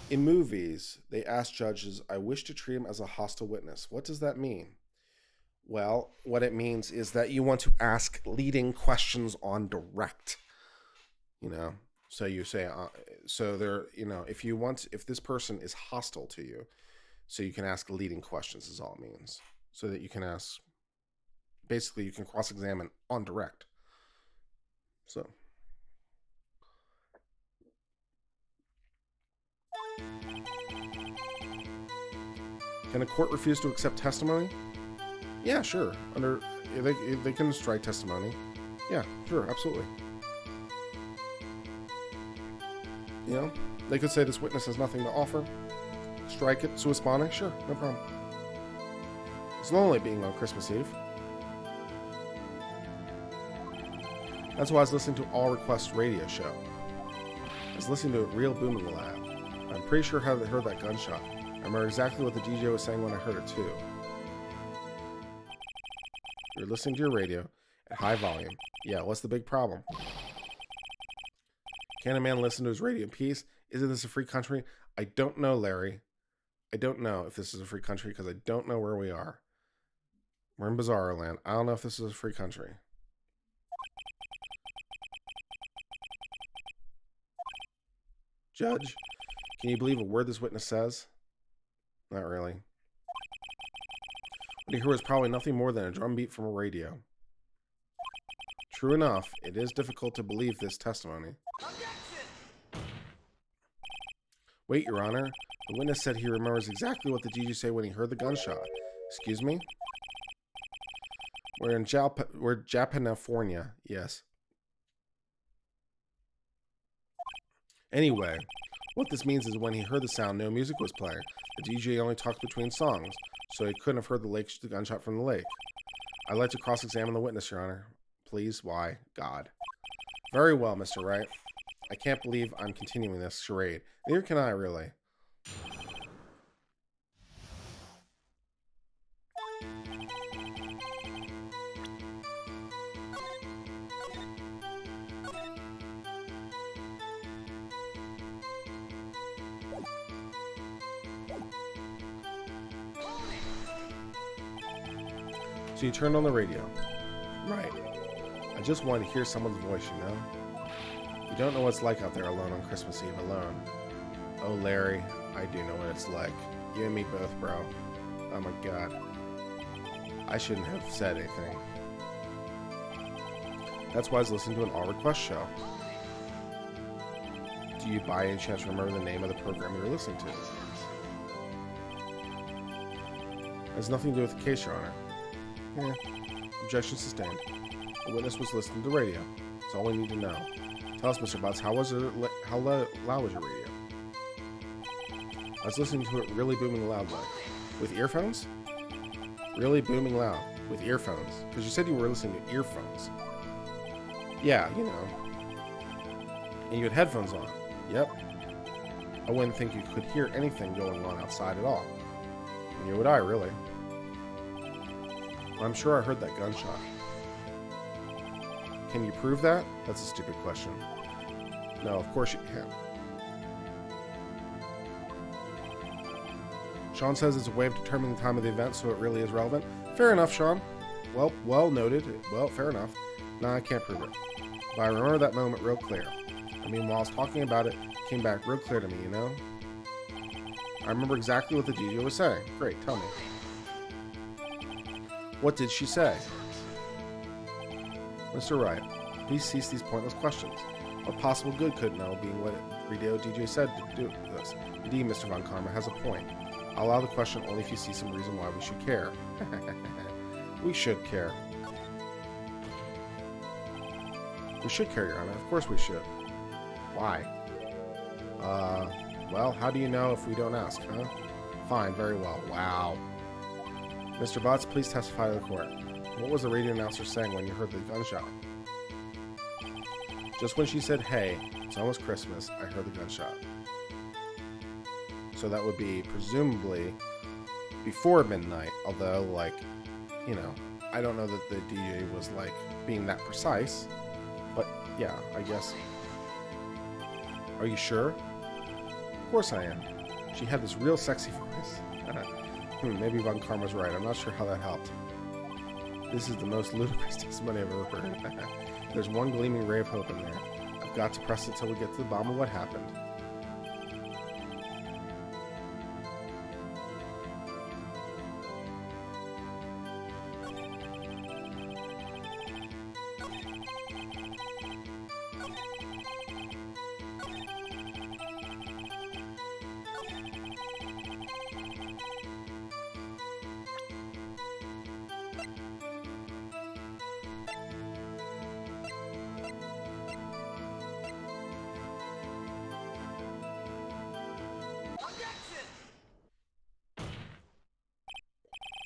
In movies, they ask judges, I wish to treat him as a hostile witness. What does that mean? Well, what it means is that you want to ask leading questions on direct. You know, so you say, so there, you know, if this person is hostile to you, so you can ask leading questions is all it means. So that you can ask, basically you can cross-examine on direct. So, Can a court refuse to accept testimony? Yeah, sure. They can strike testimony. Yeah, sure, absolutely. You know, they could say this witness has nothing to offer. Strike it, sua sponte. Sure, no problem. It's lonely being on Christmas Eve. That's why I was listening to All Request radio show. I was listening to it real booming loud. I'm pretty sure I heard that gunshot. I remember exactly what the DJ was saying when I heard it too. You're listening to your radio at high volume. Yeah, what's the big problem? Can a man listen to his radio in peace? Isn't this a free country? I don't know, Larry. I don't know if this is a free country because I don't know where we are. We're in Bizarro Land. I don't know if this is a free country. Judge, can you believe a word this witness says? Not really. What he heard was probably nothing more than a drum beat from a radio. True enough, it is difficult to believe this testimony. Wait, Your Honor. The witness said he remembers exactly what the DJ said when he heard the gunshot. Excuse me? We're in Japanifornia. Yes. Anyway, what this means is when he heard the sound, no music was playing. The DJ only talked between songs, so he couldn't have heard the gunshot from the lake. I'd like to cross-examine the witness, Your Honor. Please, why? God. Very well, Mr. Wright. I can't believe I'm continuing this charade. Neither can I, really. So you turned on the radio. Right. I just wanted to hear someone's voice, you know? You don't know what it's like out there alone on Christmas Eve alone. Oh, Larry, I do know what it's like. You and me both, bro. Oh my god. I shouldn't have said anything. That's why I was listening to an All Request show. Do you by any chance remember the name of the program you were listening to? It has nothing to do with the case, Your Honor. Yeah. Objection sustained. The witness was listening to the radio. That's all we need to know. Tell us, Mr. Butz, how loud was your radio? I was listening to it really booming loud, like. With earphones? Really booming loud. With earphones. Because you said you were listening to earphones. Yeah, you know. And you had headphones on. Yep. I wouldn't think you could hear anything going on outside at all. Neither would I, really. I'm sure I heard that gunshot. Can you prove that? That's a stupid question. No, of course you can't. Sean says it's a way of determining the time of the event, so it really is relevant. Fair enough, Sean. Well noted. Well, fair enough. No, I can't prove it. But I remember that moment real clear. I mean, while I was talking about it, it came back real clear to me, you know? I remember exactly what the DJ was saying. Great, tell me. What did she say? Mr. Wright, please cease these pointless questions. What possible good could know being what radio DJ said to do this? Indeed, Mr. Von Karma has a point. I'll allow the question only if you see some reason why we should care. We should care. We should care, Your Honor. Of course we should. Why? Well, how do you know if we don't ask, huh? Fine, very well. Wow. Mr. Butz, please testify to the court. What was the radio announcer saying when you heard the gunshot? Just when she said, hey, it's almost Christmas, I heard the gunshot. So that would be presumably before midnight, although, like, you know, I don't know that the DJ was, like, being that precise. But, yeah, I guess. Are you sure? Of course I am. She had this real sexy voice. Maybe Von Karma's right. I'm not sure how that helped. This is the most ludicrous testimony I've ever heard. There's one gleaming ray of hope in there. I've got to press it till we get to the bottom of what happened.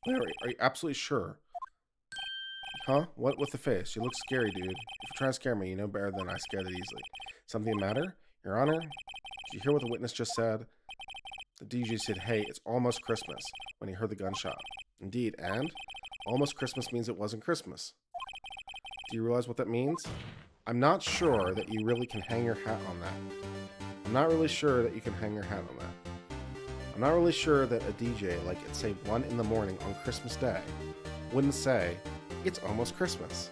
Larry, are you absolutely sure? Huh? What with the face? You look scary, dude. If you're trying to scare me, you know better than I scare that easily. Something the matter? Your Honor? Did you hear what the witness just said? The DJ said, hey, it's almost Christmas, when he heard the gunshot. Indeed, and? Almost Christmas means it wasn't Christmas. Do you realize what that means? I'm not sure that you really can hang your hat on that. I'm not really sure that you can hang your hat on that. I'm not really sure that a DJ, like at say 1 in the morning on Christmas Day, wouldn't say, it's almost Christmas.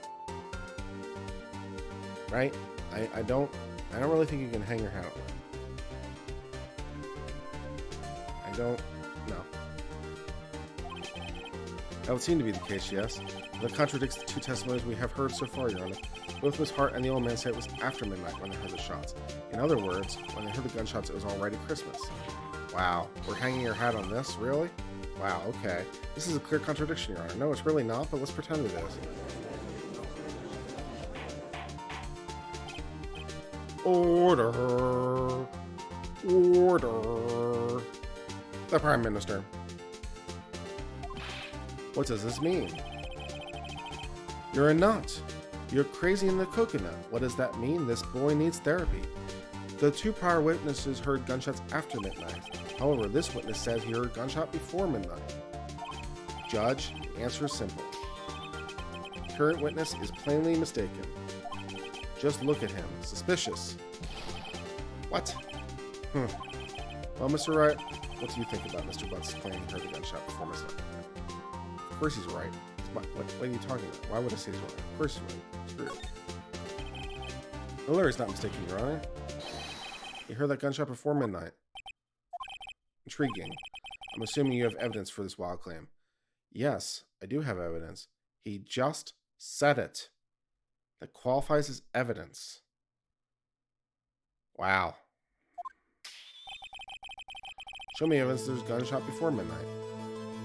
Right? I don't really think you can hang your hat on that. I don't know. That would seem to be the case, yes. That contradicts the 2 testimonies we have heard so far, Your Honor. Both Miss Hart and the old man said it was after midnight when they heard the shots. In other words, when they heard the gunshots, it was already Christmas. Wow, we're hanging your hat on this? Really? Wow, okay. This is a clear contradiction, Your Honor. No, it's really not, but let's pretend it is. Order! Order! The Prime Minister. What does this mean? You're a nut. You're crazy in the coconut. What does that mean? This boy needs therapy. The 2 prior witnesses heard gunshots after midnight. However, this witness says he heard a gunshot before midnight. Judge, the answer is simple. The current witness is plainly mistaken. Just look at him. Suspicious. What? Well, Mr. Wright, what do you think about Mr. Butz claiming he heard the gunshot before midnight? Of course he's right. What are you talking about? Why would I say he's right? Of course he's right. Screw it. No, Larry's not mistaken, Your Honor. He heard that gunshot before midnight. Intriguing. I'm assuming you have evidence for this wild claim. Yes, I do have evidence. He just said it. That qualifies as evidence. Wow. Show me evidence there's a gunshot before midnight.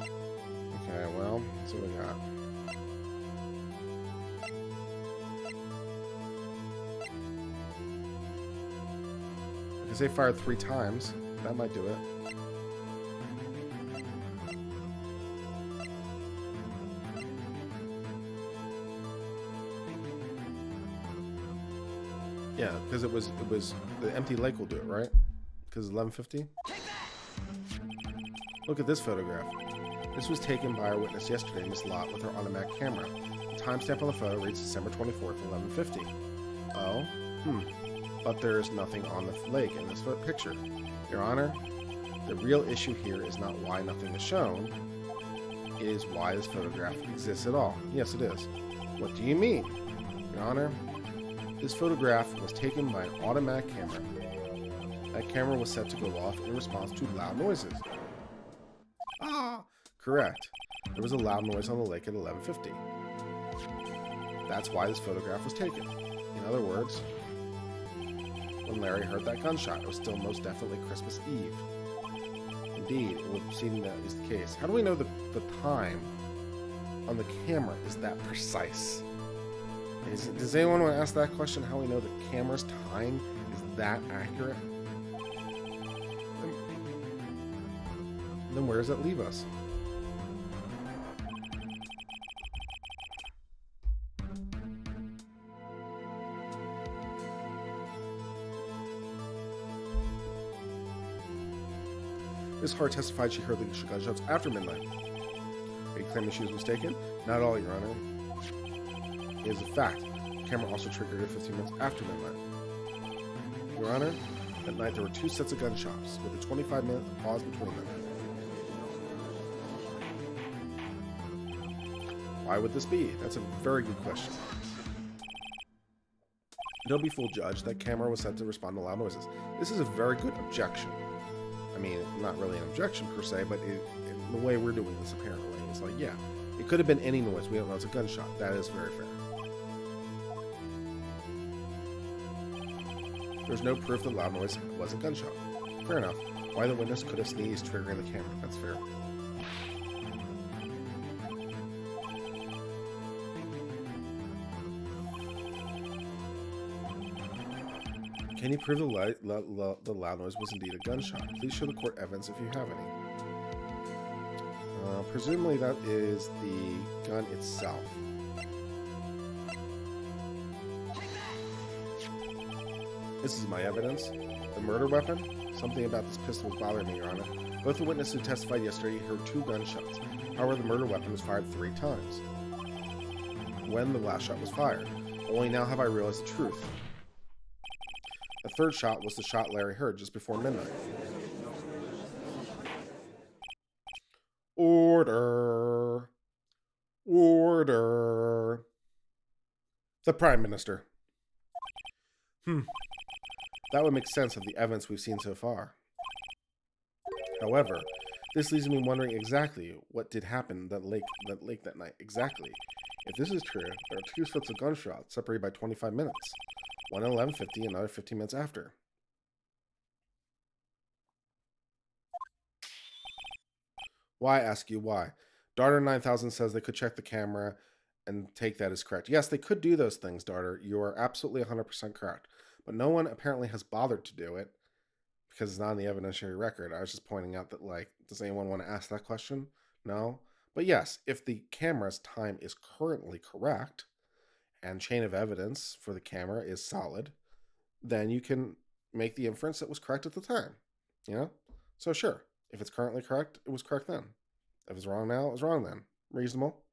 Okay, well, let's see what we got. Because they fired 3 times. That might do it. Yeah, because it was the empty lake will do it, right? Because it's 11:50. Look at this photograph. This was taken by our witness yesterday, Miss Lotta, with her automatic camera. The timestamp on the photo reads December 24th, 11:50. Oh, but there's nothing on the lake in this picture. Your Honor, the real issue here is not why nothing is shown. It is why this photograph exists at all. Yes, it is. What do you mean? Your Honor, this photograph was taken by an automatic camera. That camera was set to go off in response to loud noises. Ah, correct. There was a loud noise on the lake at 11:50. That's why this photograph was taken. In other words, when Larry heard that gunshot, it was still most definitely Christmas Eve. Indeed, it would seem that is the case. How do we know the time on the camera is that precise? Does anyone want to ask that question? How we know the camera's time is that accurate? Then where does that leave us? Miss Hart testified she heard the gunshots after midnight. Are you claiming she was mistaken? Not at all, Your Honor. It is a fact. The camera also triggered it 15 minutes after midnight. Your Honor, that night there were 2 sets of gunshots, with a 25-minute pause between them. Why would this be? That's a very good question. Don't be fooled, Judge. That camera was set to respond to loud noises. This is a very good objection. I mean, not really an objection per se, but in the way we're doing this, apparently, it's like, yeah, it could have been any noise. We don't know it's a gunshot. That is very fair. There's no proof that loud noise was a gunshot. Fair enough. Why the witness could have sneezed, triggering the camera. That's fair. Can you prove the loud noise was indeed a gunshot? Please show the court evidence if you have any. Presumably that is the gun itself. This is my evidence. The murder weapon? Something about this pistol was bothering me, Your Honor. Both the witnesses who testified yesterday heard 2 gunshots. However, the murder weapon was fired 3 times. When the last shot was fired. Only now have I realized the truth. The 3rd shot was the shot Larry heard just before midnight. Order. Order. The Prime Minister. That would make sense of the evidence we've seen so far. However, this leaves me wondering exactly what did happen that lake that night. Exactly. If this is true, there are 2 sets of gunshots separated by 25 minutes. One at 11:50 and another 15 minutes after. Why, ask you why? Darter 9000 says they could check the camera and take that as correct. Yes, they could do those things, Darter. You are absolutely 100% correct. But no one apparently has bothered to do it because it's not on the evidentiary record. I was just pointing out that, like, does anyone want to ask that question? No? But yes, if the camera's time is currently correct and chain of evidence for the camera is solid, then you can make the inference that was correct at the time. You know? So sure, if it's currently correct, it was correct then. If it's wrong now, it was wrong then. Reasonable?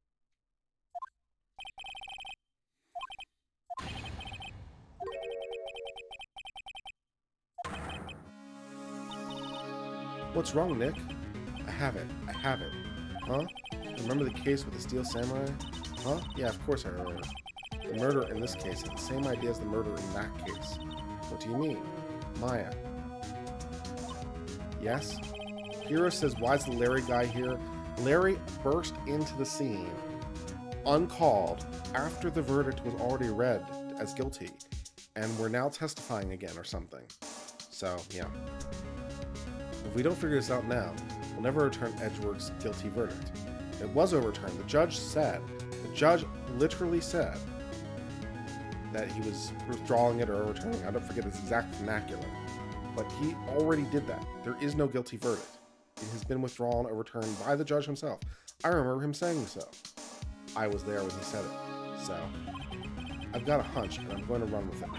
What's wrong, Nick? I have it. Huh? Remember the case with the Steel Samurai? Huh? Yeah, of course I remember. The murderer in this case had the same idea as the murderer in that case. What do you mean? Maya. Yes? Hero says, why is the Larry guy here? Larry burst into the scene, uncalled, after the verdict was already read as guilty, and we're now testifying again or something. So, yeah. If we don't figure this out now, we'll never return Edgeworth's guilty verdict. It was overturned. The judge literally said that he was withdrawing it or overturning it. I don't forget his exact vernacular. But he already did that. There is no guilty verdict. It has been withdrawn, overturned by the judge himself. I remember him saying so. I was there when he said it. So, I've got a hunch, and I'm going to run with it.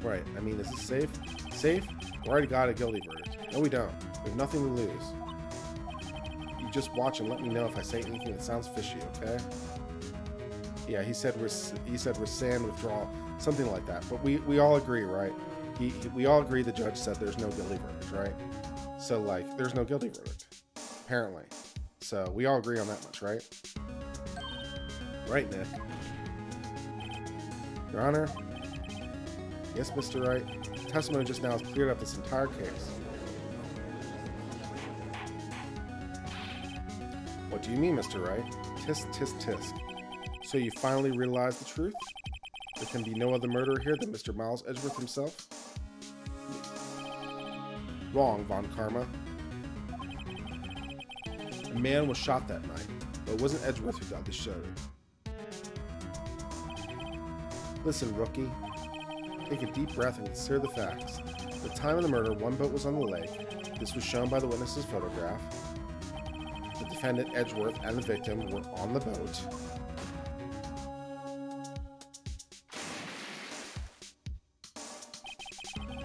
Right, I mean, is this safe? Safe? We already got a guilty verdict. No, we don't. We have nothing to lose. You just watch and let me know if I say anything that sounds fishy, okay? Yeah, he said rescind, withdrawal, something like that. But we all agree, right? We all agree the judge said there's no guilty verdict, right? So, like, there's no guilty verdict, apparently. So, we all agree on that much, right? Right, Nick? Your Honor? Yes, Mr. Wright? Testimony just now has cleared up this entire case. What do you mean, Mr. Wright? Tisk, tisk, tisk. So you finally realize the truth? There can be no other murderer here than Mr. Miles Edgeworth himself? Wrong, Von Karma. A man was shot that night, but it wasn't Edgeworth who got the shooting. Listen, rookie. Take a deep breath and consider the facts. At the time of the murder, one boat was on the lake. This was shown by the witness's photograph. The defendant, Edgeworth, and the victim were on the boat.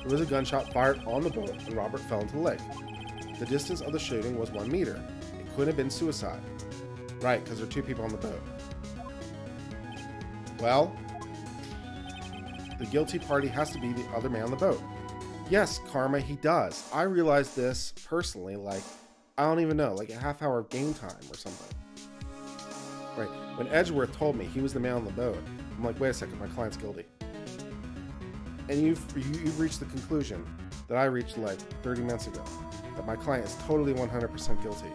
There was a gunshot fired on the boat, and Robert fell into the lake. The distance of the shooting was 1 meter. It couldn't have been suicide. Right, because there are 2 people on the boat. Well, the guilty party has to be the other man on the boat. Yes, Karma, he does. I realized this personally, like, I don't even know, like a half-hour of game time or something. Right, when Edgeworth told me he was the man on the boat, I'm like, wait a second, my client's guilty. And you've reached the conclusion that I reached like 30 minutes ago, that my client is totally 100% guilty.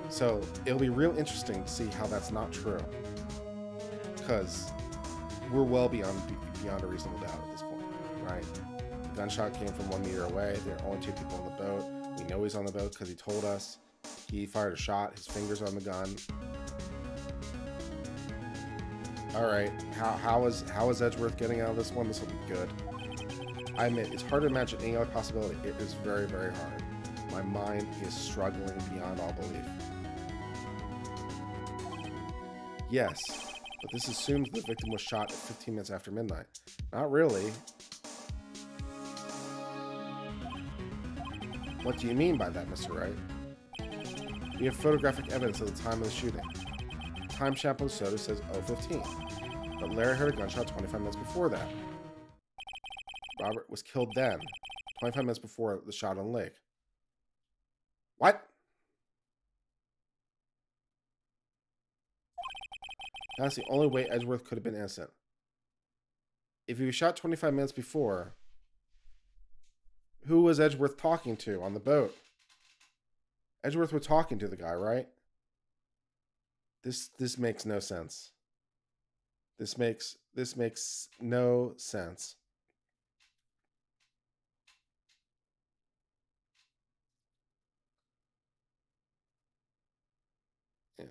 So it'll be real interesting to see how that's not true, because we're well beyond a reasonable doubt at this point, right? The gunshot came from 1 meter away. There are only 2 people on the boat. We know he's on the boat because he told us. He fired a shot. His fingers are on the gun. All right, how is Edgeworth getting out of this one? This will be good. I admit, it's hard to imagine any other possibility. It is very, very hard. My mind is struggling beyond all belief. Yes, but this assumes the victim was shot at 15 minutes after midnight. Not really. What do you mean by that, Mr. Wright? We have photographic evidence of the time of the shooting. Time stamp on the soda says 0:15, but Larry heard a gunshot 25 minutes before that. Robert was killed then, 25 minutes before the shot on the lake. What? That's the only way Edgeworth could have been innocent. If he was shot 25 minutes before, who was Edgeworth talking to on the boat? Edgeworth was talking to the guy, right? This makes no sense. This makes no sense. Yeah.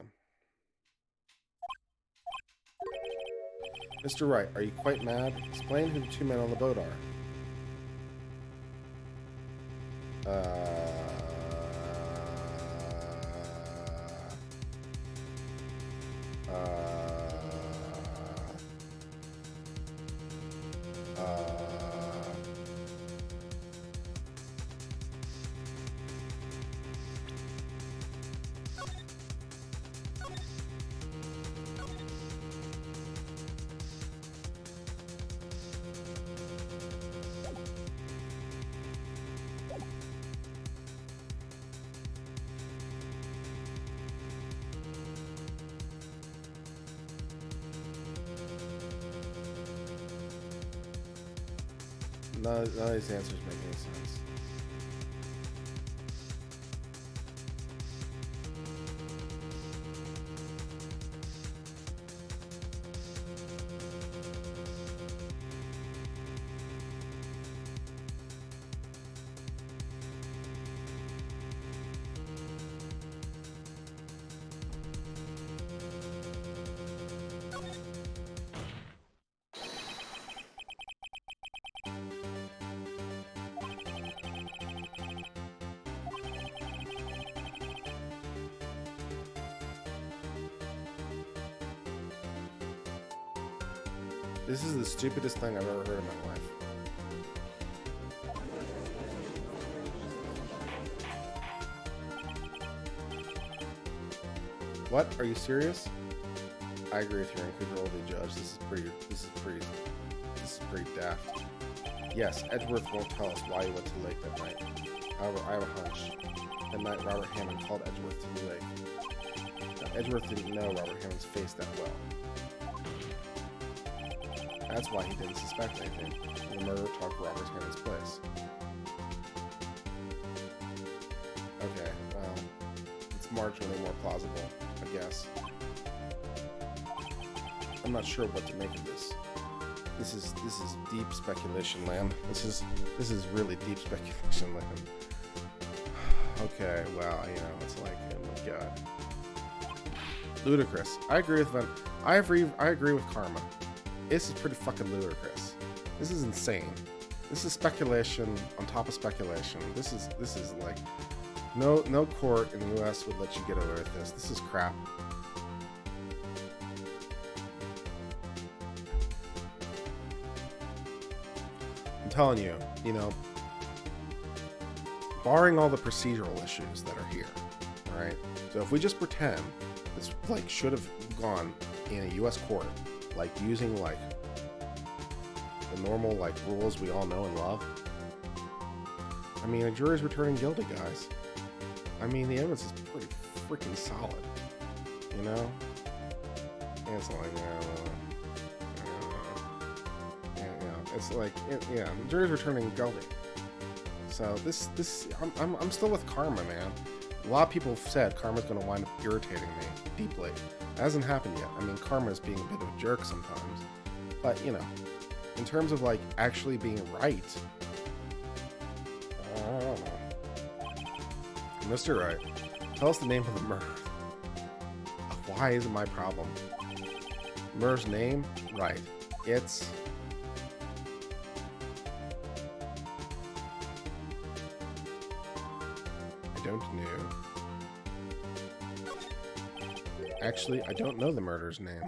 Mr. Wright, are you quite mad? Explain who the two men on the boat are. None of these answers make any sense. This is the stupidest thing I've ever heard in my life. What? Are you serious? I agree with your incredulity, Judge. This is pretty daft. Yes, Edgeworth won't tell us why he went to the lake that night. However, I have a hunch. That night, Robert Hammond called Edgeworth to the lake. Now, Edgeworth didn't know Robert Hammond's face that well. That's why he didn't suspect anything. The murderer took Robert Hammond's place. Okay, well, it's marginally more plausible, I guess. I'm not sure what to make of this. This is deep speculation land. This is really deep speculation land. Okay, well, you know, it's like, oh my god. Ludicrous. I agree with them. I agree with Karma. This is pretty fucking ludicrous. This is insane. This is speculation on top of speculation. This is like no court in the US would let you get away with this. This is crap. I'm telling you, you know, barring all the procedural issues that are here, all right? So if we just pretend this like should have gone in a US court, like using like the normal like rules we all know and love. I mean, a jury's returning guilty, guys. I mean, the evidence is pretty freaking solid, you know? And it's like, it's like, yeah, the jury's returning guilty. So I'm still with Karma, man. A lot of people have said Karma's going to wind up irritating me deeply. It hasn't happened yet. I mean, Karma is being a bit of a jerk sometimes. But, you know, in terms of, like, actually being right, I don't know. Mr. Wright, tell us the name of the murder. Why is it my problem? Murder's name? Right. It's... I don't know. Actually, I don't know the murderer's name.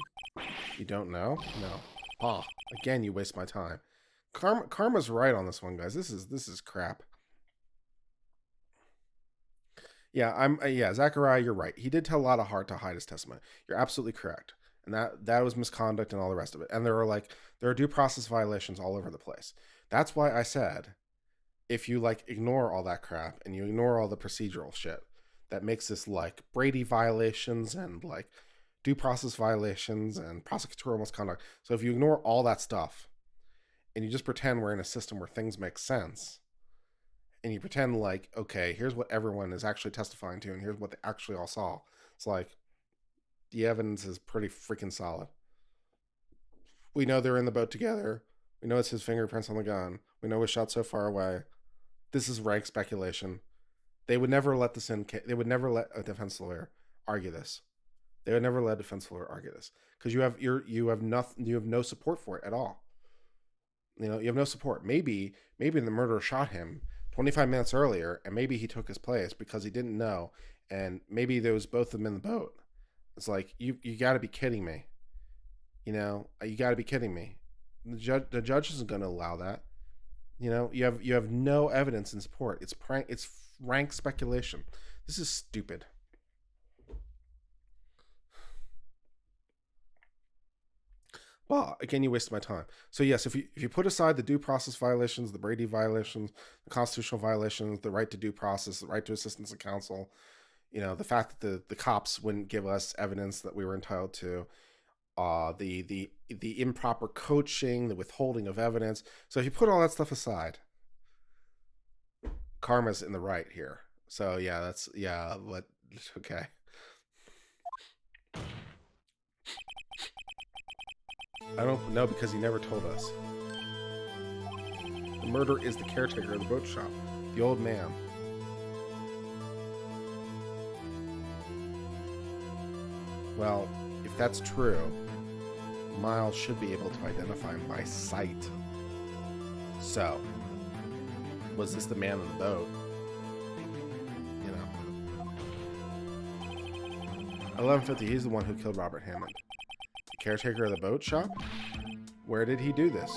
You don't know? No. Ah, again, you waste my time. Karma's right on this one, guys. This is crap. Yeah, Zachariah, you're right. He did tell a lot of Hart to hide his testimony. You're absolutely correct. And that was misconduct and all the rest of it. And there are due process violations all over the place. That's why I said if you like ignore all that crap and you ignore all the procedural shit that makes this like Brady violations and like due process violations and prosecutorial misconduct. So if you ignore all that stuff and you just pretend we're in a system where things make sense, and you pretend like, okay, here's what everyone is actually testifying to, and here's what they actually all saw. It's like, the evidence is pretty freaking solid. We know they're in the boat together. We know it's his fingerprints on the gun. We know it was shot so far away. This is rank speculation. They would never let this in. They would never let a defense lawyer argue this. They would never let a defense lawyer argue this because you have nothing. You have no support for it at all. You have no support. Maybe the murderer shot him 25 minutes earlier, and maybe he took his place because he didn't know, and maybe there was both of them in the boat. It's like, you got to be kidding me. You got to be kidding me. The judge isn't going to allow that. You have no evidence in support. It's rank speculation. This is stupid. Well, again, you wasted my time. So yes, if you put aside the due process violations, the Brady violations, the constitutional violations, the right to due process, the right to assistance of counsel, the fact that the cops wouldn't give us evidence that we were entitled to, the improper coaching, the withholding of evidence. So if you put all that stuff aside, karma's in the right here. So but okay. I don't know because he never told us. The murderer is the caretaker of the boat shop, the old man. Well, if that's true, Miles should be able to identify him by sight. So, was this the man in the boat? 11:50, he's the one who killed Robert Hammond. The caretaker of the boat shop? Where did he do this?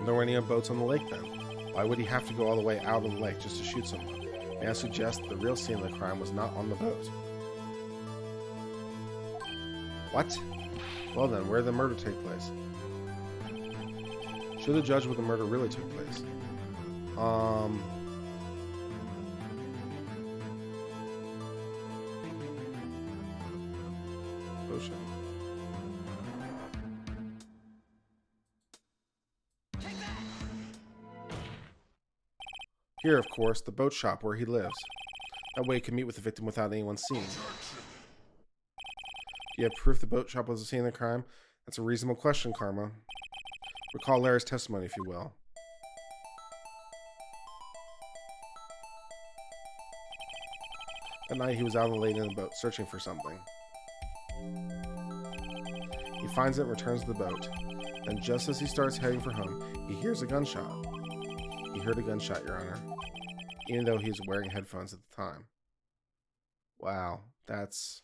There weren't any boats on the lake then. Why would he have to go all the way out of the lake just to shoot someone? May I suggest that the real scene of the crime was not on the boat? What? Well then, where did the murder take place? Should the judge where the murder really took place? Ocean. Here, of course, the boat shop where he lives. That way he can meet with the victim without anyone seeing. Do you have proof the boat shop was the scene of the crime? That's a reasonable question, Karma. Recall Larry's testimony, if you will. At night, he was out on the lake in the boat, searching for something. He finds it and returns to the boat. Then, just as he starts heading for home, he hears a gunshot. He heard a gunshot, Your Honor, even though he was wearing headphones at the time. Wow, that's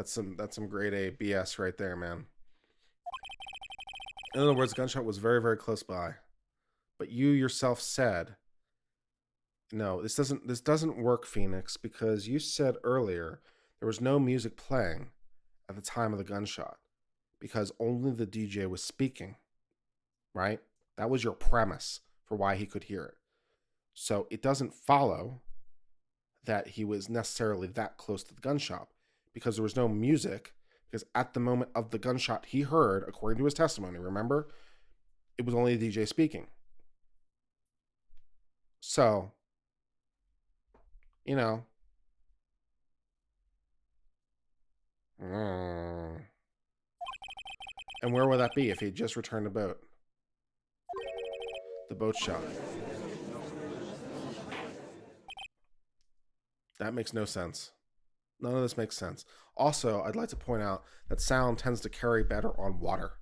some grade A BS right there, man. In other words, the gunshot was very, very close by. But you yourself said, no, this doesn't work, Phoenix, because you said earlier there was no music playing at the time of the gunshot because only the DJ was speaking, right? That was your premise for why he could hear it. So it doesn't follow that he was necessarily that close to the gun shop because there was no music, because at the moment of the gunshot he heard, according to his testimony, remember, it was only the DJ speaking. So, and where would that be if he had just returned the boat? The boat shop. That makes no sense. None of this makes sense. Also, I'd like to point out that sound tends to carry better on water.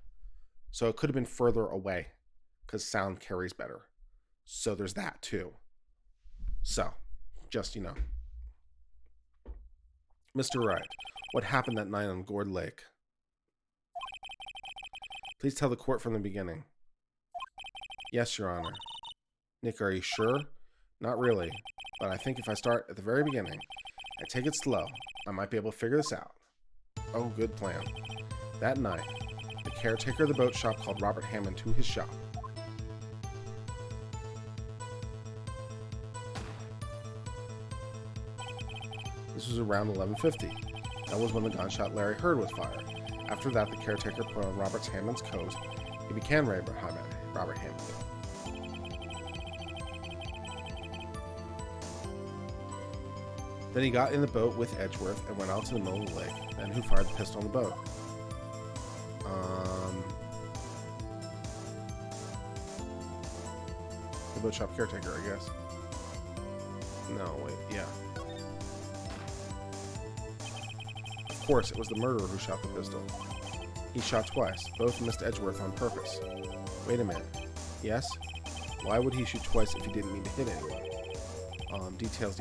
So it could have been further away because sound carries better. So there's that too. So, just, Mr. Wright, what happened that night on Gourd Lake? Please tell the court from the beginning. Yes, Your Honor. Nick, are you sure? Not really, but I think if I start at the very beginning and take it slow, I might be able to figure this out. Oh, good plan. That night, the caretaker of the boat shop called Robert Hammond to his shop. This was around 11:50. That was when the gunshot Larry heard was fired. After that, the caretaker put on Robert Hammond's coat. He became Robert Hammond. Then he got in the boat with Edgeworth and went out to the middle of the lake. Then who fired the pistol on the boat? The boat shop caretaker, I guess. No, wait, yeah. Of course, it was the murderer who shot the pistol. He shot twice. Both missed Edgeworth on purpose. Wait a minute. Yes? Why would he shoot twice if he didn't mean to hit anyone? Details.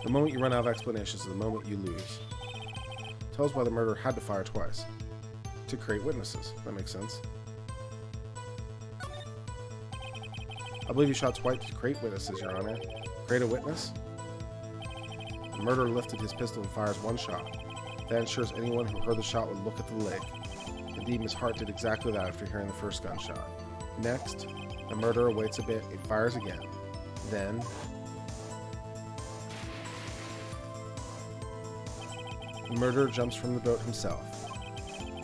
The moment you run out of explanations is the moment you lose. Tell us why the murderer had to fire twice. To create witnesses. That makes sense. I believe he shot twice to create witnesses, Your Honor. Create a witness? The murderer lifted his pistol and fires one shot. That ensures anyone who heard the shot would look at the lake. Indeed, Miss Hart did exactly that after hearing the first gunshot. Next, the murderer waits a bit and fires again. Then, the murderer jumps from the boat himself,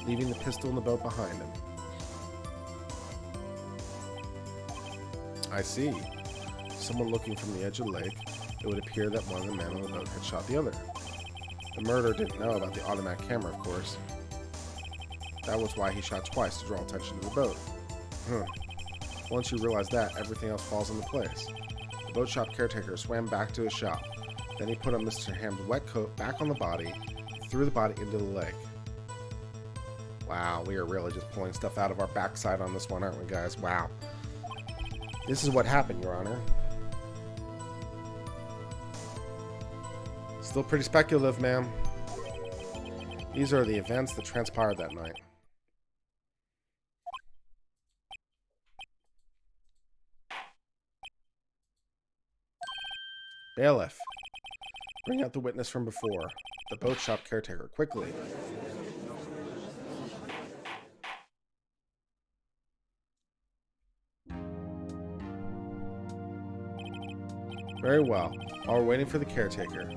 leaving the pistol in the boat behind him. I see. Someone looking from the edge of the lake, it would appear that one of the men on the boat had shot the other. The murderer didn't know about the automatic camera, of course. That was why he shot twice, to draw attention to the boat. Once you realize that, everything else falls into place. The boat shop caretaker swam back to his shop. Then he put on Mr. Ham's wet coat back on the body, and threw the body into the lake. Wow, we are really just pulling stuff out of our backside on this one, aren't we, guys? Wow. This is what happened, Your Honor. Still pretty speculative, ma'am. These are the events that transpired that night. Bailiff, bring out the witness from before. The boat shop caretaker, quickly. Very well. While we're waiting for the caretaker,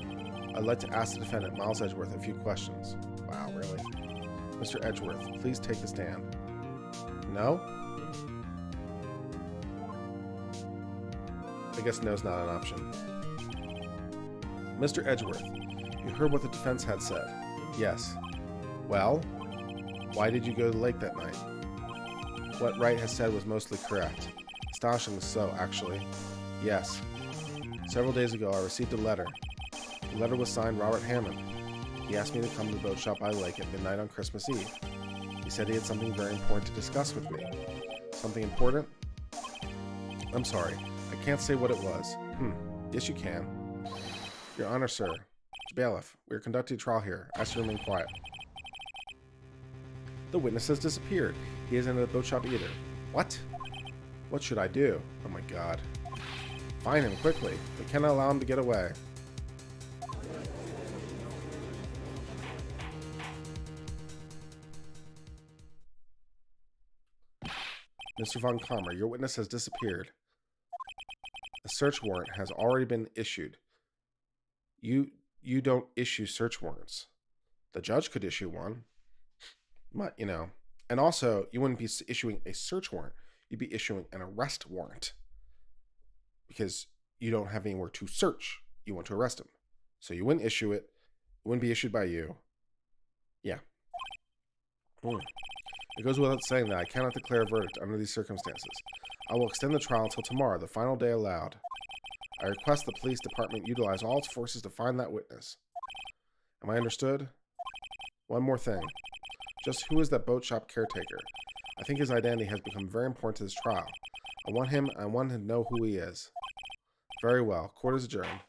I'd like to ask the defendant, Miles Edgeworth, a few questions. Wow, really? Mr. Edgeworth, please take the stand. No? I guess no's not an option. Mr. Edgeworth, you heard what the defense had said. Yes. Well, why did you go to the lake that night? What Wright has said was mostly correct. Astonishingly so, actually. Yes. Several days ago, I received a letter. The letter was signed Robert Hammond. He asked me to come to the boat shop by the lake at midnight on Christmas Eve. He said he had something very important to discuss with me. Something important? I'm sorry, I can't say what it was. Yes, you can. Your Honor, sir. Bailiff, we are conducting a trial here. Ask you to remain quiet. The witness has disappeared. He isn't at the boat shop either. What? What should I do? Oh my god. Find him quickly. We cannot allow him to get away. Mr. Von Kammer, your witness has disappeared. A search warrant has already been issued. You don't issue search warrants. The judge could issue one. But, you know. And also, you wouldn't be issuing a search warrant. You'd be issuing an arrest warrant. Because you don't have anywhere to search. You want to arrest him. So you wouldn't issue it. It wouldn't be issued by you. Yeah. It goes without saying that I cannot declare a verdict under these circumstances. I will extend the trial until tomorrow, the final day allowed. I request the police department utilize all its forces to find that witness. Am I understood? One more thing. Just who is that boat shop caretaker? I think his identity has become very important to this trial. I want to know who he is. Very well. Court is adjourned.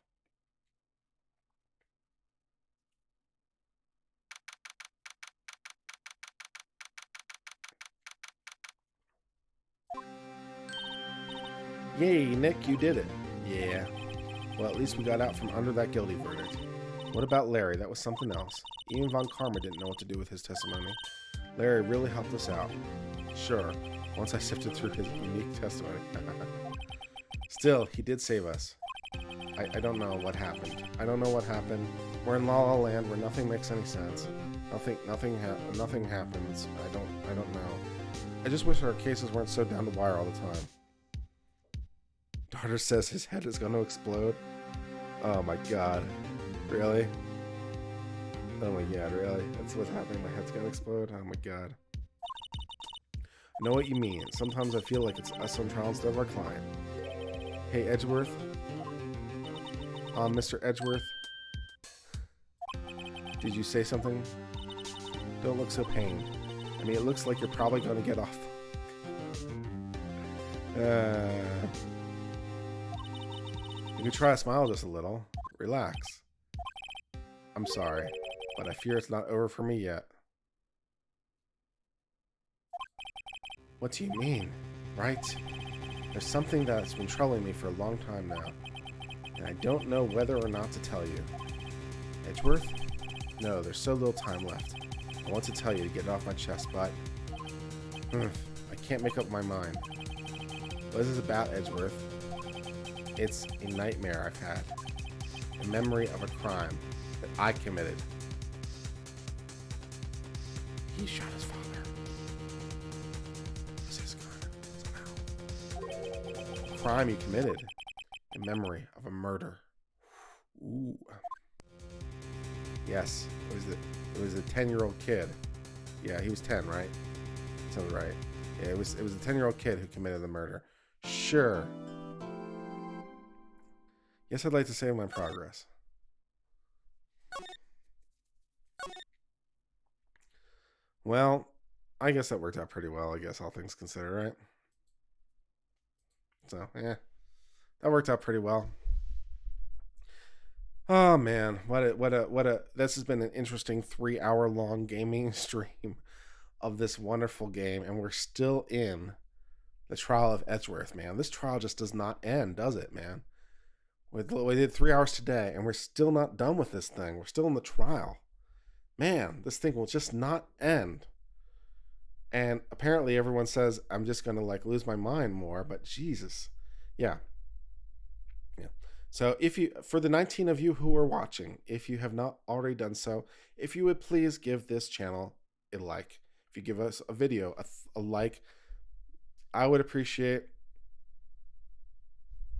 Yay, Nick, you did it. Yeah. Well, at least we got out from under that guilty verdict. What about Larry? That was something else. Even Von Karma didn't know what to do with his testimony. Larry really helped us out. Sure, once I sifted through his unique testimony. Still, he did save us. I don't know what happened. I don't know what happened. We're in La La Land where nothing makes any sense. Nothing happens. I don't know. I just wish our cases weren't so down the wire all the time. Daughter says his head is going to explode. Oh my god. Really? Oh my god, really? That's what's happening. My head's going to explode? Oh my god. I know what you mean. Sometimes I feel like it's us on trial instead of our client. Hey, Edgeworth. Mr. Edgeworth. Did you say something? Don't look so pained. I mean, it looks like you're probably going to get off. You can try to smile just a little. Relax. I'm sorry, but I fear it's not over for me yet. What do you mean? Right? There's something that's been troubling me for a long time now, and I don't know whether or not to tell you. Edgeworth? No, there's so little time left. I want to tell you to get it off my chest, but I can't make up my mind. What is this about, Edgeworth? It's a nightmare I've had. A memory of a crime that I committed. He shot his father. What's his crime? A crime you committed. A memory of a murder. Ooh. Yes, it was a 10-year-old kid. Yeah, he was 10, right? Sounds right. Yeah, it was a 10-year-old kid who committed the murder. Sure. Yes, I'd like to save my progress. Well, I guess that worked out pretty well, I guess, all things considered, right? So, yeah. That worked out pretty well. Oh man, what a this has been an interesting 3-hour long gaming stream of this wonderful game, and we're still in the trial of Edgeworth, man. This trial just does not end, does it, man? We did 3 hours today, and we're still not done with this thing. We're still in the trial. Man, this thing will just not end. And apparently everyone says I'm just going to like lose my mind more, but Jesus. Yeah. Yeah. So if you, for the 19 of you who are watching, if you have not already done so, if you would please give this channel a like. If you give us a video a like, I would appreciate.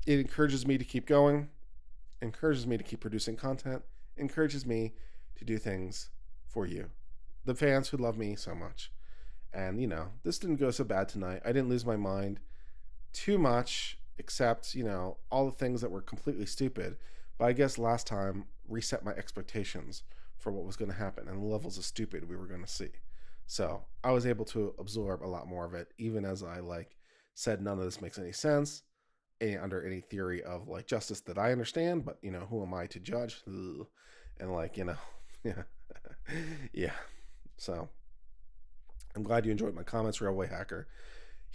It encourages me to keep going, encourages me to keep producing content, encourages me to do things for you, the fans who love me so much. And, you know, this didn't go so bad tonight. I didn't lose my mind too much, except, you know, all the things that were completely stupid. But I guess last time reset my expectations for what was going to happen and the levels of stupid we were going to see. So I was able to absorb a lot more of it, even as I like said none of this makes any sense under any theory of like justice that I understand, but you know, who am I to judge? Ugh. And like, you know, yeah. Yeah. So I'm glad you enjoyed my comments, Railway Hacker.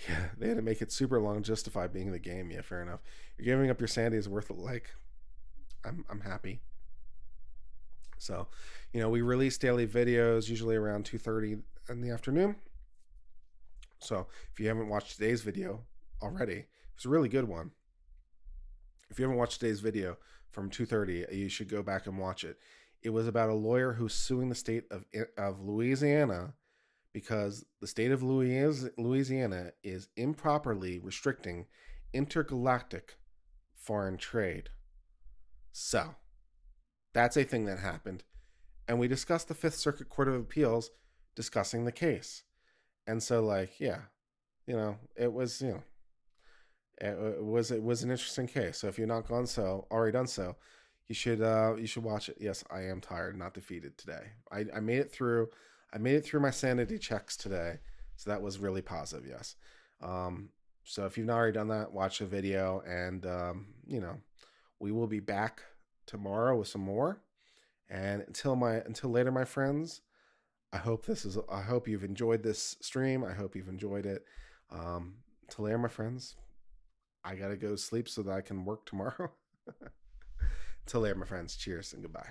Yeah, they had to make it super long, justify being in the game. Yeah, fair enough. You're giving up your sanity is worth a like. I'm happy. So, you know, we release daily videos usually around 2:30 in the afternoon. So if you haven't watched today's video already, it's a really good one. If you haven't watched today's video from 2:30, you should go back and watch it. It was about a lawyer who's suing the state of Louisiana because the state of Louisiana is improperly restricting intergalactic foreign trade. So, that's a thing that happened. And we discussed the Fifth Circuit Court of Appeals discussing the case. And so, like, yeah, you know, it was, you know, it was an interesting case. So if you've not already done so, you should watch it. Yes, I am tired, not defeated today. I made it through. I made it through my sanity checks today, so that was really positive. Yes. So if you've not already done that, watch the video, and you know, we will be back tomorrow with some more. And until later, my friends. I hope you've enjoyed this stream. I hope you've enjoyed it. Until later, my friends. I got to go sleep so that I can work tomorrow. Till later, my friends. Cheers and goodbye.